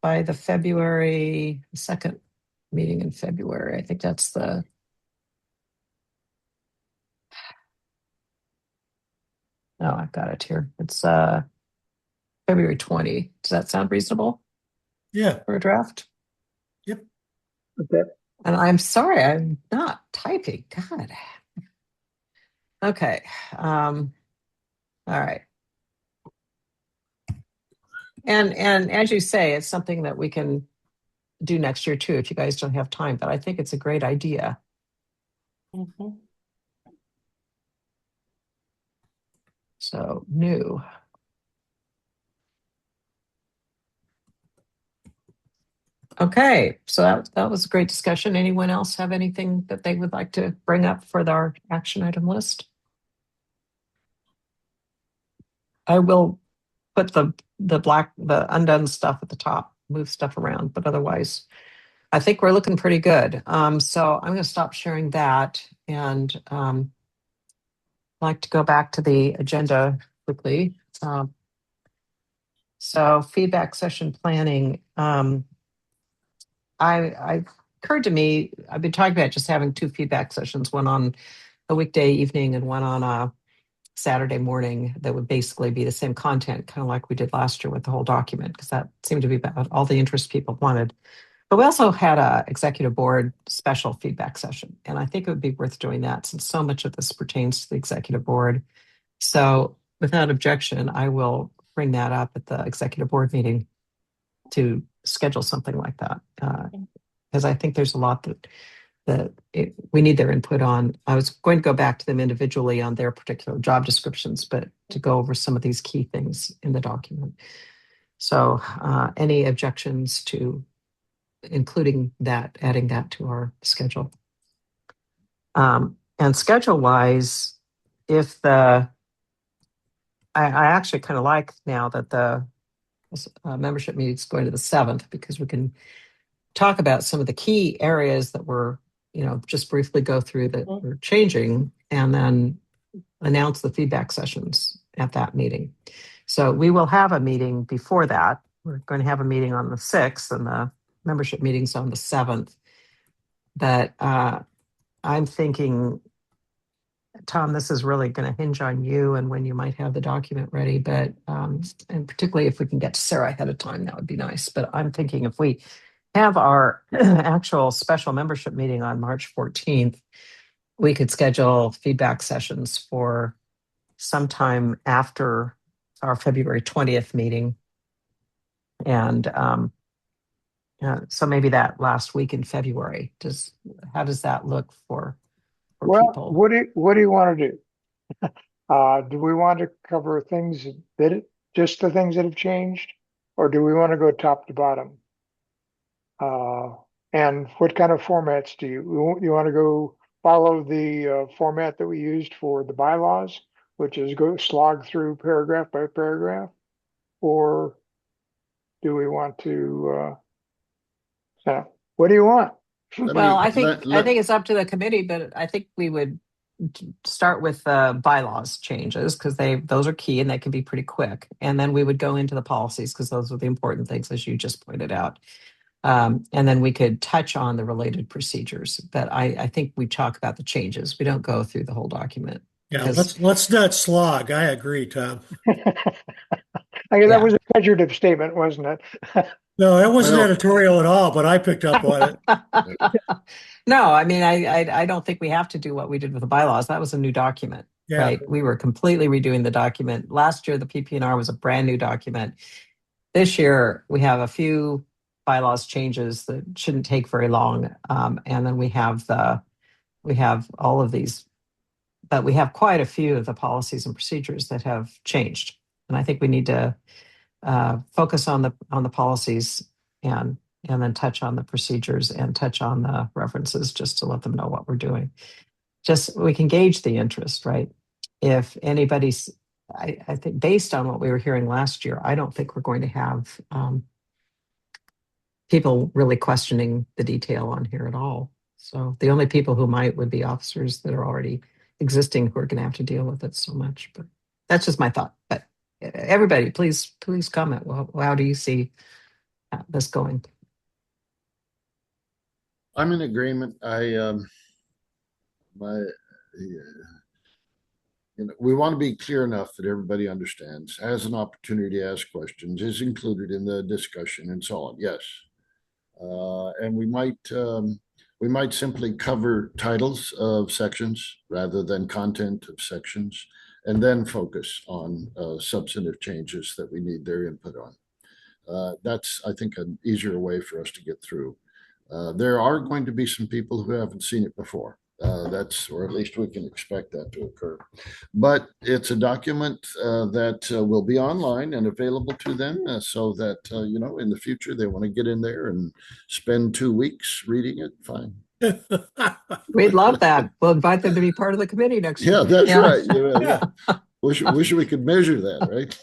by the February 2nd meeting in February. I think that's the. Oh, I've got it here. It's February 20. Does that sound reasonable? Yeah. For a draft? Yep. Okay. And I'm sorry, I'm not typing. God. Okay. All right. And as you say, it's something that we can do next year too, if you guys don't have time, but I think it's a great idea. Mhm. So new. Okay, so that was a great discussion. Anyone else have anything that they would like to bring up for our action item list? I will put the undone stuff at the top, move stuff around, but otherwise, I think we're looking pretty good. So I'm going to stop sharing that and like to go back to the agenda quickly. So feedback session planning. I occurred to me, I've been talking about just having 2 feedback sessions, one on a weekday evening and one on a Saturday morning that would basically be the same content, kind of like we did last year with the whole document, because that seemed to be about all the interest people wanted. But we also had a executive board special feedback session, and I think it would be worth doing that since so much of this pertains to the executive board. So without objection, I will bring that up at the executive board meeting to schedule something like that. Because I think there's a lot that we need their input on. I was going to go back to them individually on their particular job descriptions, but to go over some of these key things in the document. So any objections to including that, adding that to our schedule? And schedule wise, if I actually kind of like now that the membership meeting is going to the 7th, because we can talk about some of the key areas that we're, just briefly go through that we're changing, and then announce the feedback sessions at that meeting. So we will have a meeting before that. We're going to have a meeting on the 6th, and the membership meeting's on the 7th. But I'm thinking, Tom, this is really going to hinge on you and when you might have the document ready. But and particularly if we can get to Sarah ahead of time, that would be nice. But I'm thinking if we have our actual special membership meeting on March 14th, we could schedule feedback sessions for sometime after our February 20th meeting. And so maybe that last week in February. How does that look for Well, people? what do you want to do? Do we want to cover things just the things that have changed, or do we want to go top to bottom? And what kind of formats do you want to go follow the format that we used for the bylaws, which is go slog through paragraph by paragraph, or do we want to? What do you want? Well, I think it's up to the committee, but I think we would start with the bylaws changes because those are key and they can be pretty quick, and then we would go into the policies because those are the important things, as you just pointed out. And then we could touch on the related procedures. But I think we talk about the changes. We don't go through the whole document. Yeah, let's not slog. I agree, Tom. That was a pejorative statement, wasn't it? No, it wasn't editorial at all, but I picked up on it. No, I mean, I don't think we have to do what we did with the bylaws. That was a new document, right? We were completely redoing the document. Last year, the PP&R was a brand new document. This year, we have a few bylaws changes that shouldn't take very long. And then we have all of these, but we have quite a few of the policies and procedures that have changed. And I think we need to focus on the policies and then touch on the procedures and touch on the references just to let them know what we're doing. Just we can gauge the interest, right? If anybody's, I think based on what we were hearing last year, I don't think we're going to have people really questioning the detail on here at all. So the only people who might would be officers that are already existing who are going to have to deal with it so much. But that's just my thought. But everybody, please comment. Well, how do you see this going? I'm in agreement. We want to be clear enough that everybody understands, has an opportunity to ask questions, is included in the discussion, and so on. Yes, and we might simply cover titles of sections rather than content of sections, and then focus on substantive changes that we need their input on. That's, I think, an easier way for us to get through. There are going to be some people who haven't seen it before. Or at least we can expect that to occur. But it's a document that will be online and available to them so that, in the future they want to get in there and spend 2 weeks reading it. Fine. We'd love that. We'll invite them to be part of the committee next year. Yeah, that's right. Yeah. Wish we could measure that, right?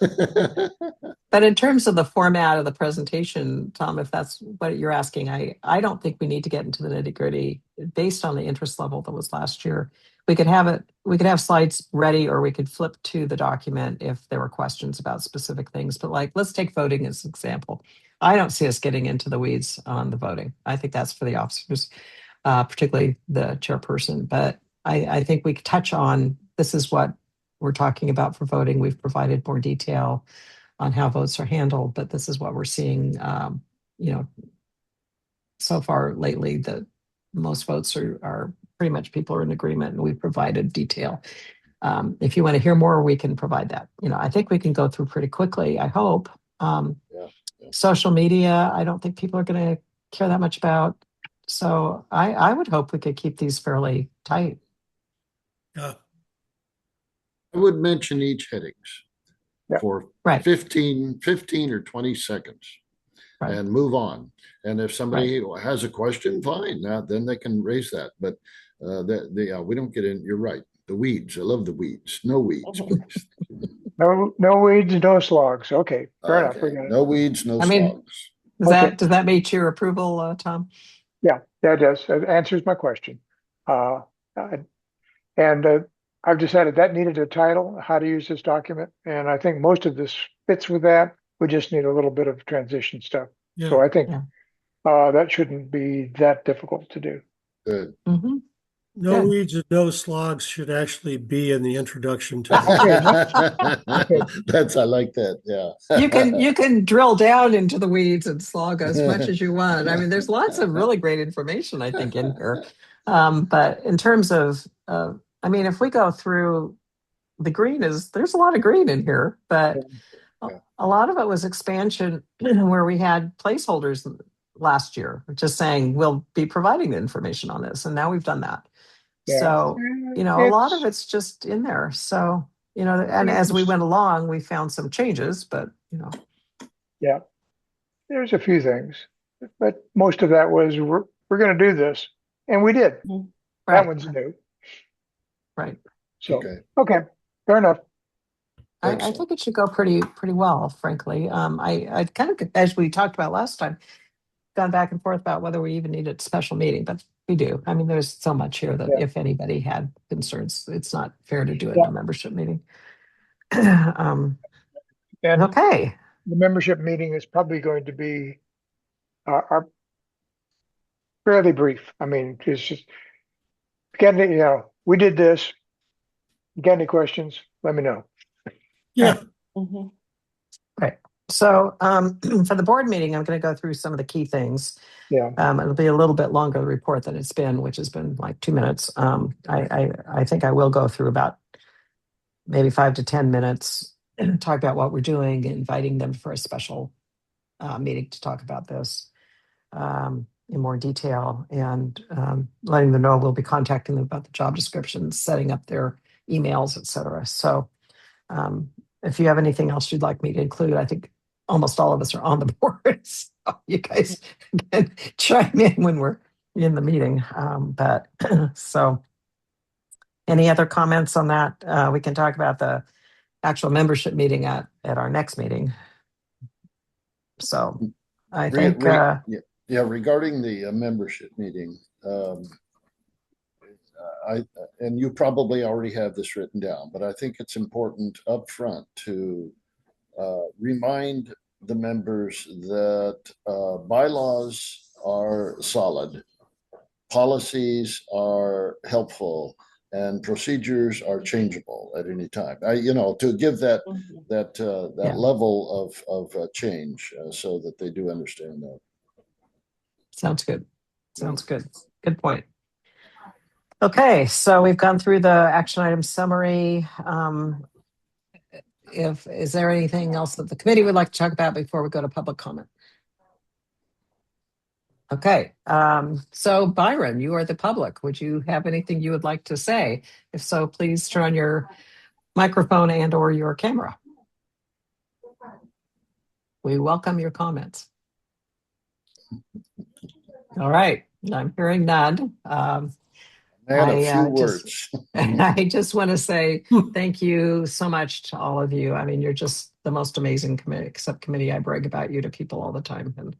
But in terms of the format of the presentation, Tom, if that's what you're asking, I don't think we need to get into the nitty-gritty based on the interest level that was last year. We could have slides ready, or we could flip to the document if there were questions about specific things. But let's take voting as an example. I don't see us getting into the weeds on the voting. I think that's for the officers, particularly the chairperson. But I think we could touch on, this is what we're talking about for voting. We've provided more detail on how votes are handled, but this is what we're seeing, so far lately, that most votes are pretty much, people are in agreement, and we've provided detail. If you want to hear more, we can provide that. I think we can go through pretty quickly, I hope. Social media, I don't think people are going to care that much about. So I would hope we could keep these fairly tight. Yeah. I would mention each headings for Right. 15 or 20 seconds and move on. And if somebody has a question, fine. Now, then they can raise that. But we don't get in. You're right. The weeds. I love the weeds. No weeds, please. No weeds, no slogs. Okay, fair enough. No weeds, no slogs. Does that meet your approval, Tom? Yeah, that does. It answers my question. And I've decided that needed a title, how to use this document. And I think most of this fits with that. We just need a little bit of transition stuff. Yeah. So I think that shouldn't be that difficult to do. Good. Mm-hmm. No weeds and no slogs should actually be in the introduction to I like that. Yeah. You can drill down into the weeds and slog as much as you want. I mean, there's lots of really great information, I think, in here. But in terms of, if we go through, there's a lot of green in here, but a lot of it was expansion where we had placeholders last year, just saying we'll be providing the information on this, and now we've done that. Yeah. So, a lot of it's just in there. So, and as we went along, we found some changes, but, Yeah, there's a few things, but most of that was, we're going to do this. And we did. Right. That one's new. Right. So, okay, fair enough. I think it should go pretty well, frankly. I kind of, as we talked about last time, gone back and forth about whether we even need a special meeting, but we do. I mean, there's so much here that if anybody had concerns, it's not fair to do it in a membership meeting. And okay. The membership meeting is probably going to be fairly brief. I mean, it's just, we did this. You got any questions? Let me know. Yeah. Mm-hmm. Right. So for the board meeting, I'm going to go through some of the key things. Yeah. It'll be a little bit longer the report than it's been, which has been like 2 minutes. I think I will go through about maybe 5 to 10 minutes and talk about what we're doing, inviting them for a special meeting to talk about this in more detail, and letting them know we'll be contacting them about the job descriptions, setting up their emails, etc. So if you have anything else you'd like me to include, I think almost all of us are on the board. So you guys can chime in when we're in the meeting. So any other comments on that? We can talk about the actual membership meeting at our next meeting. So I think... regarding the membership meeting, and you probably already have this written down, but I think it's important up front to remind the members that bylaws are solid, policies are helpful, and procedures are changeable at any time. To give that level of change so that they do understand that. Sounds good. Good point. Okay, so we've gone through the action item summary. is there anything else that the committee would like to talk about before we go to public comment? Okay, so Byron, you are the public. Would you have anything you would like to say? If so, please turn on your microphone and or your camera. We welcome your comments. All right, I'm hearing none. I had a few words. I just want to say thank you so much to all of you. I mean, you're just the most amazing subcommittee. I brag about you to people all the time, and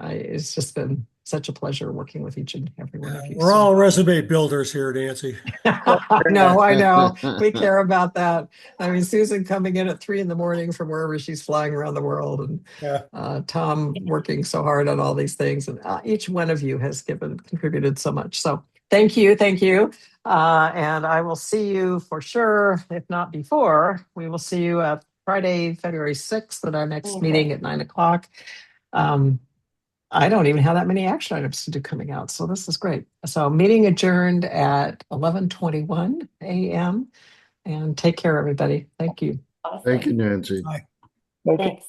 it's just been such a pleasure working with each and every one of you. We're all resume builders here, Nancy. I know. We care about that. I mean, Susan coming in at 3 a.m. from wherever she's flying around the world, and Tom working so hard on all these things, and each one of you has contributed so much. So thank you. And I will see you for sure, if not before. We will see you at Friday, February 6th at our next meeting at 9 o'clock. I don't even have that many action items to do coming out, so this is great. So meeting adjourned at 11:21 a.m. and take care, everybody. Thank you. Awesome. Thank you, Nancy. Bye. Thank you. Thanks.